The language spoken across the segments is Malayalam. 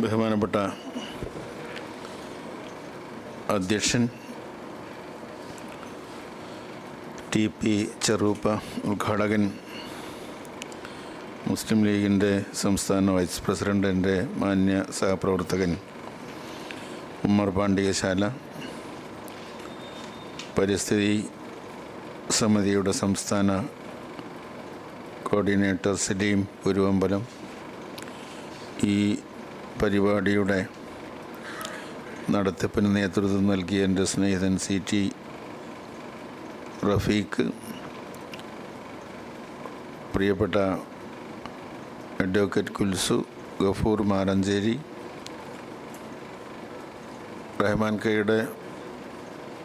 ബഹുമാനപ്പെട്ട അധ്യക്ഷൻ TP ചെറൂപ്പ, ഉദ്ഘാടകൻ മുസ്ലിം ലീഗിൻ്റെ സംസ്ഥാന വൈസ് പ്രസിഡൻ്റ്, മാന്യ സഹപ്രവർത്തകൻ ഉമ്മർ പാണ്ഡികശാല, പരിസ്ഥിതി സമിതിയുടെ സംസ്ഥാന കോർഡിനേറ്റർ സലീം കുരുവമ്പലം, ഈ പരിപാടിയുടെ നടത്തിപ്പിന് നേതൃത്വം നൽകിയ എൻ്റെ സ്നേഹിതൻ CT റഫീഖ്, പ്രിയപ്പെട്ട അഡ്വക്കേറ്റ് കുൽസു, ഗഫൂർ മാറഞ്ചേരി, റഹ്മാൻ കയുടെ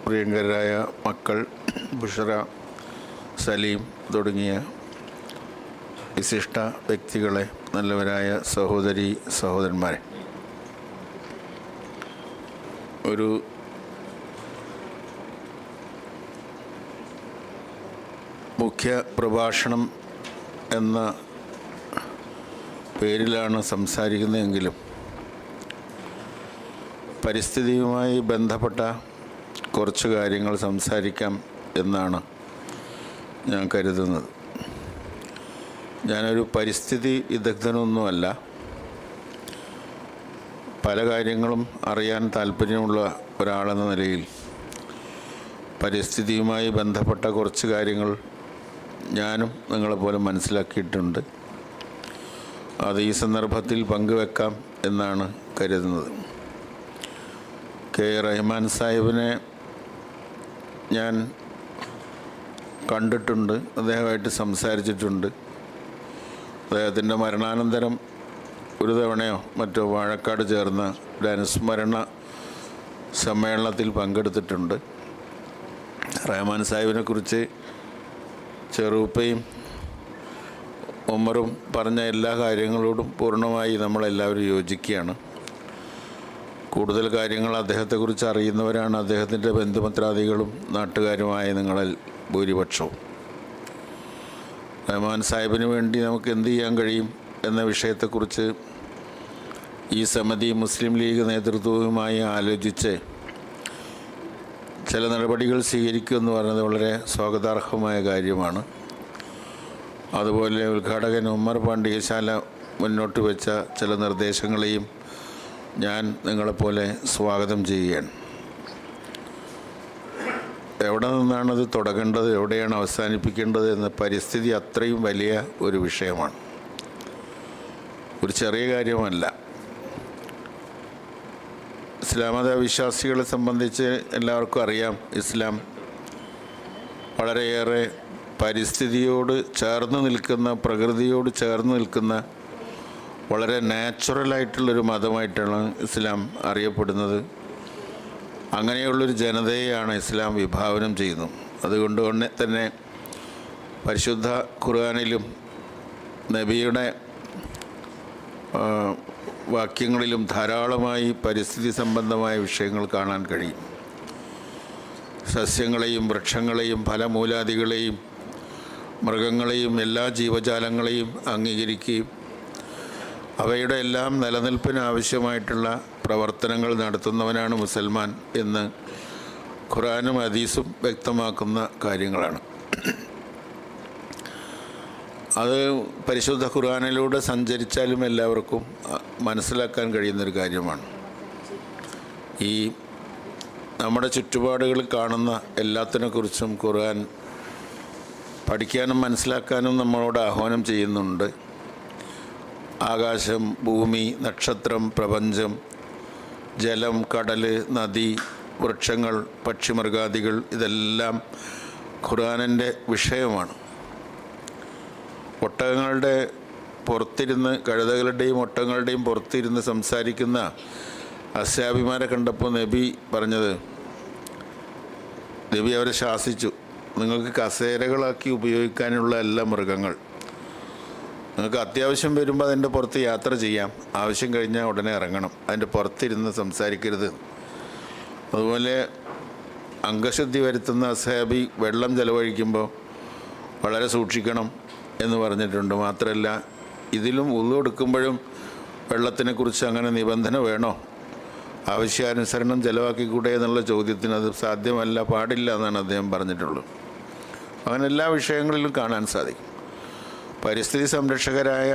പ്രിയങ്കരായ മക്കൾ ബുഷറ, സലീം തുടങ്ങിയ വിശിഷ്ട വ്യക്തികളെ, നല്ലവരായ സഹോദരി സഹോദരന്മാരെ, ഒരു മുഖ്യ പ്രഭാഷണം എന്ന പേരിലാണ് സംസാരിക്കുന്നതെങ്കിലും പരിസ്ഥിതിയുമായി ബന്ധപ്പെട്ട കുറച്ച് കാര്യങ്ങൾ സംസാരിക്കാം എന്നാണ് ഞാൻ കരുതുന്നത്. ഞാനൊരു പരിസ്ഥിതി വിദഗ്ധനൊന്നുമല്ല. പല കാര്യങ്ങളും അറിയാൻ താല്പര്യമുള്ള ഒരാളെന്ന നിലയിൽ പരിസ്ഥിതിയുമായി ബന്ധപ്പെട്ട കുറച്ച് കാര്യങ്ങൾ ഞാനും നിങ്ങളെപ്പോലെ മനസ്സിലാക്കിയിട്ടുണ്ട്. അത് ഈ സന്ദർഭത്തിൽ പങ്കുവെക്കാം എന്നാണ് കരുതുന്നത്. റഹ്മാൻ സാഹിബിനെ ഞാൻ കണ്ടിട്ടുണ്ട്, അദ്ദേഹമായിട്ട് സംസാരിച്ചിട്ടുണ്ട്. അദ്ദേഹത്തിൻ്റെ മരണാനന്തരം ഒരു തവണയോ മറ്റോ വാഴക്കാട് ചേർന്ന ഒരു അനുസ്മരണ സമ്മേളനത്തിൽ പങ്കെടുത്തിട്ടുണ്ട്. റഹ്മാൻ സാഹിബിനെക്കുറിച്ച് ചെറൂപ്പയും ഉമ്മറും പറഞ്ഞ എല്ലാ കാര്യങ്ങളോടും പൂർണ്ണമായി നമ്മളെല്ലാവരും യോജിക്കുകയാണ്. കൂടുതൽ കാര്യങ്ങൾ അദ്ദേഹത്തെക്കുറിച്ച് അറിയുന്നവരാണ് അദ്ദേഹത്തിൻ്റെ ബന്ധുമിത്രാദികളും നാട്ടുകാരുമായ നിങ്ങളിൽ ഭൂരിപക്ഷവും. റഹ്മാൻ സാഹിബിന് വേണ്ടി നമുക്ക് എന്ത് ചെയ്യാൻ കഴിയും എന്ന വിഷയത്തെക്കുറിച്ച് ഈ സമിതി മുസ്ലിം ലീഗ് നേതൃത്വവുമായി ആലോചിച്ച് ചില നടപടികൾ സ്വീകരിക്കുമെന്ന് പറയുന്നത് വളരെ സ്വാഗതാർഹമായ കാര്യമാണ്. അതുപോലെ ഉദ്ഘാടകൻ ഉമ്മർ പാണ്ഡികശാല മുന്നോട്ട് വെച്ച ചില നിർദ്ദേശങ്ങളെയും ഞാൻ നിങ്ങളെപ്പോലെ സ്വാഗതം ചെയ്യുകയാണ്. എവിടെ നിന്നാണത് തുടങ്ങേണ്ടത്, എവിടെയാണ് അവസാനിപ്പിക്കേണ്ടത് എന്ന പരിസ്ഥിതി അത്രയും വലിയ ഒരു വിഷയമാണ്, ഒരു ചെറിയ കാര്യമല്ല. ഇസ്ലാം മത വിശ്വാസികളെ സംബന്ധിച്ച് എല്ലാവർക്കും അറിയാം, ഇസ്ലാം വളരെയേറെ പരിസ്ഥിതിയോട് ചേർന്ന് നിൽക്കുന്ന, പ്രകൃതിയോട് ചേർന്ന് നിൽക്കുന്ന വളരെ നാച്ചുറലായിട്ടുള്ളൊരു മതമായിട്ടാണ് ഇസ്ലാം അറിയപ്പെടുന്നത്. അങ്ങനെയുള്ളൊരു ജനതയെയാണ് ഇസ്ലാം വിഭാവനം ചെയ്യുന്നത്. അതുകൊണ്ട് തന്നെ പരിശുദ്ധ ഖുർആനിലും നബിയുടെ വാക്യങ്ങളിലും ധാരാളമായി പരിസ്ഥിതി സംബന്ധമായ വിഷയങ്ങൾ കാണാൻ കഴിയും. സസ്യങ്ങളെയും വൃക്ഷങ്ങളെയും ഫലമൂലാദികളെയും മൃഗങ്ങളെയും എല്ലാ ജീവജാലങ്ങളെയും അംഗീകരിക്കുകയും അവയുടെ എല്ലാം നിലനിൽപ്പിന് ആവശ്യമായിട്ടുള്ള പ്രവർത്തനങ്ങൾ നടത്തുന്നവനാണ് മുസൽമാൻ എന്ന് ഖുർആനും ഹദീസും വ്യക്തമാക്കുന്ന കാര്യങ്ങളാണ്. അത് പരിശുദ്ധ ഖുർആനിലൂടെ സഞ്ചരിച്ചാലും എല്ലാവർക്കും മനസ്സിലാക്കാൻ കഴിയുന്നൊരു കാര്യമാണ്. ഈ നമ്മുടെ ചുറ്റുപാടുകളിൽ കാണുന്ന എല്ലാത്തിനെക്കുറിച്ചും ഖുർആൻ പഠിക്കാനും മനസ്സിലാക്കാനും നമ്മളോട് ആഹ്വാനം ചെയ്യുന്നുണ്ട്. ആകാശം, ഭൂമി, നക്ഷത്രം, പ്രപഞ്ചം, ജലം, കടൽ, നദി, വൃക്ഷങ്ങൾ, പക്ഷിമൃഗാദികൾ, ഇതെല്ലാം ഖുർആനിൻ്റെ വിഷയമാണ്. ഒട്ടകങ്ങളുടെ പുറത്തിരുന്ന്, കഴുതകളുടെയും ഒട്ടകങ്ങളുടെയും പുറത്തിരുന്ന് സംസാരിക്കുന്ന അസ്ഹാബിമാരെ കണ്ടപ്പോൾ നബി പറഞ്ഞത്, നബി അവരെ ശാസിച്ചു, നിങ്ങൾക്ക് കസേരകളാക്കി ഉപയോഗിക്കാനുള്ള എല്ലാ മൃഗങ്ങൾ, നിങ്ങൾക്ക് അത്യാവശ്യം വരുമ്പോൾ അതിൻ്റെ പുറത്ത് യാത്ര ചെയ്യാം, ആവശ്യം കഴിഞ്ഞാൽ ഉടനെ ഇറങ്ങണം, അതിൻ്റെ പുറത്തിരുന്ന് സംസാരിക്കരുത്. അതുപോലെ അംഗശുദ്ധി വരുത്തുന്ന അസ്ഹാബി വെള്ളം ചെലവഴിക്കുമ്പോൾ വളരെ സൂക്ഷിക്കണം എന്ന് പറഞ്ഞിട്ടുണ്ട്. മാത്രമല്ല ഇതിലും ഉളു എടുക്കുമ്പോഴും വെള്ളത്തിനെക്കുറിച്ച് അങ്ങനെ നിബന്ധന വേണോ? ആവശ്യാനുസരണം ചെലവാക്കിക്കൂടെ എന്നുള്ള ചോദ്യത്തിന് അത് സാധ്യമല്ല, പാടില്ല എന്നാണ് അദ്ദേഹം പറഞ്ഞിട്ടുള്ളത്. അങ്ങനെ എല്ലാ വിഷയങ്ങളിലും കാണാൻ സാധിക്കും. പരിസ്ഥിതി സംരക്ഷകരായ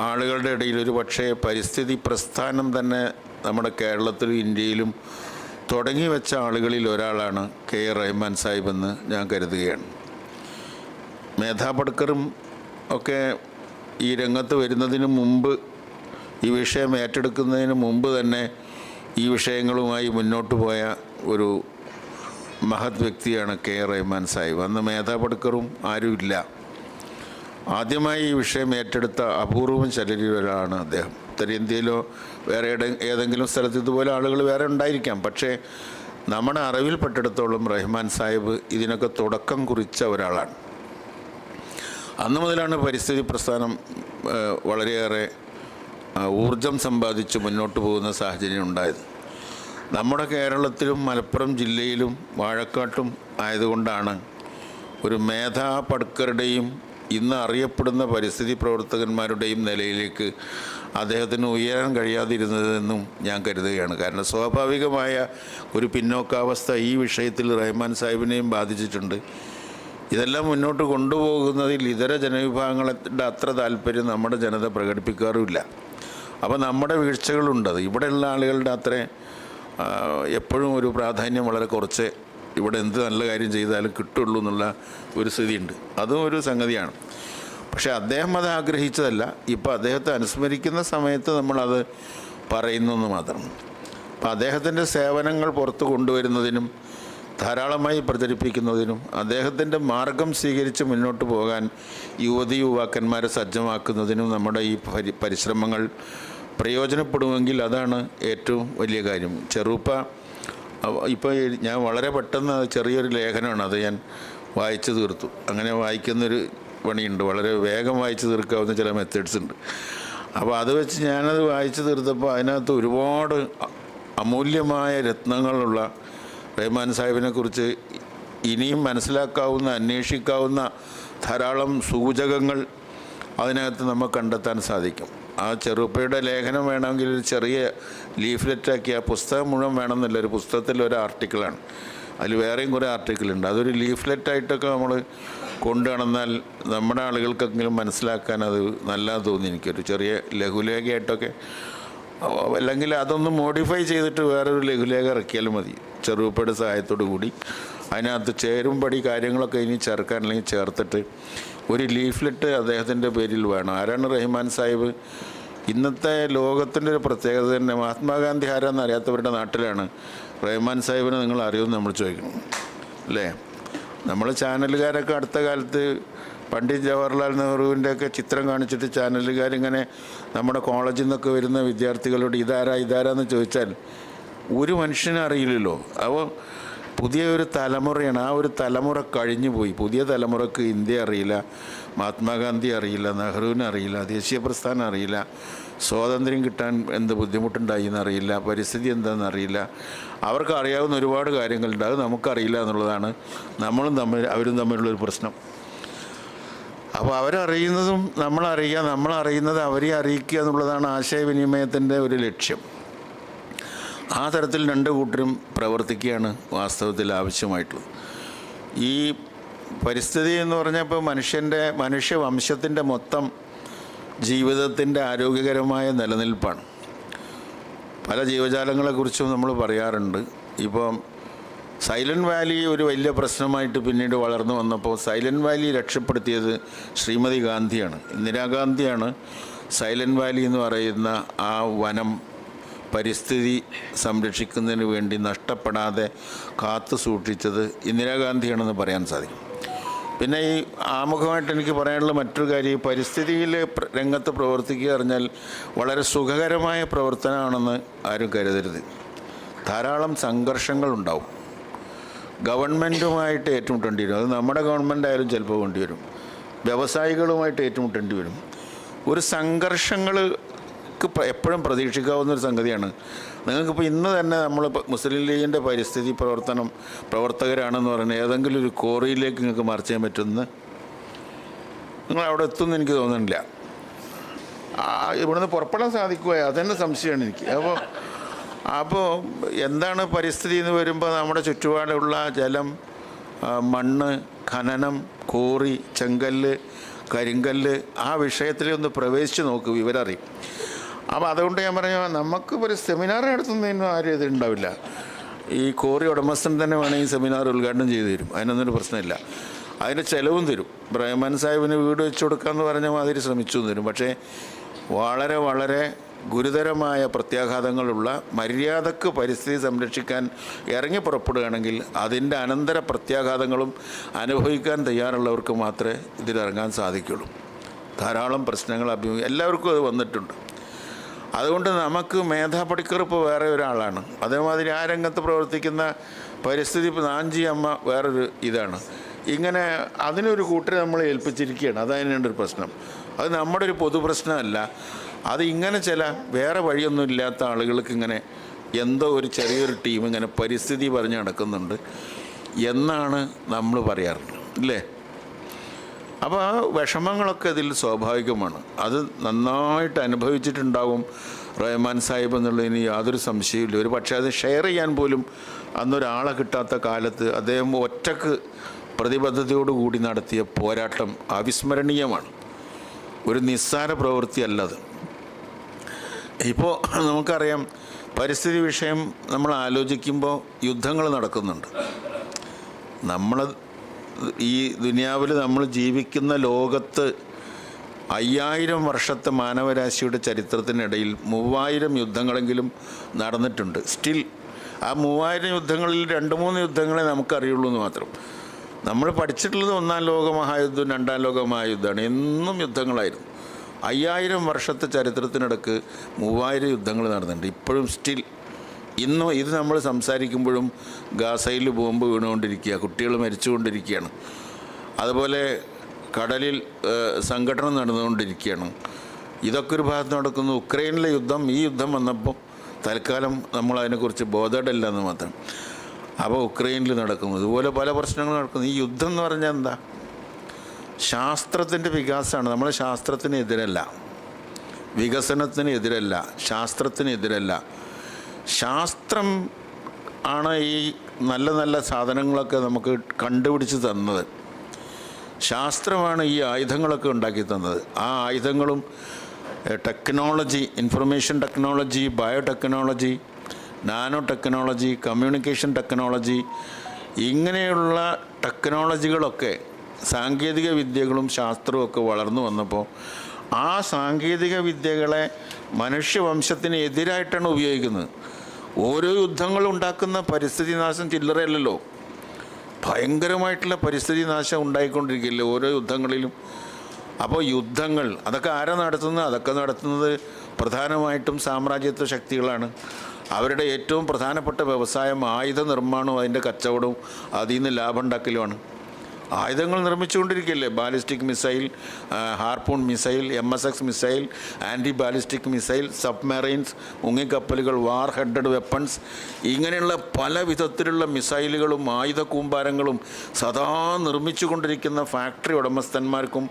ആളുകളുടെ ഇടയിൽ ഒരു പക്ഷേ പരിസ്ഥിതി പ്രസ്ഥാനം തന്നെ നമ്മുടെ കേരളത്തിലും ഇന്ത്യയിലും തുടങ്ങി വെച്ച ആളുകളിൽ ഒരാളാണ് കെ റഹ്മാൻ സാഹിബ് എന്ന് ഞാൻ കരുതുകയാണ്. മേധാ പട്കറും ഒക്കെ ഈ രംഗത്ത് വരുന്നതിന് മുമ്പ്, ഈ വിഷയം ഏറ്റെടുക്കുന്നതിന് മുമ്പ് തന്നെ ഈ വിഷയങ്ങളുമായി മുന്നോട്ട് പോയ ഒരു മഹത് വ്യക്തിയാണ് കെ റഹ്മാൻ സാഹിബ്. അന്ന് മേധാ പട്കറും ആരുമില്ല. ആദ്യമായി ഈ വിഷയം ഏറ്റെടുത്ത അപൂർവം ചിലരിലൊരാളാണ് അദ്ദേഹം. ഉത്തരേന്ത്യയിലോ വേറെ ഏതെങ്കിലും സ്ഥലത്ത് ഇതുപോലെ ആളുകൾ വേറെ ഉണ്ടായിരിക്കാം. പക്ഷേ നമ്മുടെ അറിവിൽപ്പെട്ടിടത്തോളം റഹ്മാൻ സാഹിബ് ഇതിനൊക്കെ തുടക്കം കുറിച്ച ഒരാളാണ്. അന്ന് മുതലാണ് പരിസ്ഥിതി പ്രസ്ഥാനം വളരെയേറെ ഊർജം സമ്പാദിച്ച് മുന്നോട്ട് പോകുന്ന സാഹചര്യം ഉണ്ടായത്. നമ്മുടെ കേരളത്തിലും മലപ്പുറം ജില്ലയിലും വാഴക്കാട്ടും ആയതുകൊണ്ടാണ് ഒരു മേധാ പട്കറുടെയും ഇന്ന് അറിയപ്പെടുന്ന പരിസ്ഥിതി പ്രവർത്തകന്മാരുടെയും നിലയിലേക്ക് അദ്ദേഹത്തിന് ഉയരാൻ കഴിയാതിരുന്നതെന്നും ഞാൻ കരുതുകയാണ്. കാരണം സ്വാഭാവികമായ ഒരു പിന്നോക്കാവസ്ഥ ഈ വിഷയത്തിൽ റഹ്മാൻ സാഹിബിനെയും ബാധിച്ചിട്ടുണ്ട്. ഇതെല്ലാം മുന്നോട്ട് കൊണ്ടുപോകുന്നതിൽ ഇതര ജനവിഭാഗങ്ങളുടെ അത്ര താല്പര്യം നമ്മുടെ ജനത പ്രകടിപ്പിക്കാറുമില്ല. അപ്പോൾ നമ്മുടെ വീഴ്ചകളുണ്ടത്. ഇവിടെയുള്ള ആളുകളുടെ അത്ര എപ്പോഴും ഒരു പ്രാധാന്യം വളരെ കുറച്ച് ഇവിടെ എന്ത് നല്ല കാര്യം ചെയ്താലും കിട്ടുള്ളൂ എന്നുള്ള ഒരു സ്ഥിതിയുണ്ട്. അതും ഒരു സംഗതിയാണ്. പക്ഷേ അദ്ദേഹം അത് ആഗ്രഹിച്ചതല്ല. ഇപ്പോൾ അദ്ദേഹത്തെ അനുസ്മരിക്കുന്ന സമയത്ത് നമ്മളത് പറയുന്നെന്ന് മാത്രം. അപ്പം അദ്ദേഹത്തിൻ്റെ സേവനങ്ങൾ പുറത്തു കൊണ്ടുവരുന്നതിനും ധാരാളമായി പ്രചരിപ്പിക്കുന്നതിനും അദ്ദേഹത്തിൻ്റെ മാർഗം സ്വീകരിച്ച് മുന്നോട്ട് പോകാൻ യുവാക്കന്മാരെ സജ്ജമാക്കുന്നതിനും നമ്മുടെ ഈ പരിശ്രമങ്ങൾ പ്രയോജനപ്പെടുമെങ്കിൽ അതാണ് ഏറ്റവും വലിയ കാര്യം. ഇപ്പോൾ ഞാൻ വളരെ പെട്ടെന്ന് ചെറിയൊരു ലേഖനമാണ്, അത് ഞാൻ വായിച്ചു തീർത്തു. അങ്ങനെ വായിക്കുന്നൊരു പണിയുണ്ട്, വളരെ വേഗം വായിച്ചു തീർക്കാവുന്ന ചില മെത്തേഡ്സ് ഉണ്ട്. അപ്പോൾ അത് വെച്ച് ഞാനത് വായിച്ചു തീർത്തപ്പോൾ അതിനകത്ത് ഒരുപാട് അമൂല്യമായ രത്നങ്ങളുള്ള റഹ്മാൻ സാഹിബിനെക്കുറിച്ച് ഇനിയും മനസ്സിലാക്കാവുന്ന, അന്വേഷിക്കാവുന്ന ധാരാളം സൂചകങ്ങൾ അതിനകത്ത് നമുക്ക് കണ്ടെത്താൻ സാധിക്കും. ആ ചെറുപ്പയുടെ ലേഖനം വേണമെങ്കിൽ ഒരു ചെറിയ ലീഫ്ലെറ്റാക്കി, ആ പുസ്തകം മുഴുവൻ വേണമെന്നില്ല, ഒരു പുസ്തകത്തിൽ ഒരു ആർട്ടിക്കിളാണ്, അതിൽ വേറെയും കുറേ ആർട്ടിക്കിളുണ്ട്. അതൊരു ലീഫ്ലെറ്റായിട്ടൊക്കെ നമ്മൾ കൊണ്ടു നടന്നാൽ നമ്മുടെ ആളുകൾക്കെങ്കിലും മനസ്സിലാക്കാൻ അത് നല്ലതെന്ന് തോന്നി എനിക്കൊരു ചെറിയ ലഘുലേഖയായിട്ടൊക്കെ. അല്ലെങ്കിൽ അതൊന്ന് മോഡിഫൈ ചെയ്തിട്ട് വേറൊരു ലഘുലേഖ ഇറക്കിയാലും മതി, ചെറുപ്പയുടെ സഹായത്തോടു കൂടി. അതിനകത്ത് ചേരുംപടി കാര്യങ്ങളൊക്കെ ഇനി ചേർക്കാൻ, അല്ലെങ്കിൽ ചേർത്തിട്ട് ഒരു ലീഫ്ലെറ്റ് അദ്ദേഹത്തിൻ്റെ പേരിൽ വേണം. ആരാണ് റഹ്മാൻ സാഹിബ്? ഇന്നത്തെ ലോകത്തിൻ്റെ ഒരു പ്രത്യേകത തന്നെ. മഹാത്മാഗാന്ധി ആരാന്ന് അറിയാത്തവരുടെ നാട്ടിലാണ് റഹ്മാൻ സാഹിബിനെ നിങ്ങൾ അറിയുമെന്ന് നമ്മൾ ചോദിക്കണം, അല്ലേ? നമ്മൾ ചാനലുകാരൊക്കെ അടുത്ത കാലത്ത് പണ്ഡിറ്റ് ജവഹർലാൽ നെഹ്റുവിൻ്റെയൊക്കെ ചിത്രം കാണിച്ചിട്ട് ചാനലുകാരിങ്ങനെ നമ്മുടെ കോളേജിൽ നിന്നൊക്കെ വരുന്ന വിദ്യാർത്ഥികളോട് ഇതാരാന്ന് ചോദിച്ചാൽ ഒരു മനുഷ്യനെ അറിയില്ലല്ലോ. അപ്പോൾ പുതിയ ഒരു തലമുറയാണ്. ആ ഒരു തലമുറ കഴിഞ്ഞു പോയി. പുതിയ തലമുറക്ക് ഇന്ത്യ അറിയില്ല, മഹാത്മാഗാന്ധി അറിയില്ല, നെഹ്റുവിനെ അറിയില്ല, ദേശീയ പ്രസ്ഥാനം അറിയില്ല, സ്വാതന്ത്ര്യം കിട്ടാൻ എന്ത് ബുദ്ധിമുട്ടുണ്ടായി എന്നറിയില്ല, പരിസ്ഥിതി എന്താണെന്ന് അറിയില്ല. അവർക്ക് അറിയാവുന്ന ഒരുപാട് കാര്യങ്ങളുണ്ട്, അത് നമുക്കറിയില്ല എന്നുള്ളതാണ് അവരും തമ്മിലുള്ളൊരു പ്രശ്നം. അപ്പോൾ അവരറിയുന്നതും നമ്മളറിയുന്നത് അവരെ അറിയിക്കുക എന്നുള്ളതാണ് ആശയവിനിമയത്തിൻ്റെ ഒരു ലക്ഷ്യം. ആ തരത്തിൽ രണ്ട് കൂട്ടരും പ്രവർത്തിക്കുകയാണ് വാസ്തവത്തിൽ ആവശ്യമായിട്ടുള്ളത്. ഈ പരിസ്ഥിതി എന്ന് പറഞ്ഞാൽ ഇപ്പോൾ മനുഷ്യവംശത്തിൻ്റെ മൊത്തം ജീവിതത്തിൻ്റെ ആരോഗ്യകരമായ നിലനിൽപ്പാണ്. പല ജീവജാലങ്ങളെക്കുറിച്ചും നമ്മൾ പറയാറുണ്ട്. ഇപ്പം സൈലൻറ്റ് വാലി ഒരു വലിയ പ്രശ്നമായിട്ട് പിന്നീട് വളർന്നു വന്നപ്പോൾ സൈലൻറ്റ് വാലി രക്ഷപ്പെടുത്തിയത് ശ്രീമതി ഗാന്ധിയാണ്, ഇന്ദിരാഗാന്ധിയാണ്. സൈലൻറ്റ് വാലി എന്ന് പറയുന്ന ആ വനം പരിസ്ഥിതി സംരക്ഷിക്കുന്നതിന് വേണ്ടി നഷ്ടപ്പെടാതെ കാത്തു സൂക്ഷിച്ചത് ഇന്ദിരാഗാന്ധിയാണെന്ന് പറയാൻ സാധിക്കും. പിന്നെ ഈ ആമുഖമായിട്ട് എനിക്ക് പറയാനുള്ള മറ്റൊരു കാര്യം, പരിസ്ഥിതിയിൽ രംഗത്ത് പ്രവർത്തിക്കുക പറഞ്ഞാൽ വളരെ സുഖകരമായ പ്രവർത്തനമാണെന്ന് ആരും കരുതരുത്. ധാരാളം സംഘർഷങ്ങളുണ്ടാവും. ഗവൺമെൻറ്റുമായിട്ട് ഏറ്റുമുട്ടേണ്ടി വരും. അത് നമ്മുടെ ഗവൺമെൻറ് ആയാലും ചിലപ്പോൾ വേണ്ടി വരും. വ്യവസായികളുമായിട്ട് ഏറ്റുമുട്ടേണ്ടി വരും. ഒരു സംഘർഷങ്ങൾ എപ്പോഴും പ്രതീക്ഷിക്കാവുന്നൊരു സംഗതിയാണ്. നിങ്ങൾക്കിപ്പോൾ ഇന്ന് തന്നെ നമ്മൾ മുസ്ലിം ലീഗിൻ്റെ പരിസ്ഥിതി പ്രവർത്തകരാണെന്ന് പറഞ്ഞാൽ ഏതെങ്കിലും ഒരു കോറിയിലേക്ക് നിങ്ങൾക്ക് മാർച്ച് ചെയ്യാൻ പറ്റുമെന്ന് നിങ്ങൾ അവിടെ എത്തുമെന്ന് എനിക്ക് തോന്നുന്നില്ല. ഇവിടുന്ന് പുറപ്പെടാൻ സാധിക്കുക അതന്നെ സംശയമാണ് എനിക്ക്. അപ്പോൾ എന്താണ് പരിസ്ഥിതി എന്ന് വരുമ്പോൾ നമ്മുടെ ചുറ്റുപാടുള്ള ജലം, മണ്ണ്, ഖനനം, കോറി, ചെങ്കല്ല്, കരിങ്കല്ല്, ആ വിഷയത്തിൽ ഒന്ന് പ്രവേശിച്ച് നോക്ക്, വിവരം അറിയും. അപ്പോൾ അതുകൊണ്ട് ഞാൻ പറഞ്ഞു, നമുക്ക് ഒരു സെമിനാർ നടത്തുന്നതിനും ആരും ഇതുണ്ടാവില്ല. ഈ കോറി ഉടമസ്ഥൻ തന്നെ വേണമെങ്കിൽ സെമിനാർ ഉദ്ഘാടനം ചെയ്തു തരും, അതിനൊന്നൊരു പ്രശ്നമില്ല. അതിന് ചിലവും തരും. റഹ്മാൻ സാഹിബിന് വീട് വെച്ച് കൊടുക്കാമെന്ന് പറഞ്ഞ മാതിരി ശ്രമിച്ചു തരും. പക്ഷേ വളരെ വളരെ ഗുരുതരമായ പ്രത്യാഘാതങ്ങളുള്ള, മര്യാദക്ക് പരിസ്ഥിതി സംരക്ഷിക്കാൻ ഇറങ്ങി പുറപ്പെടുകയാണെങ്കിൽ അതിൻ്റെ അനന്തര പ്രത്യാഘാതങ്ങളും അനുഭവിക്കാൻ തയ്യാറുള്ളവർക്ക് മാത്രമേ ഇതിലിറങ്ങാൻ സാധിക്കുള്ളൂ. ധാരാളം പ്രശ്നങ്ങൾ എല്ലാവർക്കും അത് വന്നിട്ടുണ്ട്. അതുകൊണ്ട് നമുക്ക് മേധാ പണിക്കർ ഇപ്പോൾ വേറെ ഒരാളാണ്. അതേമാതിരി ആ രംഗത്ത് പ്രവർത്തിക്കുന്ന പരിസ്ഥിതി നാഞ്ചി അമ്മ വേറൊരു ഇതാണ്. ഇങ്ങനെ അതിനൊരു കൂട്ടരെ നമ്മൾ ഏൽപ്പിച്ചിരിക്കുകയാണ്. അതതിനുണ്ട് ഒരു പ്രശ്നം. അത് നമ്മുടെ ഒരു പൊതു പ്രശ്നമല്ല. അത് ഇങ്ങനെ ചില വേറെ വഴിയൊന്നും ഇല്ലാത്ത ആളുകൾക്ക് ഇങ്ങനെ എന്തോ ഒരു ചെറിയൊരു ടീം ഇങ്ങനെ പരിസ്ഥിതി പറഞ്ഞ് നടക്കുന്നുണ്ട് എന്നാണ് നമ്മൾ പറയാറുള്ളത്, അല്ലേ? അപ്പോൾ ആ വിഷമങ്ങളൊക്കെ ഇതിൽ സ്വാഭാവികമാണ്. അത് നന്നായിട്ട് അനുഭവിച്ചിട്ടുണ്ടാവും റഹ്മാൻ സാഹിബ് എന്നുള്ളതിന് യാതൊരു സംശയമില്ല. ഒരു പക്ഷേ അത് ഷെയർ ചെയ്യാൻ പോലും അന്നൊരാളെ കിട്ടാത്ത കാലത്ത് അദ്ദേഹം ഒറ്റക്ക് പ്രതിബദ്ധതയോടുകൂടി നടത്തിയ പോരാട്ടം അവിസ്മരണീയമാണ്. ഒരു നിസ്സാര പ്രവൃത്തിയല്ലത്. ഇപ്പോൾ നമുക്കറിയാം, പരിസ്ഥിതി വിഷയം നമ്മൾ ആലോചിക്കുമ്പോൾ യുദ്ധങ്ങൾ നടക്കുന്നുണ്ട്. നമ്മൾ ഈ ദുനിയാവിൽ നമ്മൾ ജീവിക്കുന്ന ലോകത്ത് 5000 വർഷത്തെ മാനവരാശിയുടെ ചരിത്രത്തിനിടയിൽ 3000 യുദ്ധങ്ങളെങ്കിലും നടന്നിട്ടുണ്ട്. സ്റ്റിൽ ആ 3000 യുദ്ധങ്ങളിൽ 2-3 യുദ്ധങ്ങളെ നമുക്കറിയുള്ളൂ എന്ന് മാത്രം. നമ്മൾ പഠിച്ചിട്ടുള്ളത് 1-ാം ലോകമഹായുദ്ധം, 2-ാം ലോകമഹായുദ്ധമാണ്. എന്നും യുദ്ധങ്ങളായിരുന്നു. 5000 വർഷത്തെ ചരിത്രത്തിനിടക്ക് 3000 യുദ്ധങ്ങൾ നടന്നിട്ടുണ്ട്. ഇപ്പോഴും സ്റ്റിൽ ഇന്നും ഇത് നമ്മൾ സംസാരിക്കുമ്പോഴും ഗാസയിൽ ബോംബ് വീണുകൊണ്ടിരിക്കുക, കുട്ടികൾ മരിച്ചുകൊണ്ടിരിക്കുകയാണ്. അതുപോലെ കടലിൽ സംഘടന നടന്നുകൊണ്ടിരിക്കുകയാണ്. ഇതൊക്കെ ഒരു ഭാഗത്ത് നടക്കുന്നു. ഉക്രൈനിലെ യുദ്ധം, ഈ യുദ്ധം വന്നപ്പോൾ തൽക്കാലം നമ്മൾ അതിനെക്കുറിച്ച് ബോധമില്ല എന്ന് മാത്രം. അപ്പോൾ ഉക്രൈനിൽ നടക്കുന്നു, ഇതുപോലെ പല പ്രശ്നങ്ങൾ നടക്കുന്നു. ഈ യുദ്ധം എന്ന് പറഞ്ഞാൽ എന്താ? ശാസ്ത്രത്തിൻ്റെ വികാസമാണ്. നമ്മൾ ശാസ്ത്രത്തിന് എതിരല്ല, വികസനത്തിന് എതിരല്ല, ശാസ്ത്രത്തിന് എതിരല്ല. ശാസ്ത്രം ആണ് ഈ നല്ല നല്ല സാധനങ്ങളൊക്കെ നമുക്ക് കണ്ടുപിടിച്ച് തന്നത്. ശാസ്ത്രമാണ് ഈ ആയുധങ്ങളൊക്കെ ഉണ്ടാക്കി തന്നത്. ആ ആയുധങ്ങളും technology, information technology, biotechnology, nano technology, communication technology, ഇങ്ങനെയുള്ള ടെക്നോളജികളൊക്കെ, സാങ്കേതിക വിദ്യകളും ശാസ്ത്രവും ഒക്കെ വളർന്നു വന്നപ്പോൾ ആ സാങ്കേതിക വിദ്യകളെ മനുഷ്യവംശത്തിന് എതിരായിട്ടാണ് ഉപയോഗിക്കുന്നത്. ഓരോ യുദ്ധങ്ങളും ഉണ്ടാക്കുന്ന പരിസ്ഥിതി നാശം ചില്ലറയല്ലല്ലോ. ഭയങ്കരമായിട്ടുള്ള പരിസ്ഥിതി നാശം ഉണ്ടായിക്കൊണ്ടിരിക്കില്ലേ ഓരോ യുദ്ധങ്ങളിലും. അപ്പോൾ യുദ്ധങ്ങൾ അതൊക്കെ ആരാ നടത്തുന്നത്? അതൊക്കെ നടത്തുന്നത് പ്രധാനമായിട്ടും സാമ്രാജ്യത്വ ശക്തികളാണ്. അവരുടെ ഏറ്റവും പ്രധാനപ്പെട്ട വ്യവസായം ആയുധ നിർമ്മാണവും അതിൻ്റെ കച്ചവടവും അതിൽ നിന്ന് ലാഭം ഉണ്ടാക്കലുമാണ്. ആയുധങ്ങൾ നിർമ്മിച്ചുകൊണ്ടിരിക്കുകയല്ലേ. Ballistic missile, harpoon missile, MSX missile, anti ballistic missile, submarines, മുങ്ങിക്കപ്പലുകൾ, വാർ ഹെഡഡ് വെപ്പൺസ്, ഇങ്ങനെയുള്ള പല വിധത്തിലുള്ള മിസൈലുകളും ആയുധ കൂമ്പാരങ്ങളും സദാ നിർമ്മിച്ചു കൊണ്ടിരിക്കുന്ന ഫാക്ടറി ഉടമസ്ഥന്മാർക്കും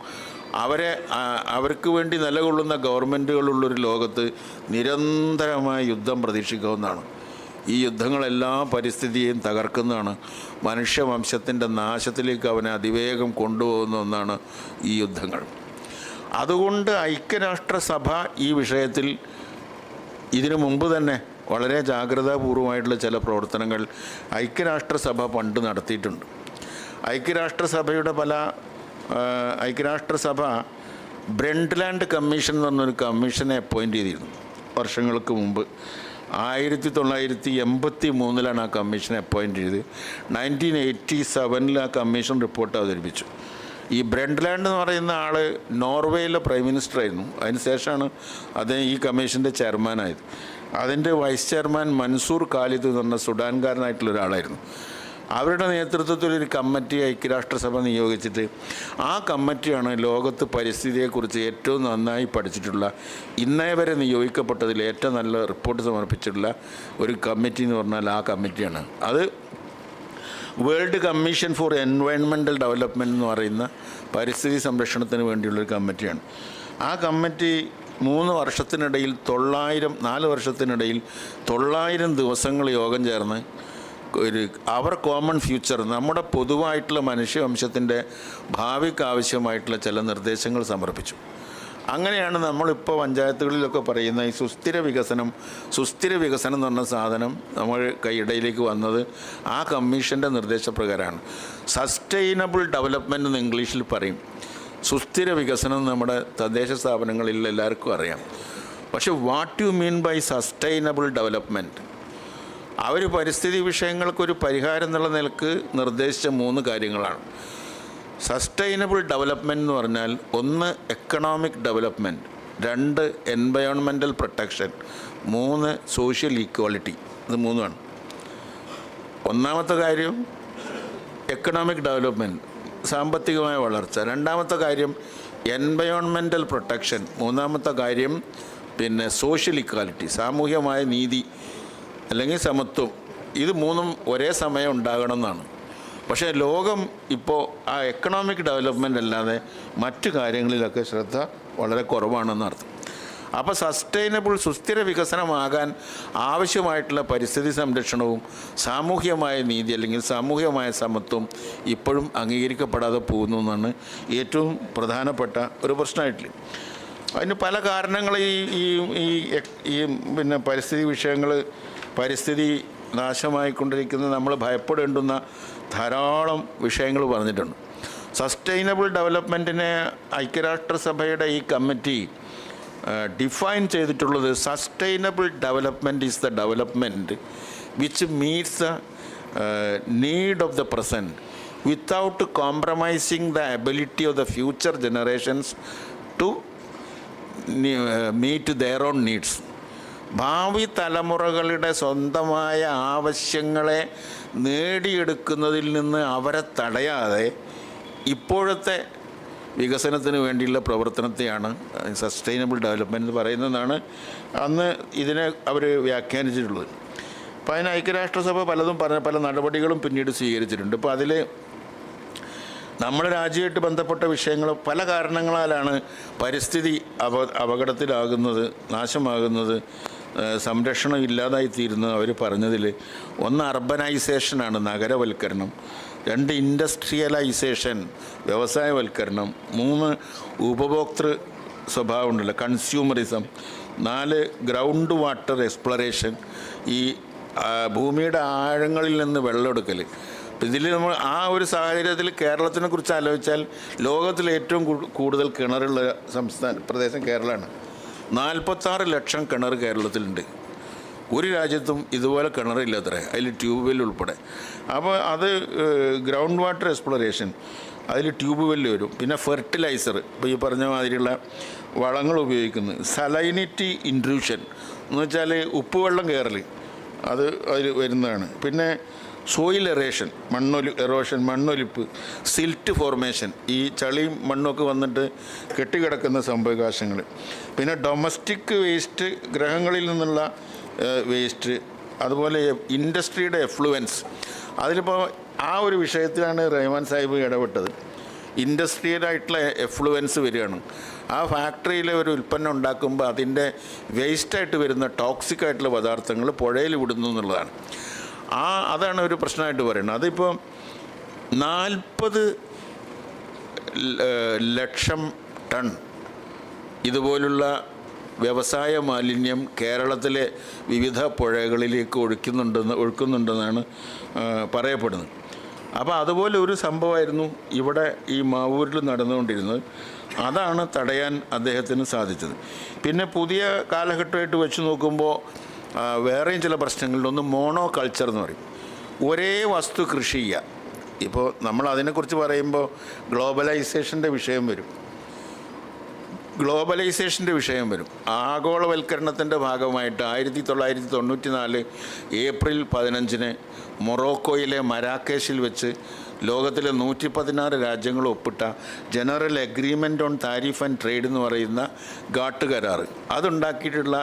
അവർക്ക് വേണ്ടി നിലകൊള്ളുന്ന ഗവൺമെൻറ്റുകളുള്ളൊരു ലോകത്ത് നിരന്തരമായ യുദ്ധം പ്രതീക്ഷിക്കാവുന്നതാണ്. ഈ യുദ്ധങ്ങളെല്ലാ പരിസ്ഥിതിയെയും തകർക്കുന്നതാണ്. മനുഷ്യവംശത്തിൻ്റെ നാശത്തിലേക്ക് അവനെ അതിവേഗം കൊണ്ടുപോകുന്ന ഒന്നാണ് ഈ യുദ്ധങ്ങൾ. അതുകൊണ്ട് ഐക്യരാഷ്ട്രസഭ ഈ വിഷയത്തിൽ ഇതിനു മുമ്പ് തന്നെ വളരെ ജാഗ്രതാപൂർവമായിട്ടുള്ള ചില പ്രവർത്തനങ്ങൾ ഐക്യരാഷ്ട്രസഭ പണ്ട് നടത്തിയിട്ടുണ്ട്. ഐക്യരാഷ്ട്രസഭ ബ്രണ്ട്ലാൻഡ് കമ്മീഷൻ എന്ന് പറഞ്ഞൊരു കമ്മീഷനെ അപ്പോയിൻ്റ് ചെയ്തിരുന്നു വർഷങ്ങൾക്ക് മുമ്പ്. 1983 ആ കമ്മീഷനെ അപ്പോയിൻ്റ് ചെയ്ത് 1987 ആ കമ്മീഷൻ റിപ്പോർട്ട് അവതരിപ്പിച്ചു. ഈ ബ്രണ്ട്ലാൻഡ് എന്ന് പറയുന്ന ആൾ നോർവേയിലെ പ്രൈം മിനിസ്റ്ററായിരുന്നു. അതിന് ശേഷമാണ് അദ്ദേഹം ഈ കമ്മീഷൻ്റെ ചെയർമാനായത്. അതിൻ്റെ വൈസ് ചെയർമാൻ മൻസൂർ ഖാലിദ് എന്ന് പറഞ്ഞ സുഡാൻകാരനായിട്ടുള്ള ഒരാളായിരുന്നു. അവരുടെ നേതൃത്വത്തിൽ ഒരു കമ്മിറ്റി ഐക്യരാഷ്ട്രസഭ നിയോഗിച്ചിട്ട് ആ കമ്മിറ്റിയാണ് ലോകത്ത് പരിസ്ഥിതിയെക്കുറിച്ച് ഏറ്റവും നന്നായി പഠിച്ചിട്ടുള്ള, ഇന്നേ വരെ നിയോഗിക്കപ്പെട്ടതിൽ ഏറ്റവും നല്ല റിപ്പോർട്ട് സമർപ്പിച്ചിട്ടുള്ള ഒരു കമ്മിറ്റി എന്ന് പറഞ്ഞാൽ ആ കമ്മിറ്റിയാണ്. അത് വേൾഡ് കമ്മീഷൻ ഫോർ എൻവയോൺമെൻ്റൽ ഡെവലപ്മെൻറ്റ് എന്ന് പറയുന്ന പരിസ്ഥിതി സംരക്ഷണത്തിന് വേണ്ടിയുള്ളൊരു കമ്മിറ്റിയാണ്. ആ കമ്മിറ്റി 4 വർഷത്തിനിടയിൽ 900 ദിവസങ്ങൾ യോഗം ചേർന്ന് അവർ കോമൺ ഫ്യൂച്ചർ, നമ്മുടെ പൊതുവായിട്ടുള്ള മനുഷ്യവംശത്തിൻ്റെ ഭാവിക്ക് ആവശ്യമായിട്ടുള്ള ചില നിർദ്ദേശങ്ങൾ സമർപ്പിച്ചു. അങ്ങനെയാണ് നമ്മളിപ്പോൾ പഞ്ചായത്തുകളിലൊക്കെ പറയുന്ന ഈ സുസ്ഥിര വികസനം എന്ന് പറഞ്ഞ സാധനം നമ്മൾ കൈയിടയിലേക്ക് വന്നത് ആ കമ്മീഷൻ്റെ നിർദ്ദേശപ്രകാരമാണ്. സസ്റ്റൈനബിൾ ഡെവലപ്മെൻറ്റ് എന്ന് ഇംഗ്ലീഷിൽ പറയും. സുസ്ഥിര വികസനം നമ്മുടെ തദ്ദേശ സ്ഥാപനങ്ങളിൽ എല്ലാവർക്കും അറിയാം. പക്ഷെ what you mean by sustainable development? അവർ പരിസ്ഥിതി വിഷയങ്ങൾക്കൊരു പരിഹാരം എന്നുള്ള നിലക്ക് നിർദ്ദേശിച്ച 3 കാര്യങ്ങളാണ്. സസ്റ്റൈനബിൾ ഡെവലപ്മെൻറ്റ് എന്ന് പറഞ്ഞാൽ 1 economic development, 2 environmental protection, 3 social equality. ഇത് 3ആണ്. ഒന്നാമത്തെ കാര്യം എക്കണോമിക് ഡെവലപ്മെൻറ്റ്, സാമ്പത്തികമായ വളർച്ച. രണ്ടാമത്തെ കാര്യം എൻവയോൺമെൻറ്റൽ പ്രൊട്ടക്ഷൻ. മൂന്നാമത്തെ കാര്യം പിന്നെ സോഷ്യൽ ഈക്വാലിറ്റി, സാമൂഹ്യമായ നീതി അല്ലെങ്കിൽ സമത്വം. ഇത് 3ഉം ഒരേ സമയം ഉണ്ടാകണം എന്നാണ്. പക്ഷേ ലോകം ഇപ്പോൾ ആ എക്കണോമിക് ഡെവലപ്മെൻ്റ് അല്ലാതെ മറ്റു കാര്യങ്ങളിലൊക്കെ ശ്രദ്ധ വളരെ കുറവാണെന്നർത്ഥം. അപ്പോൾ സുസ്ഥിര വികസനമാകാൻ ആവശ്യമായിട്ടുള്ള പരിസ്ഥിതി സംരക്ഷണവും സാമൂഹ്യമായ നീതി അല്ലെങ്കിൽ സാമൂഹ്യമായ സമത്വം ഇപ്പോഴും അംഗീകരിക്കപ്പെടാതെ പോകുന്നു എന്നാണ് ഏറ്റവും പ്രധാനപ്പെട്ട ഒരു പ്രശ്നമായിട്ടുള്ളത്. അതിന് പല കാരണങ്ങൾ ഈ പിന്നെ പരിസ്ഥിതി നാശമായിക്കൊണ്ടിരിക്കുന്ന നമ്മൾ ഭയപ്പെടേണ്ടുന്ന ധാരാളം വിഷയങ്ങൾ പറഞ്ഞിട്ടുണ്ട്. സസ്റ്റൈനബിൾ ഡെവലപ്മെൻറ്റിനെ ഐക്യരാഷ്ട്രസഭയുടെ ഈ കമ്മിറ്റി ഡിഫൈൻ ചെയ്തിട്ടുള്ളത് sustainable development is the development which meets the need of the present without compromising the ability of the future generations to meet their own needs. ഭാവി തലമുറകളുടെ സ്വന്തമായ ആവശ്യങ്ങളെ നേടിയെടുക്കുന്നതിൽ നിന്ന് അവരെ തടയാതെ ഇപ്പോഴത്തെ വികസനത്തിന് വേണ്ടിയുള്ള പ്രവർത്തനത്തെയാണ് സസ്റ്റൈനബിൾ ഡെവലപ്മെൻറ്റ് എന്ന് പറയുന്നതാണ് അന്ന് ഇതിനെ അവർ വ്യാഖ്യാനിച്ചിട്ടുള്ളത്. അപ്പോൾ അതിന് ഐക്യരാഷ്ട്രസഭ പല നടപടികളും പിന്നീട് സ്വീകരിച്ചിട്ടുണ്ട്. ഇപ്പോൾ അതിൽ നമ്മുടെ രാജ്യമായിട്ട് ബന്ധപ്പെട്ട വിഷയങ്ങൾ പല കാരണങ്ങളാലാണ് പരിസ്ഥിതി അപകടത്തിലാകുന്നത്, നാശമാകുന്നത്, സംരക്ഷണം ഇല്ലാതായിത്തീരുന്നത്. അവർ പറഞ്ഞതിൽ 1 അർബനൈസേഷനാണ്, നഗരവൽക്കരണം. 2 ഇൻഡസ്ട്രിയലൈസേഷൻ, വ്യവസായവൽക്കരണം. 3 ഉപഭോക്തൃ സ്വഭാവം ഉണ്ടല്ലോ, കൺസ്യൂമറിസം. 4 ഗ്രൗണ്ട് വാട്ടർ എക്സ്പ്ലോറേഷൻ, ഈ ഭൂമിയുടെ ആഴങ്ങളിൽ നിന്ന് വെള്ളമെടുക്കൽ. ഇതിൽ നമ്മൾ ആ ഒരു സാഹചര്യത്തിൽ കേരളത്തിനെ കുറിച്ച് ആലോചിച്ചാൽ ലോകത്തിൽ ഏറ്റവും കൂടുതൽ കിണറുള്ള പ്രദേശം കേരളമാണ്. 46 ലക്ഷം കിണർ കേരളത്തിലുണ്ട്. ഒരു രാജ്യത്തും ഇതുപോലെ കിണറില്ലത്രേ, അതിൽ ട്യൂബ് വെൽ ഉൾപ്പെടെ. അപ്പോൾ അത് ഗ്രൗണ്ട് വാട്ടർ എക്സ്പ്ലോറേഷൻ, അതിൽ ട്യൂബ് വെല്ല് വരും. പിന്നെ ഫെർട്ടിലൈസർ, ഇപ്പോൾ ഈ പറഞ്ഞ മാതിരിയുള്ള വളങ്ങൾ ഉപയോഗിക്കുന്നത്. സലൈനിറ്റി ഇൻട്രൂഷൻ എന്ന് വെച്ചാൽ ഉപ്പുവെള്ളം കയറൽ, അത് അതിൽ വരുന്നതാണ്. പിന്നെ സോയിൽ മണ്ണൊലിപ്പ്. സിൽറ്റ് ഫോർമേഷൻ, ഈ ചളിയും മണ്ണൊക്കെ വന്നിട്ട് കെട്ടിക്കിടക്കുന്ന സംഭവവികാസങ്ങൾ. പിന്നെ ഡൊമസ്റ്റിക് വേസ്റ്റ്, ഗ്രഹങ്ങളിൽ നിന്നുള്ള വേസ്റ്റ്. അതുപോലെ ഇൻഡസ്ട്രിയുടെ എഫ്ലുവൻസ്. അതിലിപ്പോൾ ആ ഒരു വിഷയത്തിലാണ് റഹ്മാൻ സാഹിബ് ഇടപെട്ടത്. ഇൻഡസ്ട്രിയലായിട്ടുള്ള എഫ്ലുവൻസ് വരികയാണ്. ആ ഫാക്ടറിയിൽ ഒരു ഉൽപ്പന്നം ഉണ്ടാക്കുമ്പോൾ അതിൻ്റെ വേസ്റ്റായിട്ട് വരുന്ന ടോക്സിക് ആയിട്ടുള്ള പദാർത്ഥങ്ങൾ പുഴയിൽ വിടുന്നു എന്നുള്ളതാണ്. അതാണ് ഒരു പ്രശ്നമായിട്ട് പറയുന്നത്. അതിപ്പോൾ 40 ലക്ഷം ടൺ ഇതുപോലുള്ള വ്യവസായ മാലിന്യം കേരളത്തിലെ വിവിധ പുഴകളിലേക്ക് ഒഴുക്കുന്നുണ്ടെന്നാണ് പറയപ്പെടുന്നത്. അപ്പോൾ അതുപോലെ ഒരു സംഭവമായിരുന്നു ഇവിടെ ഈ മാവൂരിൽ നടന്നുകൊണ്ടിരുന്നത്. അതാണ് തടയാൻ അദ്ദേഹത്തിന് സാധിച്ചത്. പിന്നെ പുതിയ കാലഘട്ടമായിട്ട് വെച്ച് നോക്കുമ്പോൾ വേറെയും ചില പ്രശ്നങ്ങളുണ്ട്. ഒന്ന് മോണോ കൾച്ചർ എന്ന് പറയും, ഒരേ വസ്തു കൃഷി ചെയ്യുക. ഇപ്പോൾ നമ്മൾ അതിനെക്കുറിച്ച് പറയുമ്പോൾ ഗ്ലോബലൈസേഷൻ്റെ വിഷയം വരും. ആഗോളവൽക്കരണത്തിൻ്റെ ഭാഗമായിട്ട് 1994 ഏപ്രിൽ 15 മൊറോക്കോയിലെ മരാക്കേഷിൽ വെച്ച് ലോകത്തിലെ 116 രാജ്യങ്ങൾ ഒപ്പിട്ട general agreement on tariff and trade എന്ന് പറയുന്ന ഗാട്ട് കരാർ, അതുണ്ടാക്കിയിട്ടുള്ള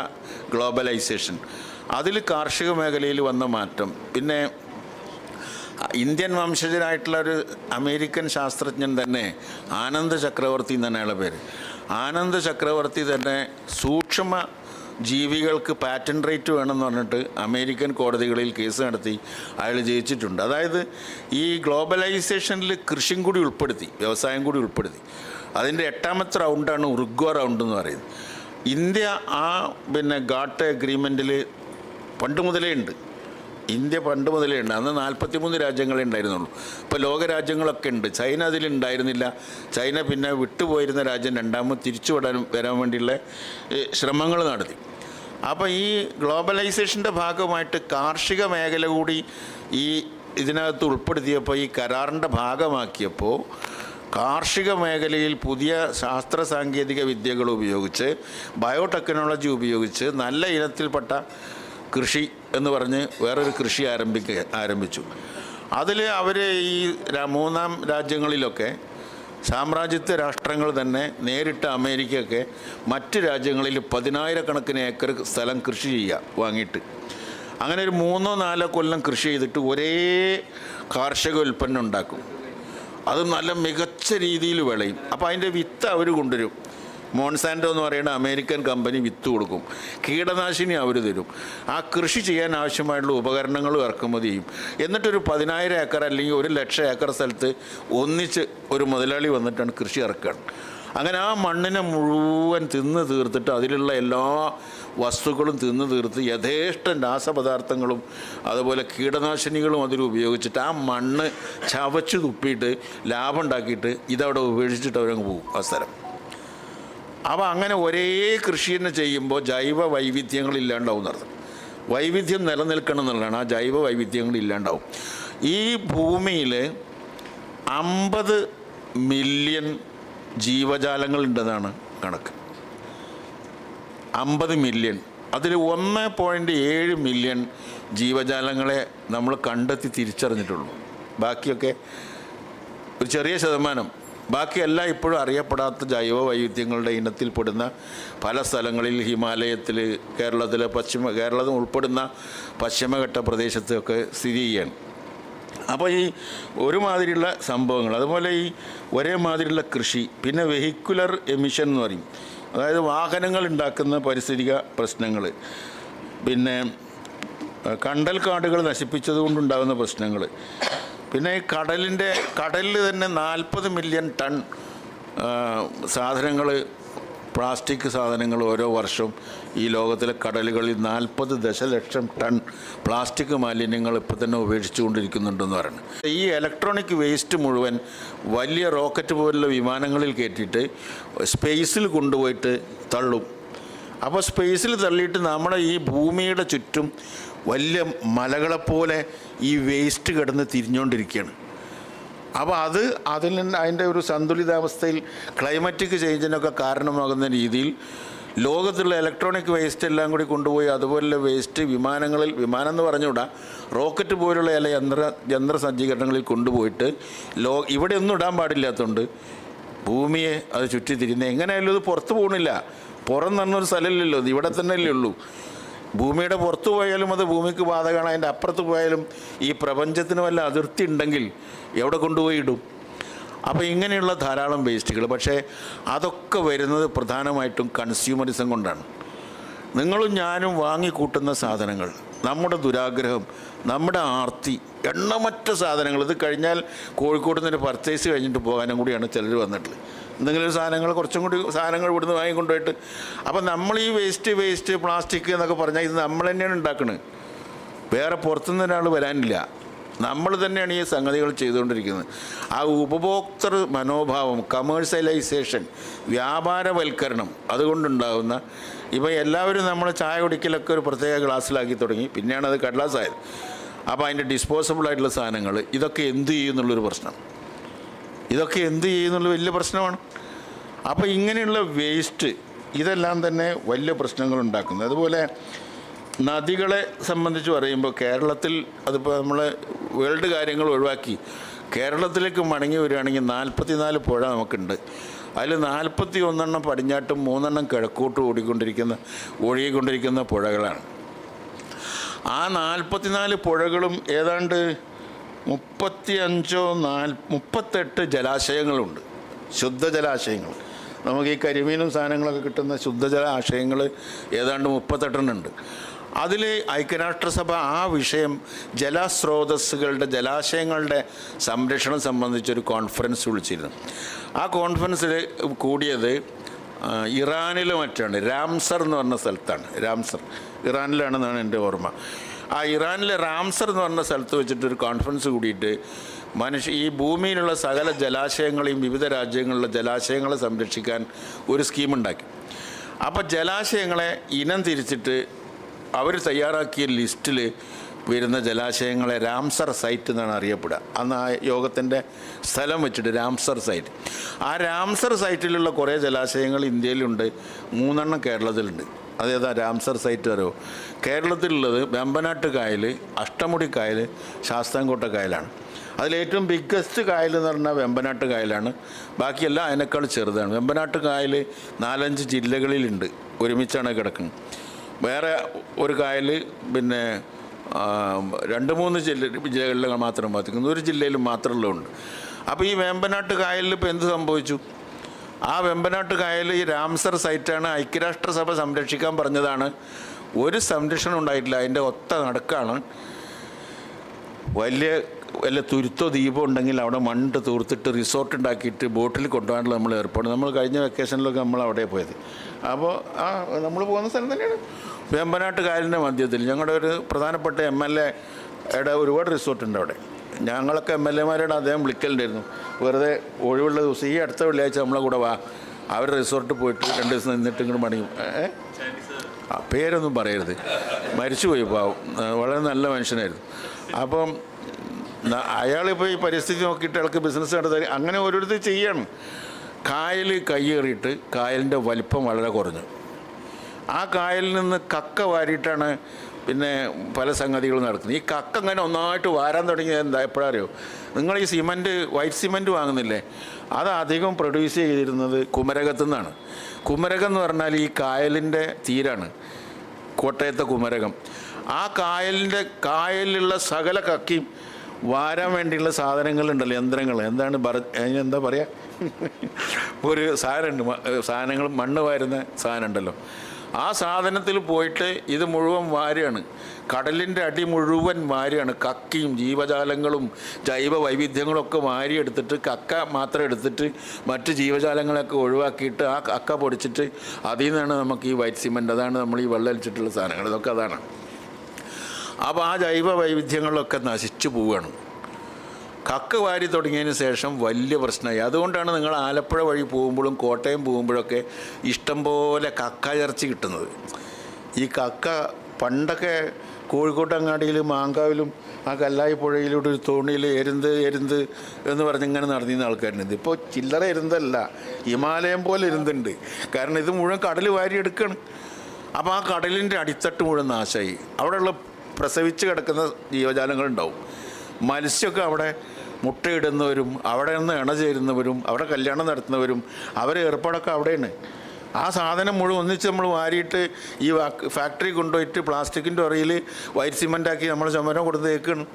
ഗ്ലോബലൈസേഷൻ, അതിൽ കാർഷിക മേഖലയിൽ വന്ന മാറ്റം, പിന്നെ ഇന്ത്യൻ വംശജനായിട്ടുള്ള ഒരു അമേരിക്കൻ ശാസ്ത്രജ്ഞൻ തന്നെ ആനന്ദ് ചക്രവർത്തി എന്ന് അയാളുടെ പേര്. ആനന്ദ് ചക്രവർത്തി തന്നെ സൂക്ഷ്മ ജീവികൾക്ക് പാറ്റന്റ് റൈറ്റ് വേണമെന്ന് പറഞ്ഞിട്ട് അമേരിക്കൻ കോടതികളിൽ കേസ് നടത്തി അയാൾ ജയിച്ചിട്ടുണ്ട്. അതായത് ഈ ഗ്ലോബലൈസേഷനിൽ കൃഷിയും കൂടി ഉൾപ്പെടുത്തി, വ്യവസായം കൂടി ഉൾപ്പെടുത്തി. അതിൻ്റെ 8ാമത്തെ റൗണ്ടാണ് ഉറുഗ്വ റൗണ്ട് എന്ന് പറയുന്നത്. ഇന്ത്യ ഗാട്ട് എഗ്രിമെൻറ്റിൽ പണ്ട് മുതലേ ഉണ്ട്. ഇന്ത്യ പണ്ട് മുതലേ ഉണ്ട്. അന്ന് 43 രാജ്യങ്ങളെ ഉണ്ടായിരുന്നുള്ളൂ. ഇപ്പോൾ ലോകരാജ്യങ്ങളൊക്കെ ഉണ്ട്. ചൈന അതിലുണ്ടായിരുന്നില്ല. ചൈന പിന്നെ വിട്ടുപോയിരുന്ന രാജ്യം രണ്ടാമത് തിരിച്ചു വരാൻ വേണ്ടിയുള്ള ശ്രമങ്ങൾ നടത്തി. അപ്പോൾ ഈ ഗ്ലോബലൈസേഷൻ്റെ ഭാഗമായിട്ട് കാർഷിക മേഖല കൂടി ഇതിനകത്ത് ഉൾപ്പെടുത്തിയപ്പോൾ, ഈ കരാറിൻ്റെ ഭാഗമാക്കിയപ്പോൾ കാർഷിക മേഖലയിൽ പുതിയ ശാസ്ത്ര സാങ്കേതിക വിദ്യകൾ ഉപയോഗിച്ച്, ബയോടെക്നോളജി ഉപയോഗിച്ച് നല്ല ഇനത്തിൽപ്പെട്ട കൃഷി എന്ന് പറഞ്ഞ് വേറൊരു കൃഷി ആരംഭിച്ചു. അതിൽ അവർ ഈ 3ാം രാജ്യങ്ങളിലൊക്കെ സാമ്രാജ്യത്വ രാഷ്ട്രങ്ങൾ തന്നെ നേരിട്ട് അമേരിക്കയൊക്കെ മറ്റ് രാജ്യങ്ങളിൽ 10,000-കണക്കിന് ഏക്കർ സ്ഥലം കൃഷി വാങ്ങിയിട്ട് അങ്ങനെ ഒരു 3-4 കൊല്ലം കൃഷി ചെയ്തിട്ട് ഒരേ കാർഷിക ഉൽപ്പന്നം ഉണ്ടാക്കും. അത് നല്ല മികച്ച രീതിയിൽ വിളയും. അപ്പോൾ അതിൻ്റെ വിത്ത് അവർ കൊണ്ടുവരും. മോൺസാൻഡോ എന്ന് പറയുന്ന അമേരിക്കൻ കമ്പനി വിത്ത് കൊടുക്കും, കീടനാശിനി അവർ തരും, ആ കൃഷി ചെയ്യാൻ ആവശ്യമായിട്ടുള്ള ഉപകരണങ്ങളും ഇറക്കുമതി ചെയ്യും. എന്നിട്ടൊരു 10,000 ഏക്കർ അല്ലെങ്കിൽ 1,00,000 ഏക്കർ സ്ഥലത്ത് ഒന്നിച്ച് ഒരു മുതലാളി വന്നിട്ടാണ് കൃഷി ഇറക്കുകയാണ്. അങ്ങനെ ആ മണ്ണിനെ മുഴുവൻ തിന്ന് തീർത്തിട്ട് അതിലുള്ള എല്ലാ വസ്തുക്കളും തിന്ന് തീർത്ത് യഥേഷ്ടം രാസപദാർത്ഥങ്ങളും അതുപോലെ കീടനാശിനികളും അതിൽ ഉപയോഗിച്ചിട്ട് ആ മണ്ണ് ചവച്ച് തുപ്പിയിട്ട് ലാഭം ഉണ്ടാക്കിയിട്ട് ഇതവിടെ ഉപേക്ഷിച്ചിട്ട് അവരങ്ങ് പോകും ആ സ്ഥലം. അപ്പോൾ അങ്ങനെ ഒരേ കൃഷി തന്നെ ചെയ്യുമ്പോൾ ജൈവ വൈവിധ്യങ്ങൾ ഇല്ലാണ്ടാവും എന്നർത്ഥം. വൈവിധ്യം നിലനിൽക്കണം എന്നുള്ളതാണ്. ആ ജൈവ വൈവിധ്യങ്ങൾ ഇല്ലാണ്ടാവും. ഈ ഭൂമിയിൽ 50 മില്യൺ ജീവജാലങ്ങളുണ്ടെന്നാണ് കണക്ക്. 50 മില്യൺ. അതിൽ 1.7 മില്യൺ ജീവജാലങ്ങളെ നമ്മൾ കണ്ടെത്തി തിരിച്ചറിഞ്ഞിട്ടുള്ളൂ. ബാക്കിയൊക്കെ ഒരു ചെറിയ ശതമാനം. ബാക്കിയെല്ലാം ഇപ്പോഴും അറിയപ്പെടാത്ത ജൈവ വൈവിധ്യങ്ങളുടെ ഇനത്തിൽപ്പെടുന്ന പല സ്ഥലങ്ങളിൽ, ഹിമാലയത്തിൽ, കേരളത്തിൽ ഉൾപ്പെടുന്ന പശ്ചിമഘട്ട പ്രദേശത്തൊക്കെ സ്ഥിതി ചെയ്യാണ്. അപ്പോൾ ഈ ഒരുമാതിരിയുള്ള സംഭവങ്ങൾ, അതുപോലെ ഈ ഒരേ മാതിരിയുള്ള കൃഷി, പിന്നെ വെഹിക്കുലർ എമിഷൻ എന്ന് പറയും, അതായത് വാഹനങ്ങൾ ഉണ്ടാക്കുന്ന പരിസ്ഥിതിക പ്രശ്നങ്ങൾ, പിന്നെ കണ്ടൽ കാടുകൾ നശിപ്പിച്ചത് കൊണ്ടുണ്ടാകുന്ന പ്രശ്നങ്ങൾ, പിന്നെ ഈ കടലിൽ തന്നെ 40 മില്യൺ ടൺ സാധനങ്ങൾ, പ്ലാസ്റ്റിക് സാധനങ്ങൾ ഓരോ വർഷവും ഈ ലോകത്തിലെ കടലുകളിൽ 40 ദശലക്ഷം ടൺ പ്ലാസ്റ്റിക് മാലിന്യങ്ങൾ ഇപ്പോൾ തന്നെ ഉപേക്ഷിച്ചുകൊണ്ടിരിക്കുന്നുണ്ടെന്ന് പറയുന്നത്. ഈ ഇലക്ട്രോണിക് വേസ്റ്റ് മുഴുവൻ വലിയ റോക്കറ്റ് പോലുള്ള വിമാനങ്ങളിൽ കയറ്റിയിട്ട് സ്പേസിൽ കൊണ്ടുപോയിട്ട് തള്ളും. അപ്പോൾ സ്പേസിൽ തള്ളിയിട്ട് നമ്മുടെ ഈ ഭൂമിയുടെ ചുറ്റും വലിയ മലകളെപ്പോലെ ഈ വേസ്റ്റ് കിടന്ന് തിരിഞ്ഞുകൊണ്ടിരിക്കുകയാണ്. അപ്പോൾ അതിൻ്റെ ഒരു സന്തുലിതാവസ്ഥയിൽ ക്ലൈമറ്റിക് ചേഞ്ചിനൊക്കെ കാരണമാകുന്ന രീതിയിൽ ലോകത്തുള്ള ഇലക്ട്രോണിക് വേസ്റ്റ് എല്ലാം കൂടി കൊണ്ടുപോയി അതുപോലുള്ള വേസ്റ്റ് വിമാനം എന്ന് പറഞ്ഞുകൂടാ, റോക്കറ്റ് പോലുള്ള യന്ത്ര സജ്ജീകരണങ്ങളിൽ കൊണ്ടുപോയിട്ട് ഇവിടെ ഒന്നും ഇടാൻ പാടില്ലാത്തതുകൊണ്ട് ഭൂമിയെ അത് ചുറ്റി തിരിഞ്ഞ് എങ്ങനെയായാലും ഇത് പുറത്ത് പോകണില്ല. പുറം എന്നൊരു സ്ഥലമില്ലല്ലോ, ഇത് ഇവിടെ തന്നെയല്ലേ ഉള്ളൂ. ഭൂമിയുടെ പുറത്തു പോയാലും അത് ഭൂമിക്ക് ബാധകമാണ്. അതിൻ്റെ അപ്പുറത്ത് പോയാലും ഈ പ്രപഞ്ചത്തിന് വല്ല അതിർത്തി ഉണ്ടെങ്കിൽ എവിടെ കൊണ്ടുപോയി ഇടും? അപ്പോൾ ഇങ്ങനെയുള്ള ധാരാളം വേസ്റ്റുകൾ. പക്ഷേ അതൊക്കെ വരുന്നത് പ്രധാനമായിട്ടും കൺസ്യൂമറിസം കൊണ്ടാണ്. നിങ്ങളും ഞാനും വാങ്ങിക്കൂട്ടുന്ന സാധനങ്ങൾ, നമ്മുടെ ദുരാഗ്രഹം, നമ്മുടെ ആർത്തി, എണ്ണമറ്റ സാധനങ്ങൾ. ഇത് കഴിഞ്ഞാൽ കോഴിക്കോട് നിന്ന് പർച്ചേസ് കഴിഞ്ഞിട്ട് പോകാനും കൂടിയാണ് ചിലർ വന്നിട്ടുള്ളത്. എന്തെങ്കിലും സാധനങ്ങൾ കുറച്ചും കൂടി സാധനങ്ങൾ ഇവിടുന്ന് വാങ്ങിക്കൊണ്ടുപോയിട്ട്, അപ്പം നമ്മൾ ഈ വേസ്റ്റ് പ്ലാസ്റ്റിക് എന്നൊക്കെ പറഞ്ഞാൽ ഇത് നമ്മൾ തന്നെയാണ് ഉണ്ടാക്കുന്നത്. വേറെ പുറത്തുനിന്ന് ഒരാൾ വരാനില്ല. നമ്മൾ തന്നെയാണ് ഈ സംഗതികൾ ചെയ്തുകൊണ്ടിരിക്കുന്നത്. ആ ഉപഭോക്തൃ മനോഭാവം, കമേഴ്സ്യലൈസേഷൻ, വ്യാപാരവൽക്കരണം, അതുകൊണ്ടുണ്ടാകുന്ന ഇപ്പോൾ എല്ലാവരും നമ്മൾ ചായ കുടിക്കലൊക്കെ ഒരു പ്രത്യേക ഗ്ലാസ്സിലാക്കി തുടങ്ങി. പിന്നെയാണ് അത് കടലാസായത്. അപ്പോൾ അതിൻ്റെ ഡിസ്പോസിബിളായിട്ടുള്ള സാധനങ്ങൾ ഇതൊക്കെ എന്ത് ചെയ്യുന്നുള്ളൊരു പ്രശ്നം. ഇതൊക്കെ എന്ത് ചെയ്യുന്നുള്ള വലിയ പ്രശ്നമാണ്. അപ്പോൾ ഇങ്ങനെയുള്ള വേസ്റ്റ് ഇതെല്ലാം തന്നെ വലിയ പ്രശ്നങ്ങൾ ഉണ്ടാക്കുന്നത്. അതുപോലെ നദികളെ സംബന്ധിച്ച് പറയുമ്പോൾ കേരളത്തിൽ, അതിപ്പോൾ നമ്മൾ വേൾഡ് കാര്യങ്ങൾ ഒഴിവാക്കി കേരളത്തിലേക്ക് മടങ്ങി വരികയാണെങ്കിൽ 44 പുഴ നമുക്കുണ്ട്. അതിൽ 41 പടിഞ്ഞാട്ടും 3 കിഴക്കോട്ടും ഒഴുകിക്കൊണ്ടിരിക്കുന്ന പുഴകളാണ്. ആ 44 പുഴകളും ഏതാണ്ട് 38 ജലാശയങ്ങളുണ്ട്, ശുദ്ധജലാശയങ്ങൾ. നമുക്ക് ഈ കരിമീനും സാധനങ്ങളൊക്കെ കിട്ടുന്ന ശുദ്ധജലാശയങ്ങൾ ഏതാണ്ട് 38 ഉണ്ട്. അതിൽ ഐക്യരാഷ്ട്രസഭ ആ വിഷയം ജലസ്രോതസ്സുകളുടെ ജലാശയങ്ങളുടെ സംരക്ഷണം സംബന്ധിച്ചൊരു കോൺഫറൻസ് വിളിച്ചിരുന്നു. ആ കോൺഫറൻസിൽ കൂടിയത് ഇറാനിൽ മറ്റാണ്, രാംസർ എന്ന് പറഞ്ഞ സ്ഥലത്താണ്. രാംസർ ഇറാനിലാണെന്നാണ് എൻ്റെ ഓർമ്മ. ആ ഇറാനിലെ റാംസർ എന്ന് പറഞ്ഞ സ്ഥലത്ത് വെച്ചിട്ടൊരു കോൺഫറൻസ് കൂടിയിട്ട് ഈ ഭൂമിയിലുള്ള സകല ജലാശയങ്ങളെയും വിവിധ രാജ്യങ്ങളിലെ ജലാശയങ്ങളെ സംരക്ഷിക്കാൻ ഒരു സ്കീമുണ്ടാക്കി. അപ്പോൾ ജലാശയങ്ങളെ ഇനം തിരിച്ചിട്ട് അവർ തയ്യാറാക്കിയ ലിസ്റ്റിൽ വരുന്ന ജലാശയങ്ങളെ രാംസർ സൈറ്റ് എന്നാണ് അറിയപ്പെടുക. അന്ന് ആ യോഗത്തിൻ്റെ സ്ഥലം വെച്ചിട്ട് രാംസർ സൈറ്റ്. ആ രാംസർ സൈറ്റിലുള്ള കുറേ ജലാശയങ്ങൾ ഇന്ത്യയിലുണ്ട്, 3 കേരളത്തിലുണ്ട്. അതേതാ രാംസർ സൈറ്റ് അറിയോ? കേരളത്തിലുള്ളത് വെമ്പനാട്ട് കായൽ, അഷ്ടമുടി കായൽ, ശാസ്താംകോട്ട കായലാണ്. അതിലേറ്റവും ബിഗ്ഗസ്റ്റ് കായൽ എന്ന് പറഞ്ഞാൽ വെമ്പനാട്ട് കായലാണ്. ബാക്കിയെല്ലാം അതിനേക്കാൾ ചെറുതാണ്. വെമ്പനാട്ട് കായൽ 4-5 ജില്ലകളിലുണ്ട്, ഒരുമിച്ചാണ് കിടക്കുന്നത്. വേറെ ഒരു കായൽ പിന്നെ 2-3 ജില്ലകളിൽ മാത്രം ബാധിക്കുന്നു, ഒരു ജില്ലയിൽ മാത്രമുള്ള ഉണ്ട്. അപ്പോൾ ഈ വേമ്പനാട്ട് കായലിൽ ഇപ്പോൾ എന്ത് സംഭവിച്ചു? ആ വെമ്പനാട്ട് കായൽ ഈ രാംസർ സൈറ്റാണ്, ഐക്യരാഷ്ട്രസഭ സംരക്ഷിക്കാൻ പറഞ്ഞതാണ്. ഒരു സംരക്ഷണം ഉണ്ടായിട്ടില്ല, അതിൻ്റെ ഒത്ത നടക്കാണ്. വല്ല തുരുത്തോ ദ്വീപോ ഉണ്ടെങ്കിൽ അവിടെ മണ്ണിട്ട് തൂർത്തിട്ട് റിസോർട്ട് ഉണ്ടാക്കിയിട്ട് ബോട്ടിൽ കൊണ്ടുപോകാനുള്ള നമ്മൾ ഏർപ്പാട്. നമ്മൾ കഴിഞ്ഞ വെക്കേഷനിലൊക്കെ നമ്മൾ അവിടെ പോയത്. അപ്പോൾ നമ്മൾ പോകുന്ന സ്ഥലം തന്നെയാണ് വേമ്പനാട്ട് കായലിൻ്റെ മധ്യത്തിൽ. ഞങ്ങളുടെ ഒരു പ്രധാനപ്പെട്ട MLA-യുടെ ഒരുപാട് റിസോർട്ടുണ്ട് അവിടെ. ഞങ്ങളൊക്കെ MLA-മാരുടെ അദ്ദേഹം വിളിക്കലുണ്ടായിരുന്നു. വെറുതെ ഒഴിവുള്ള ദിവസം ഈ അടുത്ത വെള്ളിയാഴ്ച നമ്മളെ കൂടെ വാ, അവരുടെ റിസോർട്ടിൽ പോയിട്ട് 2 ദിവസം നിന്നിട്ട് ഇങ്ങോട്ട് മടങ്ങും. പേരൊന്നും പറയരുത്, മരിച്ചുപോയി പാവം, വളരെ നല്ല മനുഷ്യനായിരുന്നു. അപ്പം അയാളിപ്പോൾ ഈ പരിസ്ഥിതി നോക്കിയിട്ട് അയാൾക്ക് ബിസിനസ് നടത്താൻ അങ്ങനെ ഓരോരുത്തർ ചെയ്യണം. കായൽ കയ്യേറിയിട്ട് കായലിൻ്റെ വലിപ്പം വളരെ കുറഞ്ഞു. ആ കായലിൽ നിന്ന് കക്ക വാരിയിട്ടാണ് പിന്നെ പല സംഗതികളും നടക്കുന്നത്. ഈ കക്ക അങ്ങനെ ഒന്നായിട്ട് വാരാൻ തുടങ്ങിയത് എന്താ എപ്പോഴറിയോ? നിങ്ങൾ ഈ വൈറ്റ് സിമൻറ്റ് വാങ്ങുന്നില്ലേ, അത് അധികം പ്രൊഡ്യൂസ് ചെയ്തിരുന്നത് കുമരകത്തു നിന്നാണ്. കുമരകം എന്ന് പറഞ്ഞാൽ ഈ കായലിൻ്റെ തീരാണ്, കോട്ടയത്തെ കുമരകം. ആ കായലിലുള്ള സകല കക്കയും വാരാൻ വേണ്ടിയുള്ള സാധനങ്ങളുണ്ടല്ലോ, യന്ത്രങ്ങൾ, എന്താ പറയുക, ഒരു സാധനങ്ങൾ മണ്ണ് വാരുന്ന സാധനം ഉണ്ടല്ലോ, ആ സാധനത്തിൽ പോയിട്ട് ഇത് മുഴുവൻ വാരുകയാണ്. കടലിൻ്റെ അടി മുഴുവൻ വാരുകയാണ്. കക്കയും ജീവജാലങ്ങളും ജൈവ വൈവിധ്യങ്ങളൊക്കെ വാരിയെടുത്തിട്ട് കക്ക മാത്രം എടുത്തിട്ട് മറ്റ് ജീവജാലങ്ങളൊക്കെ ഒഴിവാക്കിയിട്ട് ആ കക്ക പൊടിച്ചിട്ട് അതിൽ നിന്നാണ് നമുക്ക് ഈ വൈറ്റ് സിമൻറ്റ്, അതാണ് നമ്മൾ ഈ വെള്ളമൊലിച്ചിട്ടുള്ള സാധനങ്ങൾ, ഇതൊക്കെ അതാണ്. അപ്പോൾ ആ ജൈവ വൈവിധ്യങ്ങളൊക്കെ നശിച്ചു പോവുകയാണ്. കക്ക വാരി തുടങ്ങിയതിന് ശേഷം വലിയ പ്രശ്നമായി. അതുകൊണ്ടാണ് നിങ്ങൾ ആലപ്പുഴ വഴി പോകുമ്പോഴും കോട്ടയം പോകുമ്പോഴൊക്കെ ഇഷ്ടം പോലെ കക്ക ഇറച്ചി കിട്ടുന്നത്. ഈ കക്ക പണ്ടൊക്കെ കോഴിക്കോട്ടങ്ങാടിയിലും മാങ്കാവിലും ആ കല്ലായി പുഴയിലൂടെ ഒരു തോണിയിൽ എരുന്ത് എന്ന് പറഞ്ഞ് ഇങ്ങനെ നടന്നിരുന്ന ആൾക്കാരുണ്ട്. ഇപ്പോൾ ചില്ലറ എരുന്തല്ല, ഹിമാലയം പോലെ എരുന്തുണ്ട്. കാരണം ഇത് മുഴുവൻ കടൽ വാരിയെടുക്കണം. അപ്പോൾ ആ കടലിൻ്റെ അടിത്തട്ട് മുഴുവൻ നാശമായി. അവിടെയുള്ള പ്രസവിച്ച് കിടക്കുന്ന ജീവജാലങ്ങളുണ്ടാവും. മത്സ്യമൊക്കെ അവിടെ മുട്ടയിടുന്നവരും അവിടെ നിന്ന് ഇണ ചേരുന്നവരും അവിടെ കല്യാണം നടത്തുന്നവരും അവരെ ഏർപ്പാടൊക്കെ അവിടെയാണ്. ആ സാധനം മുഴുവൻ ഒന്നിച്ച് നമ്മൾ വാരിയിട്ട് ഈ ഫാക്ടറി കൊണ്ടുപോയിട്ട് പ്ലാസ്റ്റിക്കിൻ്റെ ഉറയിൽ വൈറ്റ് സിമൻ്റാക്കി നമ്മൾ ചുമരം കൊടുത്ത് തേക്കാണ്.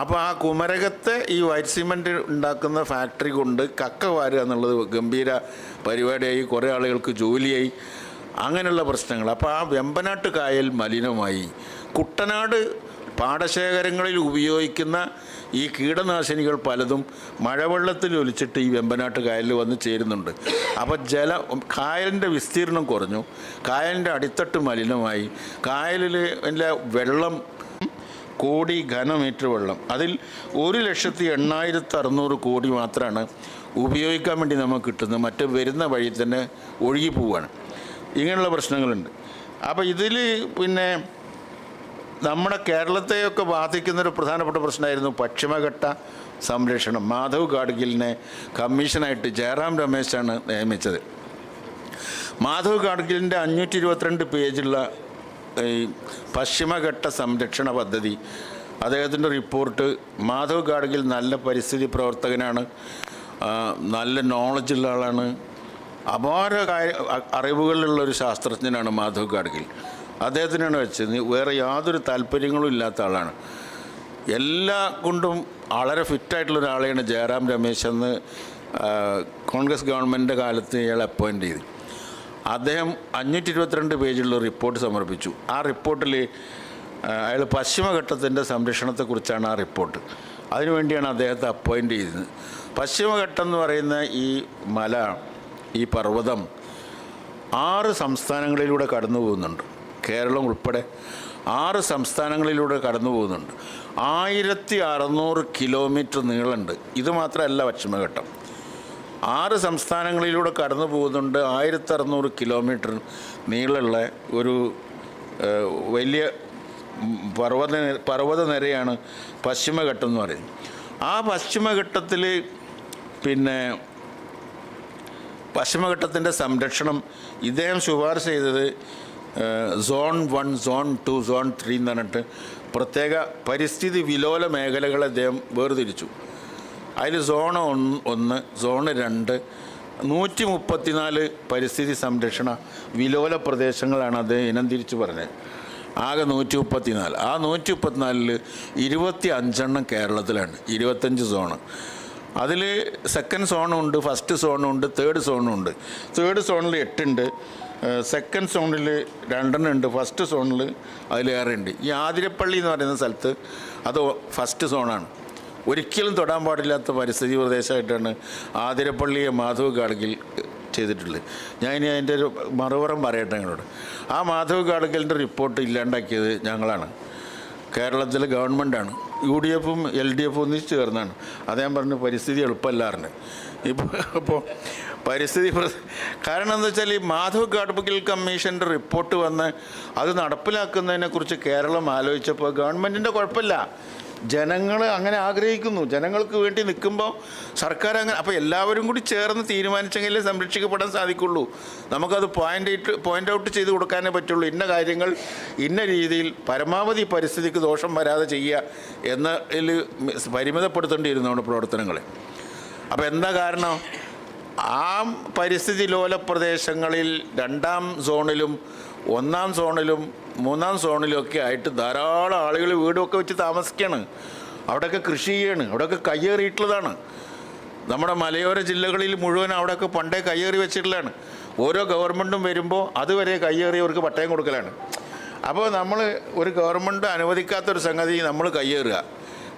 അപ്പോൾ ആ കുമരകത്തെ ഈ വൈറ്റ് സിമൻറ്റ് ഉണ്ടാക്കുന്ന ഫാക്ടറി കൊണ്ട് കക്ക വാരുക എന്നുള്ളത് ഗംഭീര പരിപാടിയായി, കുറേ ആളുകൾക്ക് ജോലിയായി, അങ്ങനെയുള്ള പ്രശ്നങ്ങൾ. അപ്പോൾ ആ വെമ്പനാട്ട് കായൽ മലിനമായി. കുട്ടനാട് പാടശേഖരങ്ങളിൽ ഉപയോഗിക്കുന്ന ഈ കീടനാശിനികൾ പലതും മഴവെള്ളത്തിൽ ഒലിച്ചിട്ട് ഈ വെമ്പനാട്ട് കായലിൽ വന്ന് ചേരുന്നുണ്ട്. അപ്പോൾ കായലിൻ്റെ വിസ്തീർണം കുറഞ്ഞു, കായലിൻ്റെ അടിത്തട്ട് മലിനമായി, കായലിൽ വെള്ളം കോടി ഘനമീറ്റർ വെള്ളം, അതിൽ 1,80,600 കോടി മാത്രമാണ് ഉപയോഗിക്കാൻ വേണ്ടി നമുക്ക് കിട്ടുന്നത്. മറ്റ് വരുന്ന വഴി തന്നെ ഒഴുകി പോവുകയാണ്. ഇങ്ങനെയുള്ള പ്രശ്നങ്ങളുണ്ട്. അപ്പോൾ ഇതിൽ പിന്നെ നമ്മുടെ കേരളത്തെയൊക്കെ ബാധിക്കുന്നൊരു പ്രധാനപ്പെട്ട പ്രശ്നമായിരുന്നു പശ്ചിമഘട്ട സംരക്ഷണം. മാധവ് ഗാഡ്ഗിലിനെ കമ്മീഷനായിട്ട് ജയറാം രമേശാണ് നിയമിച്ചത്. മാധവ് ഗാഡ്ഗിലിൻ്റെ 522 പേജുള്ള ഈ പശ്ചിമഘട്ട സംരക്ഷണ പദ്ധതി, അദ്ദേഹത്തിൻ്റെ റിപ്പോർട്ട്. മാധവ് ഗാഡ്ഗിൽ നല്ല പരിസ്ഥിതി പ്രവർത്തകനാണ്, നല്ല നോളജുള്ള ആളാണ്, അപാര അറിവുകളുള്ളൊരു ശാസ്ത്രജ്ഞനാണ് മാധവ് ഗാഡ്ഗിൽ. അദ്ദേഹത്തിനാണ് വെച്ചത്. വേറെ യാതൊരു താല്പര്യങ്ങളും ഇല്ലാത്ത ആളാണ്. എല്ലാ കൊണ്ടും വളരെ ഫിറ്റായിട്ടുള്ള ഒരാളെയാണ് ജയറാം രമേശ് എന്ന് കോൺഗ്രസ് ഗവൺമെൻറ്റിൻ്റെ കാലത്ത് ഇയാൾ അപ്പോയിൻ്റ് ചെയ്തു. അദ്ദേഹം 522 പേജുള്ള റിപ്പോർട്ട് സമർപ്പിച്ചു. ആ റിപ്പോർട്ടിൽ അയാൾ പശ്ചിമഘട്ടത്തിൻ്റെ സംരക്ഷണത്തെക്കുറിച്ചാണ് ആ റിപ്പോർട്ട്. അതിനുവേണ്ടിയാണ് അദ്ദേഹത്തെ അപ്പോയിൻ്റ് ചെയ്തത്. പശ്ചിമഘട്ടം എന്ന് പറയുന്ന ഈ മല, ഈ പർവ്വതം 6 സംസ്ഥാനങ്ങളിലൂടെ കടന്നു പോകുന്നുണ്ട്. കേരളം ഉൾപ്പെടെ 6 സംസ്ഥാനങ്ങളിലൂടെ കടന്നു പോകുന്നുണ്ട്. 1600 കിലോമീറ്റർ നീളമുണ്ട്. ഇത് മാത്രമല്ല പശ്ചിമഘട്ടം, 6 സംസ്ഥാനങ്ങളിലൂടെ കടന്നു പോകുന്നുണ്ട്. 1600 കിലോമീറ്റർ നീളമുള്ള ഒരു വലിയ പർവ്വതനിരയാണ് പശ്ചിമഘട്ടം എന്ന് പറയുന്നത്. ആ പശ്ചിമഘട്ടത്തിൽ പശ്ചിമഘട്ടത്തിൻ്റെ സംരക്ഷണം ഇദ്ദേഹം ശുപാർശ ചെയ്തത് സോൺ 1, സോൺ 2, സോൺ 3 എന്ന് പറഞ്ഞിട്ട് പ്രത്യേക പരിസ്ഥിതി വിലോല മേഖലകളെ അദ്ദേഹം വേർതിരിച്ചു. അതിൽ സോൺ 1, സോൺ 2, 134 പരിസ്ഥിതി സംരക്ഷണ വിലോല പ്രദേശങ്ങളാണ് അദ്ദേഹം ഇനം തിരിച്ച് പറഞ്ഞത്. ആകെ 134. ആ 134-ൽ 25 കേരളത്തിലാണ്, 25 സോണ്. അതിൽ സെക്കൻഡ് സോണുണ്ട്, ഫസ്റ്റ് സോണുണ്ട്, തേർഡ് സോണുണ്ട്. തേർഡ് സോണിൽ 8 ഉണ്ട്, സെക്കൻഡ് സോണിൽ 2 ഉണ്ട്, ഫസ്റ്റ് സോണിൽ അതിലേറെ ഉണ്ട്. ഈ ആതിരപ്പള്ളി എന്ന് പറയുന്ന സ്ഥലത്ത് അത് ഫസ്റ്റ് സോണാണ്. ഒരിക്കലും തൊടാൻ പാടില്ലാത്ത പരിസ്ഥിതി പ്രദേശമായിട്ടാണ് ആതിരപ്പള്ളിയെ മാധവ് ഗാഡ്ഗിൽ ചെയ്തിട്ടുള്ളത്. ഞാൻ ഇനി അതിൻ്റെ ഒരു മറുപുറം പറയട്ടെ നിങ്ങളോട്. ആ മാധവ് ഗാഡ്ഗിലിൻ്റെ റിപ്പോർട്ട് ഇല്ലാണ്ടാക്കിയത് ഞങ്ങളാണ്, കേരളത്തിലെ ഗവൺമെൻറ്റാണ്. UDF-ഉം LDF-ഉം ഒന്നിച്ച് ചേർന്നാണ്. അദ്ദേഹം പറഞ്ഞു പരിസ്ഥിതി എളുപ്പമല്ലാറിന്. അപ്പോൾ പരിസ്ഥിതി കാരണം എന്താ വെച്ചാൽ ഈ മാധവ് ഗാഡ്ഗിൽ കമ്മീഷൻ്റെ റിപ്പോർട്ട് വന്ന് അത് നടപ്പിലാക്കുന്നതിനെക്കുറിച്ച് കേരളം ആലോചിച്ചപ്പോൾ ഗവൺമെൻറ്റിൻ്റെ കുഴപ്പമില്ല, ജനങ്ങൾ അങ്ങനെ ആഗ്രഹിക്കുന്നു, ജനങ്ങൾക്ക് വേണ്ടി നിൽക്കുമ്പോൾ സർക്കാർ അങ്ങനെ. അപ്പോൾ എല്ലാവരും കൂടി ചേർന്ന് തീരുമാനിച്ചെങ്കിലേ സംരക്ഷിക്കപ്പെടാൻ സാധിക്കുള്ളൂ. നമുക്കത് പോയിൻ്റ് ഔട്ട് ചെയ്ത് കൊടുക്കാനേ പറ്റുള്ളൂ. ഇന്ന കാര്യങ്ങൾ ഇന്ന രീതിയിൽ പരമാവധി പരിസ്ഥിതിക്ക് ദോഷം വരാതെ ചെയ്യുക എന്നതിൽ പരിമിതപ്പെടുത്തേണ്ടിയിരുന്നു നമ്മുടെ പ്രവർത്തനങ്ങളെ. അപ്പോൾ എന്താ കാരണം? ആ പരിസ്ഥിതി ലോല പ്രദേശങ്ങളിൽ 2ാം സോണിലും 1ാം സോണിലും 3ാം സോണിലൊക്കെ ആയിട്ട് ധാരാളം ആളുകൾ വീടൊക്കെ വെച്ച് താമസിക്കുകയാണ്. അവിടെയൊക്കെ കൃഷി ചെയ്യാണ്, അവിടെയൊക്കെ കയ്യേറിയിട്ടുള്ളതാണ്. നമ്മുടെ മലയോര ജില്ലകളിൽ മുഴുവൻ അവിടെയൊക്കെ പണ്ടേ കയ്യേറി വെച്ചിട്ടുള്ളതാണ്. ഓരോ ഗവൺമെൻറ്റും വരുമ്പോൾ അതുവരെ കയ്യേറിയവർക്ക് പട്ടയം കൊടുക്കലാണ്. അപ്പോൾ നമ്മൾ ഒരു ഗവൺമെൻറ് അനുവദിക്കാത്തൊരു സംഗതി നമ്മൾ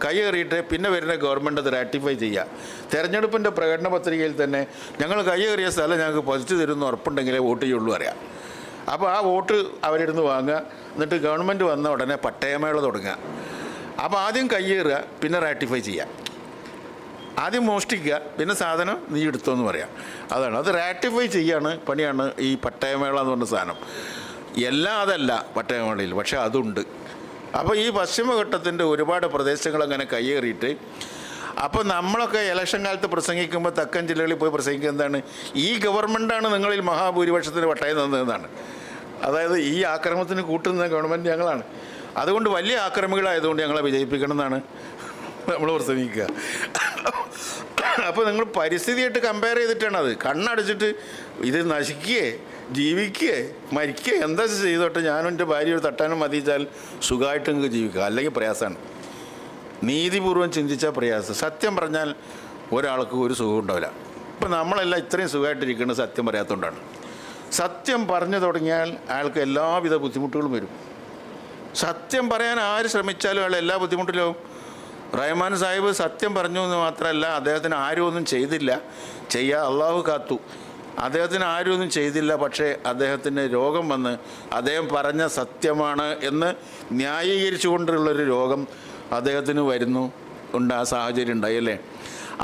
കയ്യേറിയിട്ട് പിന്നെ വരുന്ന ഗവൺമെൻറ് അത് റാറ്റിഫൈ ചെയ്യുക. തെരഞ്ഞെടുപ്പിൻ്റെ പ്രകടന പത്രികയിൽ തന്നെ ഞങ്ങൾ കയ്യേറിയ സ്ഥലം ഞങ്ങൾക്ക് പതിച്ചു തരുമെന്ന് ഉറപ്പുണ്ടെങ്കിലേ വോട്ട് ചെയ്യുള്ളൂ അറിയാം. അപ്പോൾ ആ വോട്ട് അവരിരുന്ന് വാങ്ങുക, എന്നിട്ട് ഗവൺമെൻറ് വന്ന ഉടനെ പട്ടയമേള തുടങ്ങുക. അപ്പോൾ ആദ്യം കയ്യേറുക, പിന്നെ റാറ്റിഫൈ ചെയ്യുക. ആദ്യം മോഷ്ടിക്കുക, പിന്നെ സാധനം നീ എടുത്തോന്ന് പറയാം. അതാണ്, അത് റാറ്റിഫൈ ചെയ്യാണ് പണിയാണ് ഈ പട്ടയമേള എന്ന് പറഞ്ഞ സാധനം. എല്ലാം അതല്ല പട്ടയമേളയിൽ, പക്ഷേ അതുണ്ട്. അപ്പോൾ ഈ പശ്ചിമഘട്ടത്തിൻ്റെ ഒരുപാട് പ്രദേശങ്ങൾ അങ്ങനെ കയ്യേറിയിട്ട്, അപ്പോൾ നമ്മളൊക്കെ ഇലക്ഷൻ കാലത്ത് പ്രസംഗിക്കുമ്പോൾ തെക്കൻ ജില്ലകളിൽ പോയി പ്രസംഗിക്കുക എന്താണ്? ഈ ഗവൺമെൻറ്റാണ് നിങ്ങളിൽ മഹാഭൂരിപക്ഷത്തിന് പട്ടയം തന്നതെന്നാണ്. അതായത് ഈ ആക്രമണത്തിന് കൂട്ടുന്ന ഗവൺമെൻറ് ഞങ്ങളാണ്, അതുകൊണ്ട് വലിയ ആക്രമികളായതുകൊണ്ട് ഞങ്ങളെ വിജയിപ്പിക്കണം എന്നാണ് നമ്മൾ പ്രസംഗിക്കുക. അപ്പോൾ നിങ്ങൾ പരിസ്ഥിതിയായിട്ട് കമ്പയർ ചെയ്തിട്ടാണ് അത്. കണ്ണടച്ചിട്ട് ഇത് നശിക്കുകയെ ജീവിക്കുകയെ മരിക്കുകയെ എന്താ ചെയ്തോട്ടെ, ഞാനും എൻ്റെ ഭാര്യ ഒരു തട്ടാനും മതിച്ചാൽ സുഖമായിട്ട് നിങ്ങൾക്ക് ജീവിക്കുക, അല്ലെങ്കിൽ പ്രയാസമാണ്. നീതിപൂർവ്വം ചിന്തിച്ചാൽ പ്രയാസം. സത്യം പറഞ്ഞാൽ ഒരാൾക്ക് ഒരു സുഖം ഉണ്ടാവില്ല. ഇപ്പം നമ്മളെല്ലാം ഇത്രയും സുഖമായിട്ടിരിക്കുന്നത് സത്യം പറയാത്തതുകൊണ്ടാണ്. സത്യം പറഞ്ഞു തുടങ്ങിയാൽ അയാൾക്ക് എല്ലാവിധ ബുദ്ധിമുട്ടുകളും വരും. സത്യം പറയാൻ ആര് ശ്രമിച്ചാലും അയാൾ എല്ലാ ബുദ്ധിമുട്ടിലും. റഹ്മാൻ സാഹിബ് സത്യം പറഞ്ഞു എന്ന് മാത്രമല്ല, അദ്ദേഹത്തിന് ആരും ഒന്നും ചെയ്തില്ല, അള്ളാഹു കാത്തു. അദ്ദേഹത്തിന് ആരും ഒന്നും ചെയ്തില്ല, പക്ഷേ അദ്ദേഹത്തിന് രോഗം വന്ന് അദ്ദേഹം പറഞ്ഞ സത്യമാണ് എന്ന് ന്യായീകരിച്ചു കൊണ്ടുള്ളൊരു രോഗം അദ്ദേഹത്തിന് ആ സാഹചര്യം ഉണ്ടായി അല്ലേ.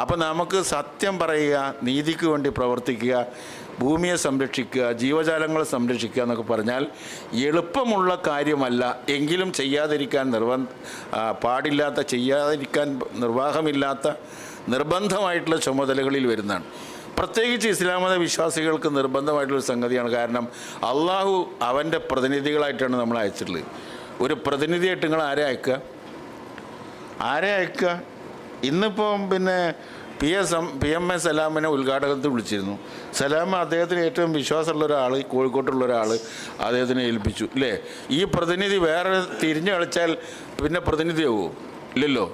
അപ്പോൾ നമുക്ക് സത്യം പറയുക, നീതിക്ക് വേണ്ടി പ്രവർത്തിക്കുക, ഭൂമിയെ സംരക്ഷിക്കുക, ജീവജാലങ്ങളെ സംരക്ഷിക്കുക എന്നൊക്കെ പറഞ്ഞാൽ എളുപ്പമുള്ള കാര്യമല്ല. എങ്കിലും ചെയ്യാതിരിക്കാൻ ചെയ്യാതിരിക്കാൻ നിർവാഹമില്ലാത്ത നിർബന്ധമായിട്ടുള്ള ചുമതലകളിൽ വരുന്നതാണ്. പ്രത്യേകിച്ച് ഇസ്ലാം മത വിശ്വാസികൾക്ക് നിർബന്ധമായിട്ടുള്ളൊരു സംഗതിയാണ്. കാരണം അള്ളാഹു അവൻ്റെ പ്രതിനിധികളായിട്ടാണ് നമ്മൾ അയച്ചിട്ടുള്ളത്. ഒരു പ്രതിനിധിയായിട്ട് നിങ്ങൾ ആരെ അയക്കുക? ഇന്നിപ്പം PMA സലാമിനെ ഉദ്ഘാടകത്തിൽ വിളിച്ചിരുന്നു. സലാം അദ്ദേഹത്തിന് ഏറ്റവും വിശ്വാസമുള്ള ഒരാൾ, കോഴിക്കോട്ടുള്ള ഒരാൾ അദ്ദേഹത്തിനെ ഏൽപ്പിച്ചു അല്ലേ. ഈ പ്രതിനിധി വേറെ തിരിഞ്ഞു കളിച്ചാൽ പിന്നെ പ്രതിനിധിയാവുമോ? ഇല്ലല്ലോ.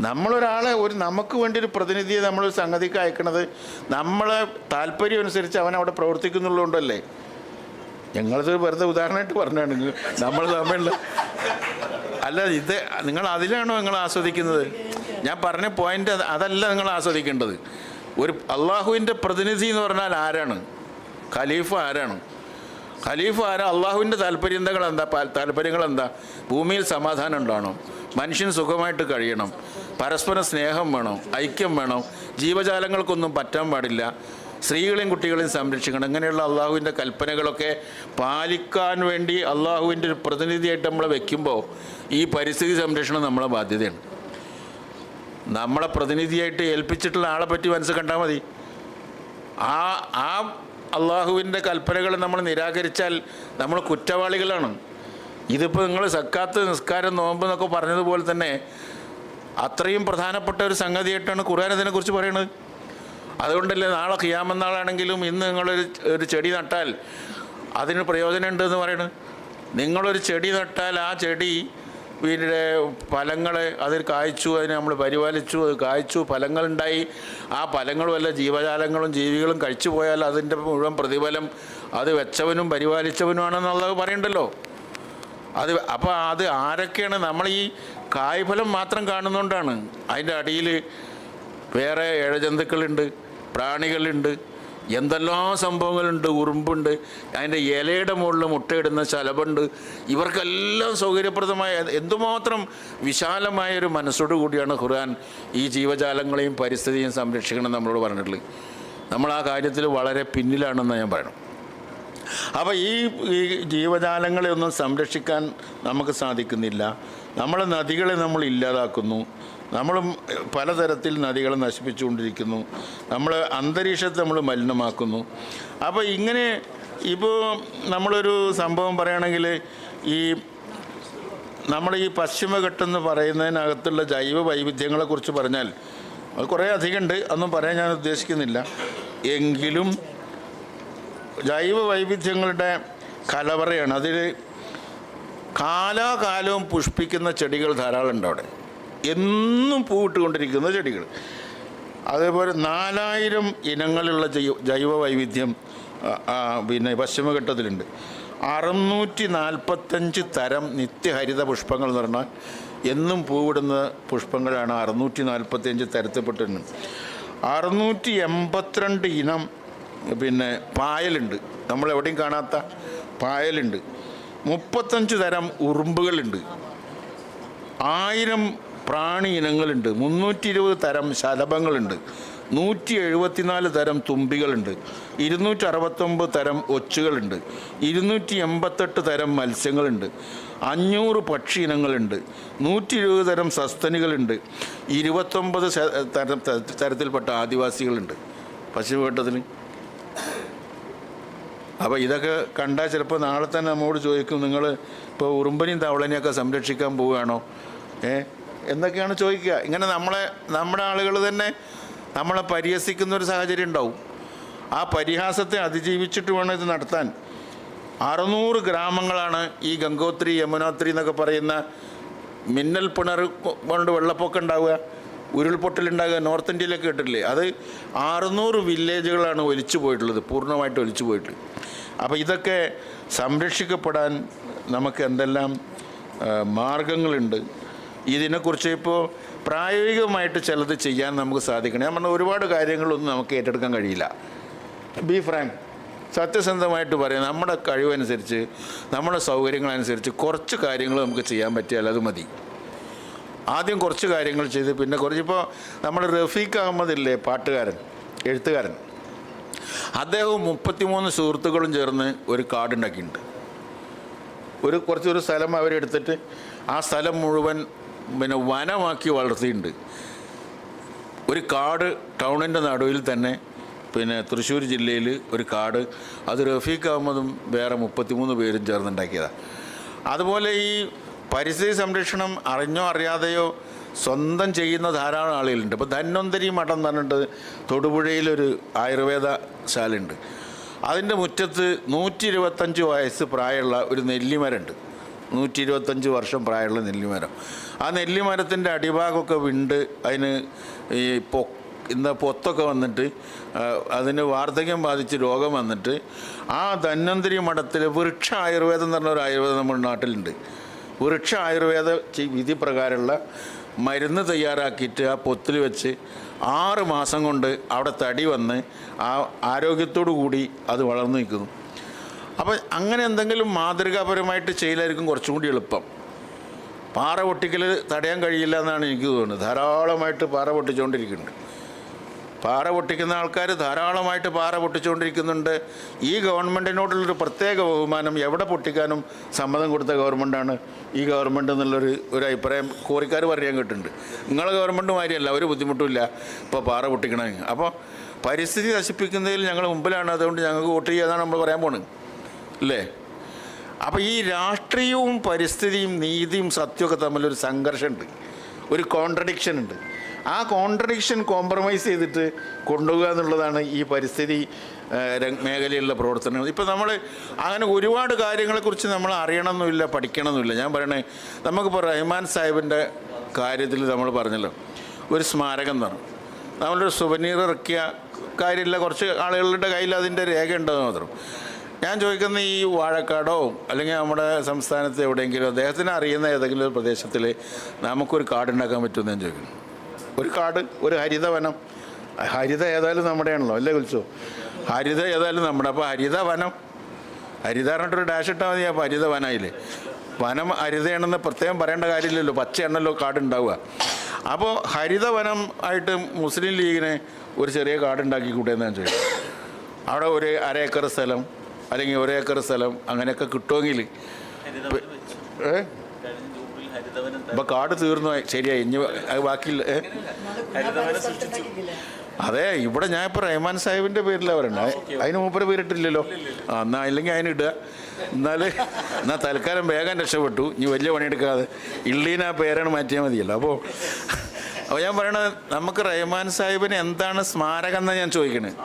നമ്മളൊരാളെ നമുക്ക് വേണ്ടി ഒരു പ്രതിനിധിയെ നമ്മളൊരു സംഗതിക്ക് അയക്കണത് നമ്മളെ താല്പര്യം അനുസരിച്ച് അവൻ അവിടെ പ്രവർത്തിക്കുന്നുള്ളതുകൊണ്ടല്ലേ. ഞങ്ങളത് വെറുതെ ഉദാഹരണമായിട്ട് പറഞ്ഞാണ്. നമ്മൾ തമ്മിലുള്ള അല്ല, ഇത് നിങ്ങൾ അതിലാണോ നിങ്ങൾ ആസ്വദിക്കുന്നത്? ഞാൻ പറഞ്ഞ പോയിന്റ് അതല്ല നിങ്ങൾ ആസ്വദിക്കേണ്ടത്. ഒരു അള്ളാഹുവിൻ്റെ പ്രതിനിധി എന്ന് പറഞ്ഞാൽ ആരാണ്? ഖലീഫ ആരാണ്? ഖലീഫ ആരാ? അള്ളാഹുവിൻ്റെ താല്പര്യങ്ങൾ എന്താ? ഭൂമിയിൽ സമാധാനം ഉണ്ടാവണം, മനുഷ്യൻ സുഖമായിട്ട് കഴിയണം, പരസ്പര സ്നേഹം വേണം, ഐക്യം വേണം, ജീവജാലങ്ങൾക്കൊന്നും പറ്റാൻ പാടില്ല, സ്ത്രീകളെയും കുട്ടികളെയും സംരക്ഷിക്കണം. ഇങ്ങനെയുള്ള അള്ളാഹുവിൻ്റെ കൽപ്പനകളൊക്കെ പാലിക്കാൻ വേണ്ടി അള്ളാഹുവിൻ്റെ ഒരു പ്രതിനിധിയായിട്ട് നമ്മളെ വെക്കുമ്പോൾ ഈ പരിസ്ഥിതി സംരക്ഷണം നമ്മളെ ബാധ്യതയാണ്. നമ്മളെ പ്രതിനിധിയായിട്ട് ഏൽപ്പിച്ചിട്ടുള്ള ആളെ പറ്റി മനസ്സ് കണ്ടാൽ മതി. ആ അള്ളാഹുവിൻ്റെ കൽപ്പനകൾ നമ്മൾ നിരാകരിച്ചാൽ നമ്മൾ കുറ്റവാളികളാണ്. ഇതിപ്പോൾ നിങ്ങൾ സക്കാത്ത്, നിസ്കാരം, നോമ്പ് എന്നൊക്കെ പറഞ്ഞതുപോലെ തന്നെ അത്രയും പ്രധാനപ്പെട്ട ഒരു സംഗതിയായിട്ടാണ് ഖുർആൻ ഇതിനെക്കുറിച്ച് പറയുന്നത്. അതുകൊണ്ടല്ലേ നാളെ ഖിയാമത്ത് നാളാണെങ്കിലും ഇന്ന് നിങ്ങളൊരു ചെടി നട്ടാൽ അതിന് പ്രയോജനമുണ്ട് എന്ന് പറയുന്നത്. നിങ്ങളൊരു ചെടി നട്ടാൽ ആ ചെടി പിന്നെ ഫലങ്ങൾ അതിൽ കായ്ച്ചു, അതിനെ നമ്മൾ പരിപാലിച്ചു, അത് കായ്ച്ചു, ഫലങ്ങളുണ്ടായി. ആ ഫലങ്ങൾ വല്ല ജീവജാലങ്ങളും ജീവികളും കഴിച്ചു പോയാൽ അതിൻ്റെ മുഴുവൻ പ്രതിഫലം അത് വെച്ചവനും പരിപാലിച്ചവനുമാണെന്നുള്ളത് പറയണ്ടല്ലോ. അപ്പോൾ അത് ആരൊക്കെയാണ്? നമ്മൾ ഈ കായ്ഫലം മാത്രം കാണുന്നതുകൊണ്ടാണ്. അതിൻ്റെ അടിയിൽ വേറെ ഇഴജന്തുക്കളുണ്ട്, പ്രാണികളുണ്ട്, എന്തെല്ലാം സംഭവങ്ങളുണ്ട്. ഉറുമ്പുണ്ട്, അതിൻ്റെ ഇലയുടെ മുകളിൽ മുട്ടയിടുന്ന ശലഭമുണ്ട്. ഇവർക്കെല്ലാം സൗകര്യപ്രദമായ എന്തുമാത്രം വിശാലമായൊരു മനസ്സോടു കൂടിയാണ് ഖുർആൻ ഈ ജീവജാലങ്ങളെയും പരിസ്ഥിതിയും സംരക്ഷിക്കണം നമ്മളോട് പറഞ്ഞിട്ടുള്ളത്. നമ്മൾ ആ കാര്യത്തിൽ വളരെ പിന്നിലാണെന്ന് ഞാൻ പറയണം. അപ്പോൾ ഈ ജീവജാലങ്ങളെ ഒന്നും സംരക്ഷിക്കാൻ നമുക്ക് സാധിക്കുന്നില്ല. നമ്മളെ നദികളെ നമ്മൾ ഇല്ലാതാക്കുന്നു, നമ്മൾ പലതരത്തിൽ നദികളെ നശിപ്പിച്ചുകൊണ്ടിരിക്കുന്നു, നമ്മൾ അന്തരീക്ഷത്തെ നമ്മൾ മലിനമാക്കുന്നു. അപ്പോൾ ഇങ്ങനെ ഇപ്പോൾ നമ്മളൊരു സംഭവം പറയുകയാണെങ്കിൽ നമ്മൾ ഈ പശ്ചിമഘട്ടെന്ന് പറയുന്നതിനകത്തുള്ള ജൈവ വൈവിധ്യങ്ങളെക്കുറിച്ച് പറഞ്ഞാൽ അത് കുറേ അധികമുണ്ട്, ഒന്നും പറയാൻ ഞാൻ ഉദ്ദേശിക്കുന്നില്ല. എങ്കിലും ജൈവ വൈവിധ്യങ്ങളുടെ കലവറയാണ്. അതിൽ കാലാകാലവും പുഷ്പിക്കുന്ന ചെടികൾ ധാരാളം ഉണ്ട് അവിടെ, എന്നും പൂവിട്ടുകൊണ്ടിരിക്കുന്ന ചെടികൾ. അതേപോലെ 4000 ഇനങ്ങളുള്ള ജൈവ വൈവിധ്യം പിന്നെ പശ്ചിമഘട്ടത്തിലുണ്ട്. 645 തരം നിത്യഹരിത പുഷ്പങ്ങൾ എന്ന് പറഞ്ഞാൽ എന്നും പൂവിടുന്ന പുഷ്പങ്ങളാണ് 645 തരത്തിൽപ്പെട്ടിട്ടുണ്ട്. 682 ഇനം പിന്നെ പായലുണ്ട്, നമ്മളെവിടെയും കാണാത്ത പായലുണ്ട്. 35 തരം ഉറുമ്പുകളുണ്ട്, 1000 പ്രാണി ഇനങ്ങളുണ്ട്, 320 തരം ശലഭങ്ങളുണ്ട്, 174 തരം തുമ്പികളുണ്ട്, 269 തരം ഒച്ചുകളുണ്ട്, 288 തരം മത്സ്യങ്ങളുണ്ട്, 500 പക്ഷി ഇനങ്ങളുണ്ട്, 120 തരം സസ്തനികളുണ്ട്, 29 തരത്തിൽപ്പെട്ട ആദിവാസികളുണ്ട് പശ്ചിമഘട്ടത്തിൽ. അപ്പോൾ ഇതൊക്കെ കണ്ടാൽ ചിലപ്പോൾ നാളെ തന്നെ നമ്മോട് ചോദിക്കും, നിങ്ങൾ ഇപ്പോൾ ഉറുമ്പനെയും തവളനെയൊക്കെ സംരക്ഷിക്കാൻ പോവുകയാണോ എന്നൊക്കെയാണ് ചോദിക്കുക. ഇങ്ങനെ നമ്മുടെ ആളുകൾ തന്നെ നമ്മളെ പരിഹസിക്കുന്നൊരു സാഹചര്യം ഉണ്ടാവും. ആ പരിഹാസത്തെ അതിജീവിച്ചിട്ട് വേണം ഇത് നടത്താൻ. 600 ഗ്രാമങ്ങളാണ് ഈ ഗംഗോത്രി, യമുനോത്രി എന്നൊക്കെ പറയുന്ന മിന്നൽ പിണർ കൊണ്ട് വെള്ളപ്പൊക്കം ഉണ്ടാവുക, ഉരുൾപൊട്ടലുണ്ടാകുക, നോർത്ത് ഇന്ത്യയിലൊക്കെ കേട്ടിട്ടില്ലേ? അത് 600 വില്ലേജുകളാണ് ഒലിച്ചു പോയിട്ടുള്ളത്, പൂർണ്ണമായിട്ട് ഒലിച്ചു പോയിട്ടുള്ളത്. അപ്പോൾ ഇതൊക്കെ സംരക്ഷിക്കപ്പെടാൻ നമുക്ക് എന്തെല്ലാം മാർഗങ്ങളുണ്ട്. ഇതിനെക്കുറിച്ച് ഇപ്പോൾ പ്രായോഗികമായിട്ട് ചിലത് ചെയ്യാൻ നമുക്ക് സാധിക്കണം. ഞാൻ പറഞ്ഞ ഒരുപാട് കാര്യങ്ങളൊന്നും നമുക്ക് ഏറ്റെടുക്കാൻ കഴിയില്ല. ബി ഫ്രാങ്ക്, സത്യസന്ധമായിട്ട് പറയാം, നമ്മുടെ കഴിവനുസരിച്ച് നമ്മുടെ സൗകര്യങ്ങളനുസരിച്ച് കുറച്ച് കാര്യങ്ങൾ നമുക്ക് ചെയ്യാൻ പറ്റിയാൽ അത് മതി. ആദ്യം കുറച്ച് കാര്യങ്ങൾ ചെയ്ത് പിന്നെ കുറച്ചിപ്പോൾ നമ്മൾ റഫീഖ് അഹമ്മദ് ഇല്ലേ, പാട്ടുകാരൻ, എഴുത്തുകാരൻ, അദ്ദേഹവും 33 സുഹൃത്തുക്കളും ചേർന്ന് ഒരു കാടുണ്ടാക്കിയിട്ടുണ്ട്. കുറച്ചൊരു സ്ഥലം അവരെടുത്തിട്ട് ആ സ്ഥലം മുഴുവൻ പിന്നെ വനമാക്കി വളർത്തിയിട്ടുണ്ട്. ഒരു കാട് ടൗണിൻ്റെ നടുവിൽ തന്നെ, പിന്നെ തൃശ്ശൂർ ജില്ലയിൽ ഒരു കാട്, അത് റഫീഖ് അഹമ്മദും വേറെ 33 പേരും ചേർന്നുണ്ടാക്കിയതാണ്. അതുപോലെ ഈ പരിസ്ഥിതി സംരക്ഷണം അറിഞ്ഞോ അറിയാതെയോ സ്വന്തം ചെയ്യുന്ന ധാരാളം ആളുകളുണ്ട്. ഇപ്പോൾ ധന്വന്തരി മഠം എന്ന് പറഞ്ഞിട്ട് തൊടുപുഴയിലൊരു ആയുർവേദ ശാലയുണ്ട്. അതിൻ്റെ മുറ്റത്ത് 125 വയസ്സ് പ്രായമുള്ള ഒരു നെല്ലിമരമുണ്ട്. 125 വർഷം പ്രായമുള്ള നെല്ലിമരം. ആ നെല്ലിമരത്തിൻ്റെ അടിഭാഗമൊക്കെ വിണ്ട് അതിന് ഈ പൊത്തൊക്കെ വന്നിട്ട് അതിന് വാർദ്ധക്യം ബാധിച്ച് രോഗം വന്നിട്ട് ആ ധന്വന്തരി മഠത്തിൽ വൃക്ഷ ആയുർവേദം എന്ന് പറഞ്ഞ ഒരു ആയുർവേദം നമ്മുടെ നാട്ടിലുണ്ട്. വൃക്ഷ ആയുർവേദ വിധി പ്രകാരമുള്ള മരുന്ന് തയ്യാറാക്കിയിട്ട് ആ പൊത്തിൽ വെച്ച് 6 മാസം കൊണ്ട് അവിടെ തടി വന്ന് ആ ആരോഗ്യത്തോടു കൂടി അത് വളർന്നു നിൽക്കുന്നു. അപ്പോൾ അങ്ങനെ എന്തെങ്കിലും മാതൃകാപരമായിട്ട് ചെയ്യലായിരിക്കും കുറച്ചും കൂടി എളുപ്പം. പാറ പൊട്ടിക്കൽ തടയാൻ കഴിയില്ല എന്നാണ് എനിക്ക് തോന്നുന്നത്. ധാരാളമായിട്ട് പാറ പൊട്ടിച്ചുകൊണ്ടിരിക്കുന്നുണ്ട്. പാറ പൊട്ടിക്കുന്ന ആൾക്കാർ ധാരാളമായിട്ട് പാറ പൊട്ടിച്ചുകൊണ്ടിരിക്കുന്നുണ്ട്. ഈ ഗവൺമെൻറ്റിനോടുള്ളൊരു പ്രത്യേക ബഹുമാനം, എവിടെ പൊട്ടിക്കാനും സമ്മതം കൊടുത്ത ഗവൺമെൻറ്റാണ് ഈ ഗവൺമെൻറ് എന്നുള്ളൊരു അഭിപ്രായം കോറിക്കാർ പറയാൻ കേട്ടിട്ടുണ്ട്. നിങ്ങളെ ഗവൺമെൻറ് മാതിരിയല്ല, ഒരു ബുദ്ധിമുട്ടുമില്ല ഇപ്പോൾ പാറ പൊട്ടിക്കണമെങ്കിൽ. അപ്പോൾ പരിസ്ഥിതി നശിപ്പിക്കുന്നതിൽ ഞങ്ങൾ മുമ്പിലാണ്, അതുകൊണ്ട് ഞങ്ങൾക്ക് വോട്ട് ചെയ്യാതാണ് നമ്മൾ പറയാൻ പോണത് അല്ലേ? അപ്പോൾ ഈ രാഷ്ട്രീയവും പരിസ്ഥിതിയും നീതിയും സത്യമൊക്കെ തമ്മിലൊരു സംഘർഷമുണ്ട്, ഒരു കോൺട്രഡിക്ഷൻ ഉണ്ട്. ആ കോൺട്രഡിക്ഷൻ കോംപ്രമൈസ് ചെയ്തിട്ട് കൊണ്ടുപോകുക എന്നുള്ളതാണ് ഈ പരിസ്ഥിതി മേഖലയിലുള്ള പ്രവർത്തനങ്ങൾ. ഇപ്പോൾ നമ്മൾ അങ്ങനെ ഒരുപാട് കാര്യങ്ങളെക്കുറിച്ച് നമ്മൾ അറിയണമെന്നില്ല, പഠിക്കണമെന്നില്ല. ഞാൻ പറയണേ, നമുക്കിപ്പോൾ റഹ്മാൻ സാഹിബിൻ്റെ കാര്യത്തിൽ നമ്മൾ പറഞ്ഞല്ലോ, ഒരു സ്മാരകം എന്ന് പറഞ്ഞു, നമ്മളൊരു സുവനീർ ഇറക്കിയ കാര്യമില്ല, കുറച്ച് ആളുകളുടെ കയ്യിൽ അതിൻ്റെ രേഖ ഉണ്ടെന്ന് മാത്രം. ഞാൻ ചോദിക്കുന്ന ഈ വാഴക്കാടോ അല്ലെങ്കിൽ നമ്മുടെ സംസ്ഥാനത്ത് എവിടെയെങ്കിലും അദ്ദേഹത്തിന് അറിയുന്ന ഏതെങ്കിലും ഒരു പ്രദേശത്തിൽ നമുക്കൊരു കാടുണ്ടാക്കാൻ പറ്റുമെന്ന് ഞാൻ ചോദിക്കുന്നു. ഒരു കാട്, ഒരു ഹരിതവനം. ഹരിത ഏതായാലും നമ്മുടെയാണല്ലോ അല്ലേ കുൽസോ? ഹരിത ഏതായാലും നമ്മുടെ. അപ്പോൾ ഹരിതവനം, ഹരിത പറഞ്ഞിട്ടൊരു ഡാഷ് ഇട്ടാൽ മതി. അപ്പോൾ ഹരിതവനായില്ലേ? വനം ഹരിതയാണെന്ന് പ്രത്യേകം പറയേണ്ട കാര്യമില്ലല്ലോ, പച്ചയാണല്ലോ കാടുണ്ടാവുക. അപ്പോൾ ഹരിതവനം ആയിട്ട് മുസ്ലിം ലീഗിന് ഒരു ചെറിയ കാടുണ്ടാക്കിക്കൂടെ എന്ന് ഞാൻ ചോദിക്കും. അവിടെ ഒരു 1/2 ഏക്കർ സ്ഥലം അല്ലെങ്കിൽ 1 ഏക്കർ സ്ഥലം അങ്ങനെയൊക്കെ കിട്ടുമെങ്കിൽ അപ്പോൾ കാട് തീർന്നു, ശരിയായി, ഇനി ബാക്കിയില്ല. അതെ, ഇവിടെ ഞാൻ ഇപ്പോൾ റഹ്മാൻ സാഹിബിൻ്റെ പേരിലാണ് പറയണത്, അതിന് മൂപ്പര് പേരിട്ടില്ലല്ലോ. എന്നാൽ ഇല്ലെങ്കിൽ അതിനിടുക. എന്നാൽ തൽക്കാലം വേഗം രക്ഷപ്പെട്ടു, ഇനി വലിയ പണിയെടുക്കാതെ ഇള്ളീന ആ പേരാണ് മാറ്റിയാൽ മതിയല്ലോ. അപ്പോൾ ഞാൻ പറയണത്, നമുക്ക് റഹ്മാൻ സാഹിബിന് എന്താണ് സ്മാരകം എന്നാണ് ഞാൻ ചോദിക്കണത്.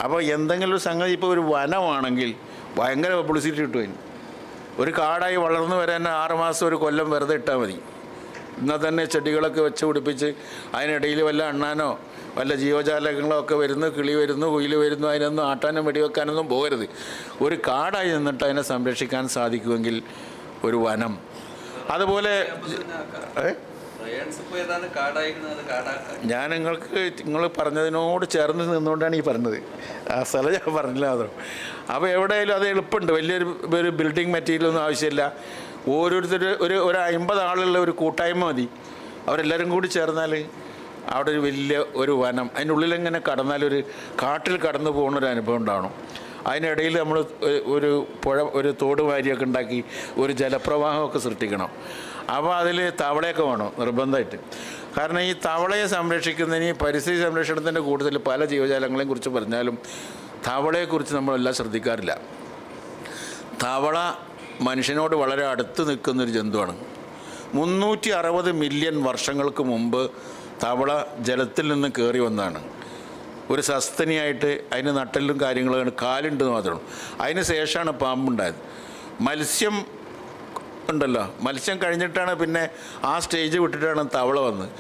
അപ്പോൾ എന്തെങ്കിലും ഒരു സംഗതി, ഇപ്പോൾ ഒരു വനമാണെങ്കിൽ ഭയങ്കര പബ്ലിസിറ്റി കിട്ടും. ഒരു കാടായി വളർന്നു വരാൻ 6 മാസം, ഒരു കൊല്ലം വെറുതെ ഇട്ടാൽ മതി. എന്നാൽ തന്നെ ചെടികളൊക്കെ വെച്ച് പിടിപ്പിച്ച് അതിനിടയിൽ വല്ല അണ്ണാനോ വല്ല ജീവജാലങ്ങളോ ഒക്കെ വരുന്നു, കിളി വരുന്നു, കുയിൽ വരുന്നു, അതിനൊന്നും ആട്ടാനും വെടിവെക്കാനൊന്നും പോകരുത്. ഒരു കാടായി നിന്നിട്ട് അതിനെ സംരക്ഷിക്കാൻ സാധിക്കുമെങ്കിൽ ഒരു വനം. അതുപോലെ ഞാൻ നിങ്ങൾ പറഞ്ഞതിനോട് ചേർന്ന് നിന്നുകൊണ്ടാണ് ഈ പറഞ്ഞത്. ആ സ്ഥലം ഞാൻ പറഞ്ഞില്ല മാത്രം. അപ്പോൾ എവിടെയായാലും അത് എളുപ്പമുണ്ട്, വലിയൊരു ബിൽഡിംഗ് മെറ്റീരിയലൊന്നും ആവശ്യമില്ല. ഓരോരുത്തർ ഒരു 50 ആളുള്ള ഒരു കൂട്ടായ്മ മതി. അവരെല്ലാവരും കൂടി ചേർന്നാൽ അവിടെ ഒരു വലിയ ഒരു വനം, അതിൻ്റെ ഉള്ളിലിങ്ങനെ കടന്നാലൊരു കാട്ടിൽ കടന്നു പോകുന്നൊരു അനുഭവം ഉണ്ടാവണം. അതിനിടയിൽ നമ്മൾ ഒരു പുഴ, ഒരു തോട് വാരിയൊക്കെ ഉണ്ടാക്കി ഒരു ജലപ്രവാഹമൊക്കെ സൃഷ്ടിക്കണം. അപ്പോൾ അതിൽ തവളയൊക്കെ വേണം നിർബന്ധമായിട്ട്. കാരണം ഈ തവളയെ സംരക്ഷിക്കുന്നതിന്, ഈ പരിസ്ഥിതി സംരക്ഷണത്തിൻ്റെ കൂടുതൽ പല ജീവജാലങ്ങളെയും കുറിച്ച് പറഞ്ഞാലും തവളയെക്കുറിച്ച് നമ്മളെല്ലാം ശ്രദ്ധിക്കാറില്ല. തവള മനുഷ്യനോട് വളരെ അടുത്ത് നിൽക്കുന്നൊരു ജന്തുവാണ്. 360 മില്യൺ വർഷങ്ങൾക്ക് മുമ്പ് തവള ജലത്തിൽ നിന്ന് കയറി വന്നതാണ്. ഒരു സസ്തനിയായിട്ട് അതിന് നട്ടലും കാര്യങ്ങളും കാലുണ്ടെന്ന് മാത്രമാണ്. അതിന് ശേഷമാണ് പാമ്പുണ്ടായത്. മത്സ്യം ഉണ്ടല്ലോ, മത്സ്യം കഴിഞ്ഞിട്ടാണ് പിന്നെ ആ സ്റ്റേജ് വിട്ടിട്ടാണ് തവള വന്നത്.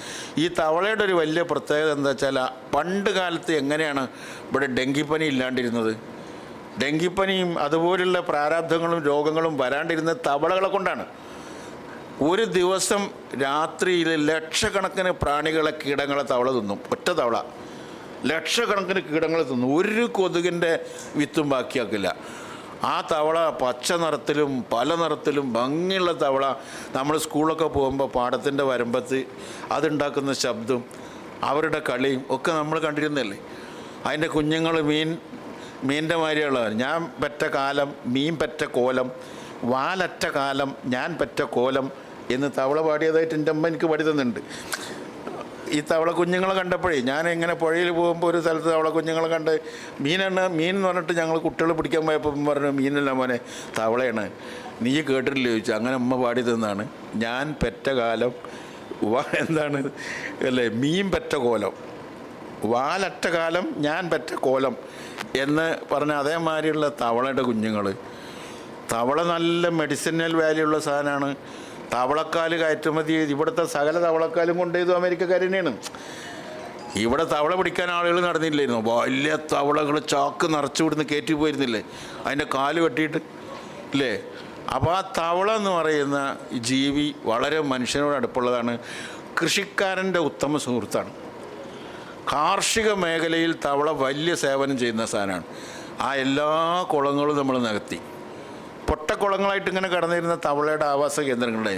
ഈ തവളയുടെ ഒരു വലിയ പ്രത്യേകത എന്താ വെച്ചാൽ, പണ്ട് കാലത്ത് എങ്ങനെയാണ് ഇവിടെ ഡെങ്കിപ്പനി ഇല്ലാണ്ടിരുന്നത്, ഡെങ്കിപ്പനിയും അതുപോലുള്ള പ്രാരാബ്ധങ്ങളും രോഗങ്ങളും വരാണ്ടിരുന്നത് തവളകളെ കൊണ്ടാണ്. ഒരു ദിവസം രാത്രിയിൽ ലക്ഷക്കണക്കിന് പ്രാണികളെ, കീടങ്ങളെ തവള തിന്നും. ഒറ്റ തവള ലക്ഷക്കണക്കിന് കീടങ്ങളെ തിന്നും. ഒരു കൊതുകിൻ്റെ വിത്തും ബാക്കിയാക്കില്ല. ആ തവള പച്ച നിറത്തിലും പല നിറത്തിലും ഭംഗിയുള്ള തവള. നമ്മൾ സ്കൂളൊക്കെ പോകുമ്പോൾ പാടത്തിൻ്റെ വരമ്പത്ത് അതുണ്ടാക്കുന്ന ശബ്ദം, അവരുടെ കളിയും ഒക്കെ നമ്മൾ കണ്ടിരുന്നല്ലേ. അതിൻ്റെ കുഞ്ഞുങ്ങൾ മീനിൻ്റെ മാതിരിയുള്ളവർ. ഞാൻ പെറ്റ കാലം മീൻ പെറ്റ കോലം, വാലറ്റ കാലം ഞാൻ പെറ്റ കോലം എന്ന് തവള പാടിയതായിട്ട് എൻ്റെ അമ്മ എനിക്ക് പാടി തന്നിട്ടുണ്ട്. ഈ തവള കുഞ്ഞുങ്ങളെ കണ്ടപ്പോഴേ, ഞാൻ ഇങ്ങനെ പുഴയിൽ പോകുമ്പോൾ ഒരു സ്ഥലത്ത് തവള കുഞ്ഞുങ്ങളെ കണ്ട് മീൻ എന്ന് പറഞ്ഞിട്ട് ഞങ്ങൾ കുട്ടികൾ പിടിക്കാൻ പോയപ്പോൾ പറഞ്ഞു, മീനല്ല മോനെ തവളയാണ്, നീ കേട്ടിട്ടില്ല ചോദിച്ചു. അങ്ങനെ അമ്മ പാടി തന്നാണ് ഞാൻ പെറ്റ കാലം എന്താണ് അല്ലേ, മീൻ പെറ്റ കോലം, വാലറ്റ കാലം ഞാൻ പെറ്റ കോലം എന്ന് പറഞ്ഞ അതേമാതിരിയുള്ള തവളയുടെ കുഞ്ഞുങ്ങൾ. തവള നല്ല മെഡിസിനൽ വാല്യൂ ഉള്ള സാധനമാണ്. തവളക്കാൽ കയറ്റുമതി ഇവിടുത്തെ സകല തവളക്കാലും കൊണ്ടുപോയത് അമേരിക്കക്കാർ തന്നെയാണ്. ഇവിടെ തവള പിടിക്കാൻ ആളുകൾ നടന്നില്ലായിരുന്നു. വലിയ തവളകൾ ചാക്ക് നിറച്ചു വിടുന്ന് കയറ്റി പോയിരുന്നില്ലേ, അതിൻ്റെ കാല് വെട്ടിയിട്ട് ഇല്ലേ. അപ്പോൾ ആ തവള എന്ന് പറയുന്ന ജീവി വളരെ മനുഷ്യനോട് അടുപ്പുള്ളതാണ്. കൃഷിക്കാരൻ്റെ ഉത്തമ സുഹൃത്താണ്. കാർഷിക മേഖലയിൽ തവള വലിയ സേവനം ചെയ്യുന്ന സാധനമാണ്. ആ എല്ലാ കുളങ്ങളും നമ്മൾ നികത്തി പൊട്ടക്കുളങ്ങളായിട്ട് ഇങ്ങനെ കടന്നിരുന്ന തവളയുടെ ആവാസ കേന്ദ്രങ്ങളെ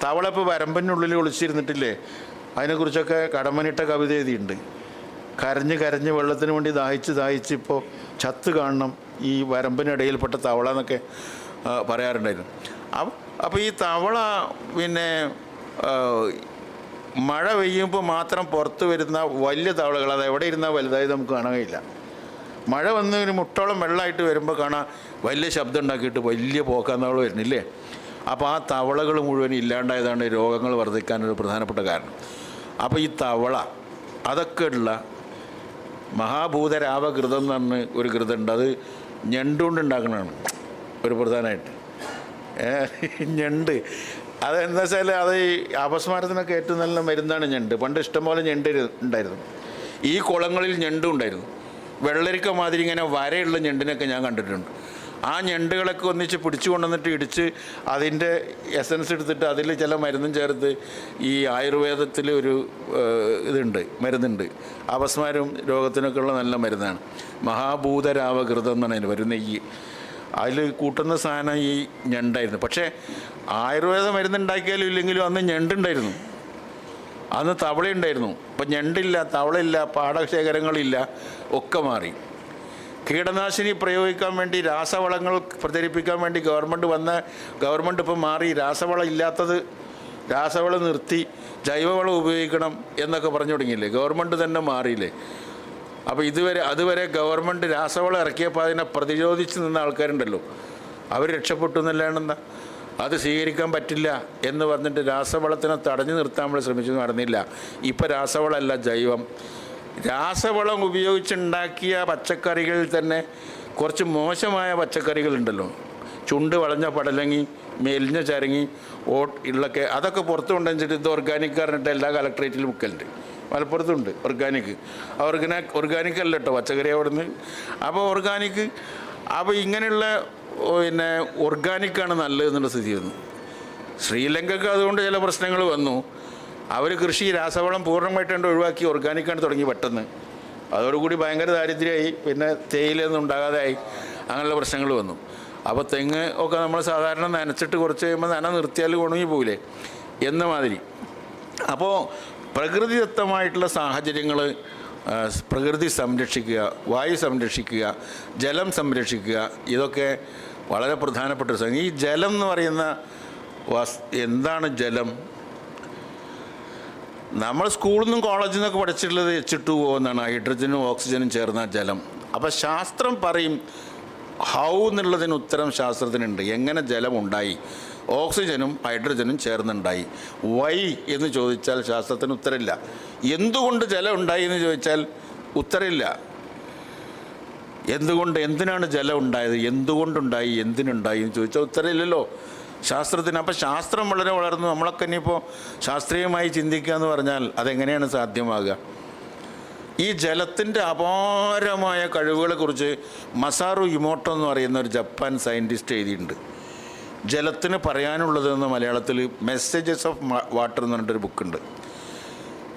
തവള ഇപ്പോൾ വരമ്പിനുള്ളിൽ ഒളിച്ചിരുന്നിട്ടില്ലേ, അതിനെക്കുറിച്ചൊക്കെ കടമ്മനിട്ട കവിത എഴുതിയിട്ടുണ്ട്. കരഞ്ഞ് കരഞ്ഞ് വെള്ളത്തിന് വേണ്ടി ദാഹിച്ച് ഇപ്പോൾ ചത്ത് കാണണം ഈ വരമ്പിനിടയിൽപ്പെട്ട തവള എന്നൊക്കെ പറയാറുണ്ടായിരുന്നു. അപ്പോൾ ഈ തവള പിന്നെ മഴ പെയ്യുമ്പോൾ മാത്രം പുറത്ത് വരുന്ന വലിയ തവളകൾ, അത് എവിടെ ഇരുന്നാൽ വലുതായി നമുക്ക് കാണാൻ കഴിയില്ല. മഴ വന്ന് ഒരു മുട്ടോളം വെള്ളമായിട്ട് വരുമ്പോൾ കാണാൻ വലിയ ശബ്ദം ഉണ്ടാക്കിയിട്ട് വലിയ പോക്കാന്തവള വരുന്നില്ലേ. അപ്പോൾ ആ തവളകൾ മുഴുവൻ ഇല്ലാണ്ടായതാണ് രോഗങ്ങൾ വർദ്ധിക്കാനൊരു പ്രധാനപ്പെട്ട കാരണം. അപ്പോൾ ഈ തവള അതൊക്കെ ഉള്ള മഹാഭൂതരാവകൃതം എന്ന് പറഞ്ഞ് ഒരു കൃതമുണ്ട്. അത് ഞണ്ടുകൊണ്ട് ഉണ്ടാക്കണതാണ് ഒരു പ്രധാനമായിട്ട്. ഞണ്ട് അതെന്താ വെച്ചാൽ അത് ഈ അപസ്മാരത്തിനൊക്കെ ഏറ്റവും നല്ല മരുന്നാണ് ഞണ്ട്. പണ്ട് ഇഷ്ടംപോലെ ഞണ്ട് ഉണ്ടായിരുന്നു. ഈ കുളങ്ങളിൽ ഞണ്ടും ഉണ്ടായിരുന്നു. വെള്ളരിക്ക മാതിരി ഇങ്ങനെ വരയുള്ള ഞണ്ടിനൊക്കെ ഞാൻ കണ്ടിട്ടുണ്ട്. ആ ഞണ്ടുകളൊക്കെ ഒന്നിച്ച് പിടിച്ചു കൊണ്ടുവന്നിട്ട് ഇടിച്ച് അതിൻ്റെ എസൻസ് എടുത്തിട്ട് അതിൽ ചില മരുന്നും ചേർത്ത് ഈ ആയുർവേദത്തിൽ ഒരു മരുന്നുണ്ട്, അപസ്മാരം രോഗത്തിനൊക്കെ ഉള്ള നല്ല മരുന്നാണ്. മഹാഭൂതരാവകൃതം എന്നാണ് അതിന് വരുന്ന. അതിൽ കൂട്ടുന്ന സാധനം ഈ ഞണ്ടായിരുന്നു. പക്ഷേ ആയുർവേദ മരുന്നുണ്ടാക്കിയാലും ഇല്ലെങ്കിലും അന്ന് ഞണ്ടുണ്ടായിരുന്നു, അന്ന് തവളയുണ്ടായിരുന്നു. ഇപ്പം ഞണ്ടില്ല, തവളയില്ല, പാടശേഖരങ്ങളില്ല, ഒക്കെ മാറി. കീടനാശിനി പ്രയോഗിക്കാൻ വേണ്ടി രാസവളങ്ങൾ പ്രചരിപ്പിക്കാൻ വേണ്ടി ഗവൺമെൻറ് ഇപ്പം മാറി. രാസവളം നിർത്തി ജൈവവളം ഉപയോഗിക്കണം എന്നൊക്കെ പറഞ്ഞു തുടങ്ങിയില്ലേ, ഗവൺമെൻറ് തന്നെ മാറിയില്ലേ. അപ്പോൾ അതുവരെ ഗവൺമെൻറ് രാസവളം ഇറക്കിയപ്പോൾ അതിനെ പ്രതിരോധിച്ച് നിന്ന ആൾക്കാരുണ്ടല്ലോ, അവർ രക്ഷപ്പെട്ടു എന്നല്ലാണ്ടെന്താ. അത് സ്വീകരിക്കാൻ പറ്റില്ല എന്ന് പറഞ്ഞിട്ട് രാസവളത്തിനെ തടഞ്ഞു നിർത്താൻ നമ്മൾ ശ്രമിച്ചു, നടന്നില്ല. ഇപ്പോൾ രാസവളമല്ല, ജൈവം. രാസവളം ഉപയോഗിച്ചുണ്ടാക്കിയ പച്ചക്കറികളിൽ തന്നെ കുറച്ച് മോശമായ പച്ചക്കറികളുണ്ടല്ലോ, ചുണ്ട് വളഞ്ഞ പടലങ്ങി, മെലിഞ്ഞ ചരങ്ങി, ഉള്ളൊക്കെ, അതൊക്കെ പുറത്തു കൊണ്ടുവന്നിട്ട് ഇത് ഓർഗാനിക് പറഞ്ഞിട്ട് എല്ലാ കളക്ട്രേറ്റിലും മുക്കലുണ്ട്. മലപ്പുറത്തുണ്ട് ഓർഗാനിക്. ഓർഗാനിക് അല്ല കേട്ടോ, പച്ചക്കറി അവിടെ നിന്ന്. അപ്പോൾ ഇങ്ങനെയുള്ള പിന്നെ ഓർഗാനിക്കാണ് നല്ലതെന്നുള്ള സ്ഥിതി വന്നു. ശ്രീലങ്കയ്ക്ക് അതുകൊണ്ട് ചില പ്രശ്നങ്ങൾ വന്നു. അവർ കൃഷി രാസവളം പൂർണ്ണമായിട്ടുണ്ട് ഒഴിവാക്കി ഓർഗാനിക്കാണ് തുടങ്ങി പെട്ടെന്ന്. അതോടുകൂടി ഭയങ്കര ദാരിദ്ര്യമായി, പിന്നെ തേയിലൊന്നും ഉണ്ടാകാതെയായി, അങ്ങനെയുള്ള പ്രശ്നങ്ങൾ വന്നു. അപ്പോൾ തെങ്ങ് ഒക്കെ നമ്മൾ സാധാരണ നനച്ചിട്ട് കുറച്ച് കഴിയുമ്പോൾ നന നിർത്തിയാൽ ഉണങ്ങി പോകില്ലേ എന്ന മാതിരി. അപ്പോൾ പ്രകൃതിദത്തമായിട്ടുള്ള സാഹചര്യങ്ങൾ, പ്രകൃതി സംരക്ഷിക്കുക, വായു സംരക്ഷിക്കുക, ജലം സംരക്ഷിക്കുക, ഇതൊക്കെ വളരെ പ്രധാനപ്പെട്ട ഒരു സംഗതി. ഈ ജലം എന്ന് പറയുന്ന എന്താണ് ജലം? നമ്മൾ സ്കൂളിൽ നിന്നും കോളേജിൽ നിന്നൊക്കെ പഠിച്ചിട്ടുള്ളത് H2O എന്നാണ്, ഹൈഡ്രജനും ഓക്സിജനും ചേർന്ന ജലം. അപ്പോൾ ശാസ്ത്രം പറയും ഹൗ എന്നുള്ളതിന് ഉത്തരം ശാസ്ത്രത്തിനുണ്ട്. എങ്ങനെ ജലം ഉണ്ടായി? ഓക്സിജനും ഹൈഡ്രജനും ചേർന്നുണ്ടായി. വൈ എന്ന് ചോദിച്ചാൽ ശാസ്ത്രത്തിന് ഉത്തരമില്ല. എന്തുകൊണ്ട് ജലം ഉണ്ടായി എന്ന് ചോദിച്ചാൽ ഉത്തരമില്ല. എന്തിനാണ് ജലം ഉണ്ടായത്, എന്തുകൊണ്ടുണ്ടായി, എന്തിനുണ്ടായി എന്ന് ചോദിച്ചാൽ ഉത്തരമില്ലല്ലോ ശാസ്ത്രത്തിന്. അപ്പോൾ ശാസ്ത്രം വളരെ വളർന്നു. നമ്മളൊക്കെ ഇനിയിപ്പോൾ ശാസ്ത്രീയമായി ചിന്തിക്കുക എന്ന് പറഞ്ഞാൽ അതെങ്ങനെയാണ് സാധ്യമാകുക? ഈ ജലത്തിൻ്റെ അപാരമായ കഴിവുകളെക്കുറിച്ച് മസാറു ഇമോട്ടോ എന്ന് പറയുന്ന ഒരു ജപ്പാൻ സയൻറ്റിസ്റ്റ് എഴുതിയിട്ടുണ്ട്. ജലത്തിന് പറയാനുള്ളതെന്ന് മലയാളത്തിൽ മെസ്സേജസ് ഓഫ് വാട്ടർ എന്ന് പറഞ്ഞിട്ടൊരു ബുക്കുണ്ട്.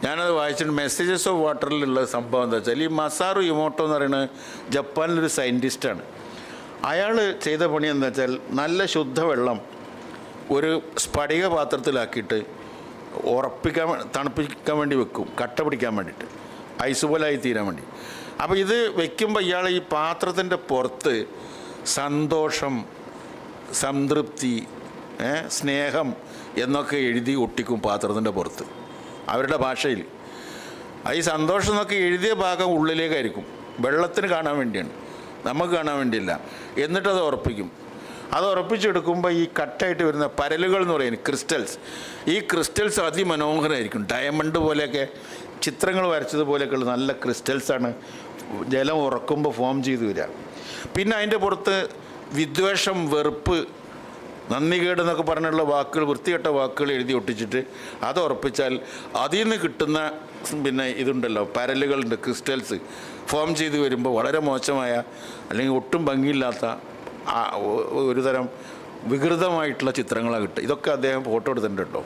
ഞാനത് വായിച്ചിട്ടുണ്ട്. മെസ്സേജസ് ഓഫ് വാട്ടറിലുള്ള സംഭവം എന്താ വെച്ചാൽ, ഈ മസാറു ഇമോട്ടോ എന്ന് പറയുന്നത് ജപ്പാനിലൊരു സയൻറ്റിസ്റ്റാണ്. അയാൾ ചെയ്ത പണി എന്താ വെച്ചാൽ, നല്ല ശുദ്ധവെള്ളം ഒരു സ്ഫടിക പാത്രത്തിലാക്കിയിട്ട് തണുപ്പിക്കാൻ വേണ്ടി വെക്കും, കട്ട പിടിക്കാൻ വേണ്ടിയിട്ട്, ഐസ് പോലായി തീരാൻ വേണ്ടി. അപ്പോൾ ഇത് വയ്ക്കുമ്പോൾ ഇയാൾ ഈ പാത്രത്തിൻ്റെ പുറത്ത് സന്തോഷം, സംതൃപ്തി, സ്നേഹം എന്നൊക്കെ എഴുതി ഒട്ടിക്കും പാത്രത്തിൻ്റെ പുറത്ത് അവരുടെ ഭാഷയിൽ. ഈ സന്തോഷം എന്നൊക്കെ എഴുതിയ ഭാഗം ഉള്ളിലേക്കായിരിക്കും, വെള്ളത്തിന് കാണാൻ വേണ്ടിയാണ്, നമുക്ക് കാണാൻ വേണ്ടിയില്ല. എന്നിട്ടത് ഉറപ്പിക്കും. അത് ഉറപ്പിച്ചെടുക്കുമ്പോൾ ഈ കട്ടായിട്ട് വരുന്ന പരലുകൾ എന്ന് പറയുന്നത് ക്രിസ്റ്റൽസ്, ഈ ക്രിസ്റ്റൽസ് അതിമനോഹരമായിരിക്കും. ഡയമണ്ട് പോലെയൊക്കെ ചിത്രങ്ങൾ വരച്ചതുപോലെയൊക്കെയുള്ള നല്ല ക്രിസ്റ്റൽസാണ് ജലം ഉറക്കുമ്പോൾ ഫോം ചെയ്ത് വരിക. പിന്നെ അതിൻ്റെ പുറത്ത് വിദ്വേഷം, വെറുപ്പ് നന്ദികേട് എന്നൊക്കെ പറഞ്ഞുള്ള വാക്കുകൾ, വൃത്തികെട്ട വാക്കുകൾ എഴുതി ഒട്ടിച്ചിട്ട് അത് ഉറപ്പിച്ചാൽ അതിൽ നിന്ന് കിട്ടുന്ന പിന്നെ ഇതുണ്ടല്ലോ, പരലുകളുണ്ട്, ക്രിസ്റ്റൽസ് ഫോം ചെയ്ത് വരുമ്പോൾ വളരെ മോശമായ അല്ലെങ്കിൽ ഒട്ടും ഭംഗിയില്ലാത്ത ഒരു വികൃതമായിട്ടുള്ള ചിത്രങ്ങളാണ് കിട്ടുക. ഇതൊക്കെ അദ്ദേഹം ഫോട്ടോ എടുത്തിട്ടുണ്ട് കേട്ടോ.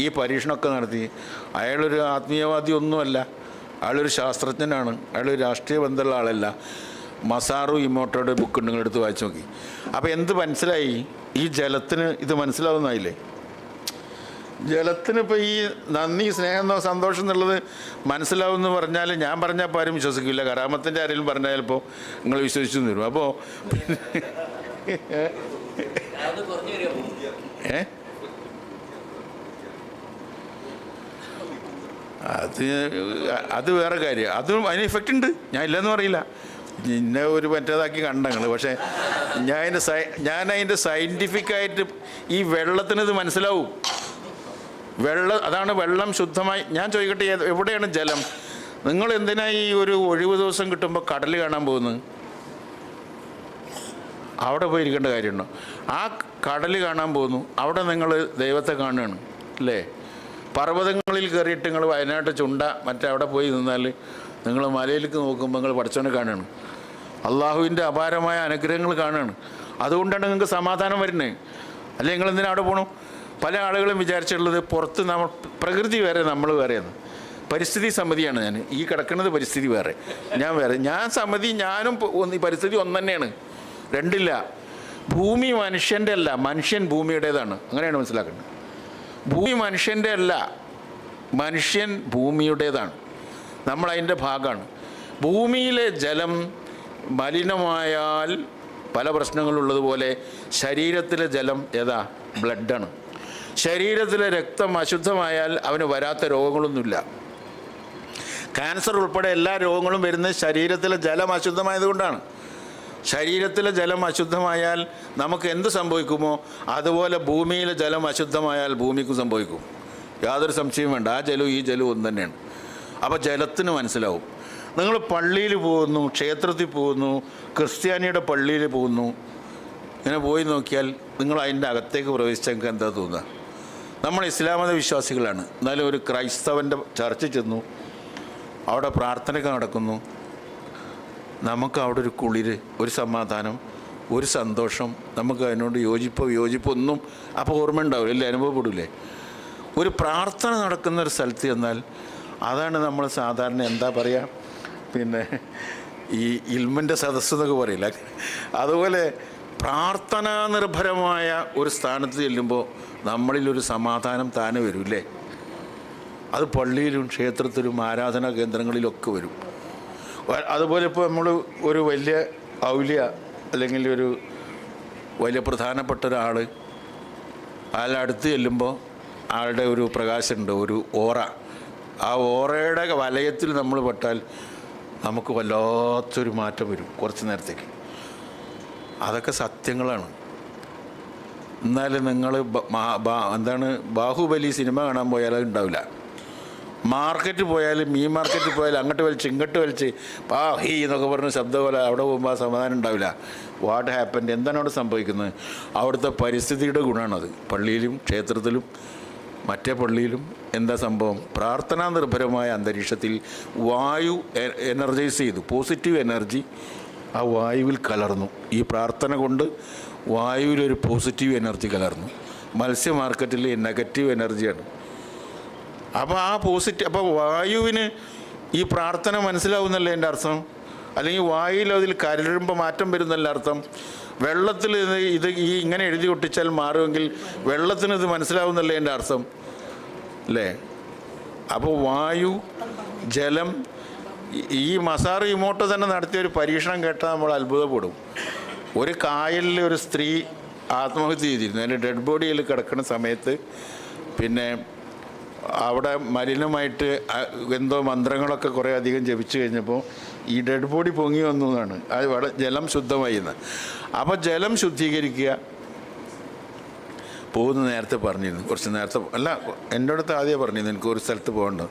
ഈ പരീക്ഷണമൊക്കെ നടത്തി. അയാളൊരു ആത്മീയവാദി ഒന്നുമല്ല, അയാളൊരു ശാസ്ത്രജ്ഞനാണ്, അയാളൊരു രാഷ്ട്രീയ ബന്ധമുള്ള ആളല്ല. മസാറു ഇമോട്ടോയുടെ ബുക്ക് നിങ്ങൾ എടുത്ത് വായിച്ച് നോക്കി. അപ്പോൾ എന്ത് മനസ്സിലായി? ഈ ജലത്തിന് ഇത് മനസ്സിലാവുന്നതായില്ലേ? ജലത്തിന് ഇപ്പോൾ ഈ നന്ദി, സ്നേഹം, സന്തോഷം എന്നുള്ളത് മനസ്സിലാവുമെന്ന് പറഞ്ഞാൽ ഞാൻ പറഞ്ഞാൽ ഇപ്പോൾ ആരും വിശ്വസിക്കില്ല. കറാമത്തിൻ്റെ ആരെങ്കിലും പറഞ്ഞാൽ ചിലപ്പോൾ നിങ്ങൾ വിശ്വസിച്ചു തരും. അപ്പോൾ അത് വേറെ കാര്യം. അതും അതിന് ഇഫക്റ്റ് ഉണ്ട്, ഞാൻ ഇല്ലെന്ന് പറയില്ല. ഇന്നെ ഒരു മറ്റേതാക്കി കണ്ടങ്ങൾ. പക്ഷേ ഞാൻ അതിൻ്റെ സയൻറ്റിഫിക്കായിട്ട് ഈ വെള്ളത്തിനത് മനസ്സിലാവും. അതാണ് വെള്ളം ശുദ്ധമായി. ഞാൻ ചോദിക്കട്ടെ, എവിടെയാണ് ജലം? നിങ്ങൾ എന്തിനാ ഈ ഒരു ഒഴിവ് ദിവസം കിട്ടുമ്പോൾ കടൽ കാണാൻ പോകുന്നത്? അവിടെ പോയി ഇരിക്കേണ്ട കാര്യമുണ്ടോ? ആ കടൽ കാണാൻ പോകുന്നു, അവിടെ നിങ്ങൾ ദൈവത്തെ കാണുകയാണ് അല്ലേ? പർവ്വതങ്ങളിൽ കയറിയിട്ട് നിങ്ങൾ വയനാട്ട് ചുണ്ട അവിടെ പോയി നിന്നാൽ നിങ്ങൾ മലയിലേക്ക് നോക്കുമ്പോൾ നിങ്ങൾ പടച്ചവനെ കാണുകയാണ്, അള്ളാഹുവിൻ്റെ അപാരമായ അനുഗ്രഹങ്ങൾ കാണുകയാണ്. അതുകൊണ്ടാണ് നിങ്ങൾക്ക് സമാധാനം വരുന്നത്. അല്ലെ നിങ്ങൾ എന്തിനാ അവിടെ പോകണം? പല ആളുകളും വിചാരിച്ചിട്ടുള്ളത് പുറത്ത് നമ്മൾ പ്രകൃതി വേറെ, നമ്മൾ വേറെയാണ്. പരിസ്ഥിതി സമിതിയാണ് ഞാൻ. ഈ കിടക്കുന്നത് പരിസ്ഥിതി വേറെ, ഞാൻ വേറെ. ഞാൻ സമിതി, ഞാനും പരിസ്ഥിതി ഒന്ന് തന്നെയാണ്, രണ്ടില്ല. ഭൂമി മനുഷ്യൻ്റെ അല്ല, മനുഷ്യൻ ഭൂമിയുടേതാണ്. അങ്ങനെയാണ് മനസ്സിലാക്കേണ്ടത്. ഭൂമി മനുഷ്യൻ്റെ അല്ല, മനുഷ്യൻ ഭൂമിയുടേതാണ്. നമ്മളതിൻ്റെ ഭാഗമാണ്. ഭൂമിയിലെ ജലം മലിനമായാൽ പല പ്രശ്നങ്ങളുള്ളതുപോലെ ശരീരത്തിലെ ജലം ഏതാ? ബ്ലഡാണ്. ശരീരത്തിലെ രക്തം അശുദ്ധമായാൽ അവന് വരാത്ത രോഗങ്ങളൊന്നുമില്ല. ക്യാൻസർ ഉൾപ്പെടെ എല്ലാ രോഗങ്ങളും വരുന്നത് ശരീരത്തിലെ ജലം അശുദ്ധമായതുകൊണ്ടാണ്. ശരീരത്തിലെ ജലം അശുദ്ധമായാൽ നമുക്ക് എന്ത് സംഭവിക്കുമോ അതുപോലെ ഭൂമിയിലെ ജലം അശുദ്ധമായാൽ ഭൂമിക്കും സംഭവിക്കും. യാതൊരു സംശയവും വേണ്ട. ആ ജലവും ഈ ജലവും ഒന്ന് തന്നെയാണ്. അപ്പോൾ ജലത്തിന് മനസ്സിലാവും. നിങ്ങൾ പള്ളിയിൽ പോകുന്നു, ക്ഷേത്രത്തിൽ പോകുന്നു, ക്രിസ്ത്യാനിയുടെ പള്ളിയിൽ പോകുന്നു, ഇങ്ങനെ പോയി നോക്കിയാൽ നിങ്ങൾ അതിൻ്റെ അകത്തേക്ക് പ്രവേശിച്ചാൽ നിങ്ങൾക്ക് എന്താ തോന്നുക? നമ്മൾ ഇസ്ലാം മത വിശ്വാസികളാണ്. എന്നാലും ഒരു ക്രൈസ്തവൻ്റെ ചർച്ചിൽ ചെന്നു, അവിടെ പ്രാർത്ഥനയൊക്കെ നടക്കുന്നു, നമുക്ക് അവിടെ ഒരു കുളിര്, ഒരു സമാധാനം, ഒരു സന്തോഷം, നമുക്ക് അതിനോട് യോജിപ്പൊന്നും അപ്പോൾ ഓർമ്മ ഉണ്ടാവില്ല, അല്ലേ? അനുഭവപ്പെടില്ലേ? ഒരു പ്രാർത്ഥന നടക്കുന്ന ഒരു സ്ഥലത്ത് ചെന്നാൽ അതാണ് നമ്മൾ സാധാരണ എന്താ പറയുക, പിന്നെ ഈ ഇൽമിൻ്റെ സദസ്സ് എന്നൊക്കെ പറയില്ല, അതുപോലെ പ്രാർത്ഥനാ നിർഭരമായ ഒരു സ്ഥാനത്ത് ചെല്ലുമ്പോൾ നമ്മളിലൊരു സമാധാനം താനെ വരില്ലേ? അത് പള്ളിയിലും ക്ഷേത്രത്തിലും ആരാധനാ കേന്ദ്രങ്ങളിലൊക്കെ വരും. അതുപോലെ ഇപ്പോൾ നമ്മൾ ഒരു വലിയ ഔലിയ അല്ലെങ്കിൽ ഒരു വലിയ പ്രധാനപ്പെട്ട ഒരാൾ, അയാളുടെ അടുത്ത് ചെല്ലുമ്പോൾ ആളുടെ ഒരു പ്രകാശമുണ്ട്, ഒരു ഓറ. ആ ഓറയുടെ വലയത്തിൽ നമ്മൾ പെട്ടാൽ നമുക്ക് വല്ലാത്തൊരു മാറ്റം വരും കുറച്ച് നേരത്തേക്ക്. അതൊക്കെ സത്യങ്ങളാണ്. എന്നാലും നിങ്ങൾ എന്താണ് ബാഹുബലി സിനിമ കാണാൻ പോയാൽ അത് ഉണ്ടാവില്ല. മാർക്കറ്റിൽ പോയാലും മീൻ മാർക്കറ്റിൽ പോയാലും അങ്ങോട്ട് വലിച്ച് ഇങ്ങോട്ട് വലിച്ച് ഹീ എന്നൊക്കെ പറഞ്ഞ ശബ്ദം പോലെ അവിടെ പോകുമ്പോൾ ആ സമാധാനം ഉണ്ടാവില്ല. What happened? എന്താണ് അവിടെ സംഭവിക്കുന്നത്? അവിടുത്തെ പരിസ്ഥിതിയുടെ ഗുണമാണത്. പള്ളിയിലും ക്ഷേത്രത്തിലും മറ്റേ പള്ളിയിലും എന്താ സംഭവം? പ്രാർത്ഥനാ നിർഭരമായ അന്തരീക്ഷത്തിൽ വായു എനർജൈസ് ചെയ്തു, പോസിറ്റീവ് എനർജി ആ വായുവിൽ കലർന്നു. ഈ പ്രാർത്ഥന കൊണ്ട് വായുവിലൊരു പോസിറ്റീവ് എനർജി കലർന്നു. മത്സ്യ മാർക്കറ്റിൽ നെഗറ്റീവ് എനർജിയാണ്. അപ്പോൾ ആ അപ്പോൾ വായുവിന് ഈ പ്രാർത്ഥന മനസ്സിലാവുന്നല്ലേ എൻ്റെ അർത്ഥം? അല്ലെങ്കിൽ വായുവിൽ അതിൽ കലരുമ്പോൾ മാറ്റം വരുന്നല്ല അർത്ഥം? വെള്ളത്തിൽ ഇത് ഇങ്ങനെ എഴുതി ഒട്ടിച്ചാൽ മാറുമെങ്കിൽ വെള്ളത്തിന് ഇത് മനസ്സിലാവുന്നല്ലേ എൻ്റെ അർത്ഥം? അല്ലേ? അപ്പോൾ വായു, ജലം, ഈ മസാറ് ഇമോട്ടോ തന്നെ നടത്തിയ ഒരു പരീക്ഷണം കേട്ടാൽ നമ്മൾ അത്ഭുതപ്പെടും. ഒരു കായലിൽ ഒരു സ്ത്രീ ആത്മഹത്യ ചെയ്തിരുന്നു. അതിൻ്റെ ഡെഡ് ബോഡിയിൽ കിടക്കുന്ന സമയത്ത് പിന്നെ അവിടെ മലിനമായിട്ട് എന്തോ മന്ത്രങ്ങളൊക്കെ കുറേ അധികം ജപിച്ചു കഴിഞ്ഞപ്പോൾ ഈ ഡെഡ് ബോഡി പൊങ്ങി വന്നു എന്നാണ്. അത് ജലം ശുദ്ധമായി എന്ന്. അപ്പോൾ ജലം ശുദ്ധീകരിക്കുക പോകുന്ന നേരത്തെ പറഞ്ഞിരുന്നു, കുറച്ച് നേരത്തെ അല്ല, എൻ്റെ അടുത്ത് ആദ്യം പറഞ്ഞിരുന്നു എനിക്ക് ഒരു സ്ഥലത്ത് പോകേണ്ടത്.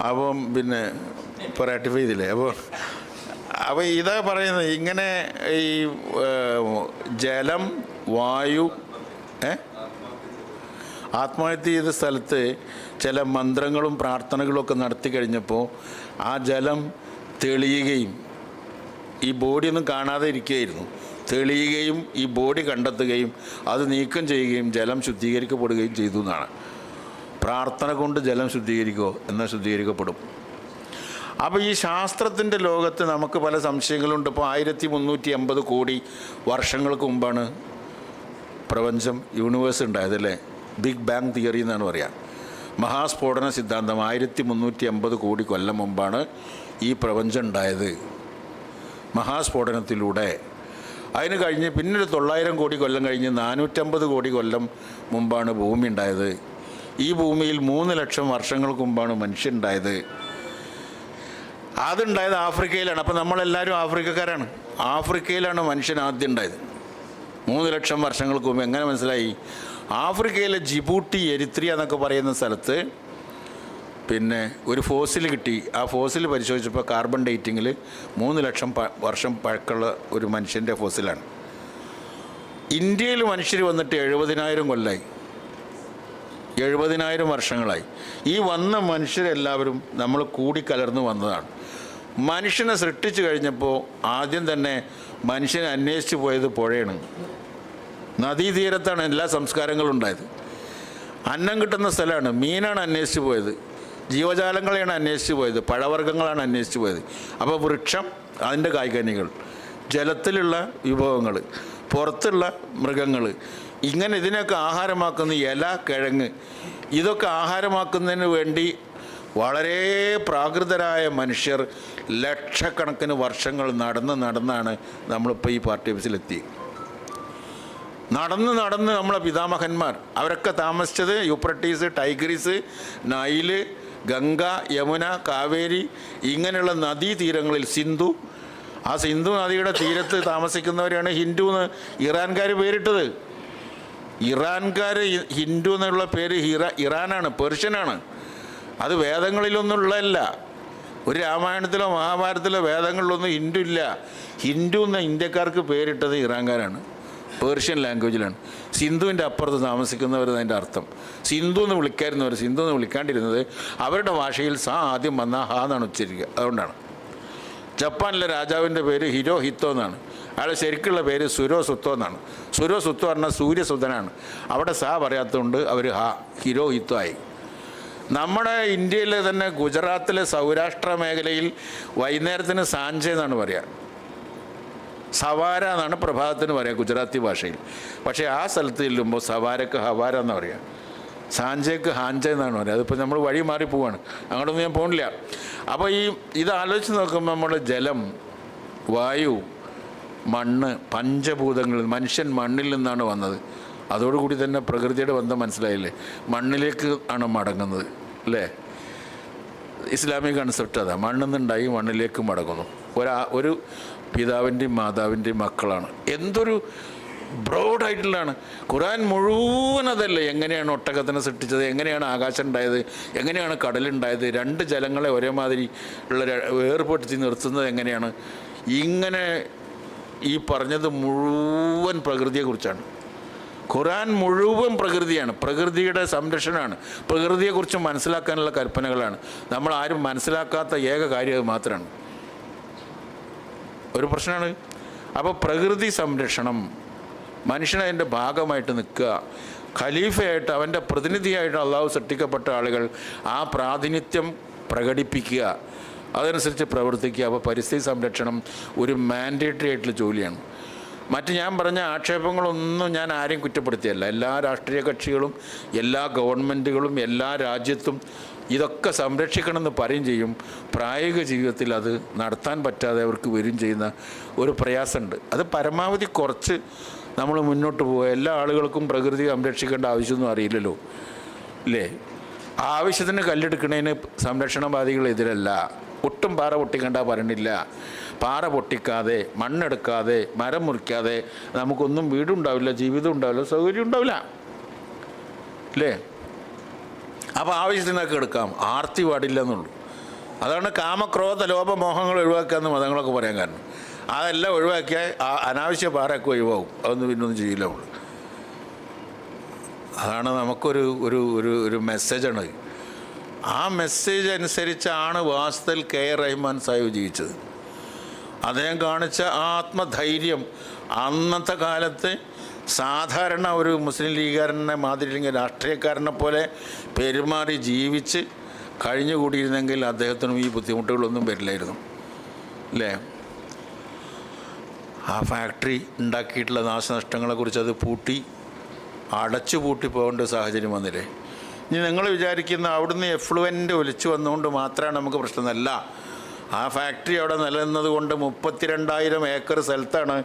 അപ്പം പിന്നെ ഇപ്പോൾ റാറ്റിഫൈ ചെയ്തില്ലേ? അപ്പോൾ ഇതാ പറയുന്നത്, ഇങ്ങനെ ഈ ജലം വായു ആത്മഹത്യ ചെയ്ത സ്ഥലത്ത് ചില മന്ത്രങ്ങളും പ്രാർത്ഥനകളും ഒക്കെ നടത്തി കഴിഞ്ഞപ്പോൾ ആ ജലം തെളിയുകയും ഈ ബോഡിയൊന്നും കാണാതെ ഇരിക്കുകയായിരുന്നു. തെളിയുകയും ഈ ബോഡി കണ്ടെത്തുകയും അത് നീക്കം ചെയ്യുകയും ജലം ശുദ്ധീകരിക്കപ്പെടുകയും ചെയ്തു എന്നാണ്. പ്രാർത്ഥന കൊണ്ട് ജലം ശുദ്ധീകരിക്കുമോ? എന്നാൽ ശുദ്ധീകരിക്കപ്പെടും. അപ്പോൾ ഈ ശാസ്ത്രത്തിൻ്റെ ലോകത്ത് നമുക്ക് പല സംശയങ്ങളുണ്ട്. ഇപ്പോൾ 1350 കോടി വർഷങ്ങൾക്ക് മുമ്പാണ് പ്രപഞ്ചം യൂണിവേഴ്സ് ഉണ്ടായതല്ലേ? ബിഗ് ബാങ് തിയറി എന്നാണ് പറയുക. മഹാസ്ഫോടന സിദ്ധാന്തം 1350 കോടി കൊല്ലം മുമ്പാണ് ഈ പ്രപഞ്ചം ഉണ്ടായത്, മഹാസ്ഫോടനത്തിലൂടെ. അതിന് കഴിഞ്ഞ് പിന്നൊരു 900 കോടി കൊല്ലം കഴിഞ്ഞ് 450 കോടി കൊല്ലം മുമ്പാണ് ഭൂമി ഉണ്ടായത്. ഈ ഭൂമിയിൽ 3 ലക്ഷം വർഷങ്ങൾക്ക് മുമ്പാണ് മനുഷ്യനുണ്ടായത്. അതുണ്ടായത് ആഫ്രിക്കയിലാണ്. അപ്പോൾ നമ്മളെല്ലാവരും ആഫ്രിക്കക്കാരാണ്. ആഫ്രിക്കയിലാണ് മനുഷ്യൻ ആദ്യം ഉണ്ടായത് 3 ലക്ഷം വർഷങ്ങൾക്ക് മുമ്പ്. എങ്ങനെ മനസ്സിലായി? ആഫ്രിക്കയിലെ ജിബൂട്ടി, എരിത്രിയ എന്നൊക്കെ പറയുന്ന സ്ഥലത്ത് പിന്നെ ഒരു ഫോസിൽ കിട്ടി. ആ ഫോസിൽ പരിശോധിച്ചപ്പോൾ കാർബൺ ഡേറ്റിങ്ങിൽ 3 ലക്ഷം വർഷം പഴക്കമുള്ള ഒരു മനുഷ്യൻ്റെ ഫോസിലാണ്. ഇന്ത്യയിൽ മനുഷ്യർ വന്നിട്ട് 70,000 കൊല്ലമായി, 70,000 വർഷങ്ങളായി. ഈ വന്ന മനുഷ്യരെല്ലാവരും നമ്മൾ കൂടിക്കലർന്ന് വന്നതാണ്. മനുഷ്യനെ സൃഷ്ടിച്ചു കഴിഞ്ഞപ്പോൾ ആദ്യം തന്നെ മനുഷ്യനെ അന്വേഷിച്ച് പോയത് പുഴയാണ്, നദീതീരത്താണ് എല്ലാ സംസ്കാരങ്ങളും ഉണ്ടായത്. അന്നം കിട്ടുന്ന സ്ഥലമാണ്, മീനാണ് അന്വേഷിച്ച് പോയത്, ജീവജാലങ്ങളെയാണ് അന്വേഷിച്ച് പോയത്, പഴവർഗ്ഗങ്ങളാണ് അന്വേഷിച്ച് പോയത്. അപ്പോൾ വൃക്ഷം, അതിൻ്റെ കായ്കനികൾ, ജലത്തിലുള്ള വിഭവങ്ങൾ, പുറത്തുള്ള മൃഗങ്ങൾ, ഇങ്ങനെ ഇതിനൊക്കെ ആഹാരമാക്കുന്ന ഇല, കിഴങ്ങ്, ഇതൊക്കെ ആഹാരമാക്കുന്നതിന് വേണ്ടി വളരെ പ്രാകൃതരായ മനുഷ്യർ ലക്ഷക്കണക്കിന് വർഷങ്ങൾ നടന്നാണ് നമ്മളിപ്പോൾ ഈ പാർട്ടി ഓഫീസിലെത്തി. നടന്ന് നമ്മളെ പിതാമഹന്മാർ അവരൊക്കെ താമസിച്ചത് യൂഫ്രട്ടീസ്, ടൈഗ്രീസ്, നൈല്, ഗംഗ, യമുന, കാവേരി ഇങ്ങനെയുള്ള നദീതീരങ്ങളിൽ, സിന്ധു, ആ സിന്ധു നദിയുടെ തീരത്ത് താമസിക്കുന്നവരെയാണ് ഹിന്ദു എന്ന് ഇറാൻകാർ പേരിട്ടത്. ഇറാൻകാർ ഹിന്ദു എന്നുള്ള പേര് ഇറാനാണ്, പേർഷ്യനാണ്. അത് വേദങ്ങളിലൊന്നുമുള്ളതല്ല. ഒരു രാമായണത്തിലോ മഹാഭാരതത്തിലോ വേദങ്ങളിലൊന്നും ഹിന്ദു ഇല്ല. ഹിന്ദു എന്ന ഇന്ത്യക്കാർക്ക് പേരിട്ടത് ഇറാൻകാരാണ്, പേർഷ്യൻ ലാംഗ്വേജിലാണ്. സിന്ധുവിൻ്റെ അപ്പുറത്ത് താമസിക്കുന്നവർ അതിൻ്റെ അർത്ഥം. സിന്ധു എന്ന് വിളിക്കാതിരുന്നവർ സിന്ധു എന്ന് വിളിക്കാണ്ടിരുന്നത് അവരുടെ ഭാഷയിൽ സാ ആദ്യം വന്നാൽ ഹാ എന്നാണ് ഉച്ചരിക്കുക, അതുകൊണ്ടാണ്. ജപ്പാനിലെ രാജാവിൻ്റെ പേര് ഹിരോഹിത്തോ എന്നാണ്. അയാളുടെ ശരിക്കുള്ള പേര് സുരോസുത്തോ എന്നാണ്. സുരോസുത്തോ പറഞ്ഞാൽ സൂര്യസുതനാണ്. അവിടെ സാ പറയാത്തതുകൊണ്ട് അവർ ഹിരോഹിത്തോ ആയി. നമ്മുടെ ഇന്ത്യയിലെ തന്നെ ഗുജറാത്തിലെ സൗരാഷ്ട്ര മേഖലയിൽ വൈകുന്നേരത്തിന് സാഞ്ചെ എന്നാണ് പറയുക, സവാര എന്നാണ് പ്രഭാതത്തിന് പറയുക ഗുജറാത്തി ഭാഷയിൽ. പക്ഷേ ആ സ്ഥലത്ത് ചെല്ലുമ്പോൾ സവാരക്ക് ഹവാര എന്നാണ് പറയുക, സാഞ്ചേക്ക് ഹാഞ്ച എന്നാണ് പറയുക. അതിപ്പോൾ നമ്മൾ വഴി മാറി പോവാണ്, അങ്ങോട്ടൊന്നും ഞാൻ പോകണില്ല. അപ്പോൾ ഇത് ആലോചിച്ച് നോക്കുമ്പോൾ നമ്മൾ ജലം, വായു, മണ്ണ്, പഞ്ചഭൂതങ്ങളിൽ മനുഷ്യൻ മണ്ണിൽ നിന്നാണ് വന്നത്. അതോടുകൂടി തന്നെ പ്രകൃതിയുടെ ബന്ധം മനസ്സിലായില്ലേ? മണ്ണിലേക്ക് ആണ് മടങ്ങുന്നത് അല്ലേ? ഇസ്ലാമിക് കൺസെപ്റ്റ് അതാ, മണ്ണിൽ നിന്നുണ്ടായി മണ്ണിലേക്ക് മടങ്ങുന്നു. ഒരു പിതാവിൻ്റെയും മാതാവിൻ്റെയും മക്കളാണ്. എന്തൊരു ബ്രോഡായിട്ടുള്ളതാണ് ഖുർആൻ മുഴുവൻ. അതല്ലേ എങ്ങനെയാണ് ഒട്ടകത്തിനെ സൃഷ്ടിച്ചത്, എങ്ങനെയാണ് ആകാശം ഉണ്ടായത്, എങ്ങനെയാണ് കടലുണ്ടായത്, 2 ജലങ്ങളെ ഒരേമാതിരി ഉള്ള വേർപെടുത്തി നിർത്തുന്നത് എങ്ങനെയാണ്, ഇങ്ങനെ ഈ പറഞ്ഞത് മുഴുവൻ പ്രകൃതിയെക്കുറിച്ചാണ്. ഖുർആൻ മുഴുവൻ പ്രകൃതിയാണ്, പ്രകൃതിയുടെ സംരക്ഷണമാണ്, പ്രകൃതിയെക്കുറിച്ച് മനസ്സിലാക്കാനുള്ള കൽപ്പനകളാണ്. നമ്മൾ ആരും മനസ്സിലാക്കാത്ത ഏക കാര്യം അത് മാത്രമാണ്. ഒരു പ്രശ്നമാണ്. അപ്പോൾ പ്രകൃതി സംരക്ഷണം, മനുഷ്യനതിൻ്റെ ഭാഗമായിട്ട് നിൽക്കുക, ഖലീഫയായിട്ട് അവൻ്റെ പ്രതിനിധിയായിട്ട് അള്ളാഹു സൃഷ്ടിക്കപ്പെട്ട ആളുകൾ ആ പ്രാതിനിധ്യം പ്രകടിപ്പിക്കുക, അതനുസരിച്ച് പ്രവർത്തിക്കുക. അപ്പോൾ പരിസ്ഥിതി സംരക്ഷണം ഒരു മാൻഡേറ്ററി ആയിട്ടുള്ള ജോലിയാണ്. മറ്റ് ഞാൻ പറഞ്ഞ ആക്ഷേപങ്ങളൊന്നും ഞാൻ ആരെയും കുറ്റപ്പെടുത്തിയല്ല. എല്ലാ രാഷ്ട്രീയ കക്ഷികളും എല്ലാ ഗവൺമെൻറ്റുകളും എല്ലാ രാജ്യത്തും ഇതൊക്കെ സംരക്ഷിക്കണമെന്ന് പറയും ചെയ്യും. പ്രായോഗിക ജീവിതത്തിൽ അത് നടത്താൻ പറ്റാതെ അവർക്ക് വരും ചെയ്യുന്ന ഒരു പ്രയാസമുണ്ട്. അത് പരമാവധി കുറച്ച് നമ്മൾ മുന്നോട്ട് പോകുക. എല്ലാ ആളുകൾക്കും പ്രകൃതി സംരക്ഷിക്കേണ്ട ആവശ്യമൊന്നും അറിയില്ലല്ലോ അല്ലേ? ആവശ്യത്തിന് കല്ലെടുക്കുന്നതിന് സംരക്ഷണവാദികൾ എതിരല്ല. ഒട്ടും പാറ പൊട്ടിക്കണ്ട പറയണില്ല. പാറ പൊട്ടിക്കാതെ, മണ്ണെടുക്കാതെ, മരം മുറിക്കാതെ നമുക്കൊന്നും വീടുണ്ടാവില്ല, ജീവിതം ഉണ്ടാവില്ല, സൗകര്യം ഉണ്ടാവില്ല അല്ലേ? അപ്പോൾ ആവശ്യത്തിനൊക്കെ എടുക്കാം, ആർത്തി പാടില്ല എന്നുള്ളൂ. അതാണ് കാമക്രോധ ലോപമോഹങ്ങൾ ഒഴിവാക്കുക എന്ന് മതങ്ങളൊക്കെ പറയാൻ കാരണം. അതെല്ലാം ഒഴിവാക്കിയാൽ അനാവശ്യ പാറയൊക്കെ ഒഴിവാകും. അതൊന്നും പിന്നൊന്നും ചെയ്യില്ല നമ്മൾ. അതാണ് നമുക്കൊരു ഒരു ഒരു ഒരു മെസ്സേജാണ്. ആ മെസ്സേജ് അനുസരിച്ചാണ് വാസ്തൽ കെ റഹ്മാൻ സാഹിബ് ജീവിച്ചത്. അദ്ദേഹം കാണിച്ച ആത്മധൈര്യം അന്നത്തെ കാലത്ത് സാധാരണ ഒരു മുസ്ലിം ലീഗുകാരനെ മാതിരി അല്ലെങ്കിൽ രാഷ്ട്രീയക്കാരനെ പോലെ പെരുമാറി ജീവിച്ച് കഴിഞ്ഞുകൂടിയിരുന്നെങ്കിൽ അദ്ദേഹത്തിനും ഈ ബുദ്ധിമുട്ടുകളൊന്നും വരില്ലായിരുന്നു അല്ലേ? ആ ഫാക്ടറി ഉണ്ടാക്കിയിട്ടുള്ള നാശനഷ്ടങ്ങളെക്കുറിച്ച് അത് അടച്ചു പൂട്ടി പോകേണ്ട സാഹചര്യം വന്നില്ലേ? ഇനി നിങ്ങൾ വിചാരിക്കുന്ന അവിടുന്ന് എഫ്ലുവൻ്റ് ഒലിച്ചു വന്നുകൊണ്ട് മാത്രമാണ് നമുക്ക് പ്രശ്നമല്ല. ആ ഫാക്ടറി അവിടെ നിലനിന്നത് കൊണ്ട് 32,000 ഏക്കർ സ്ഥലത്താണ്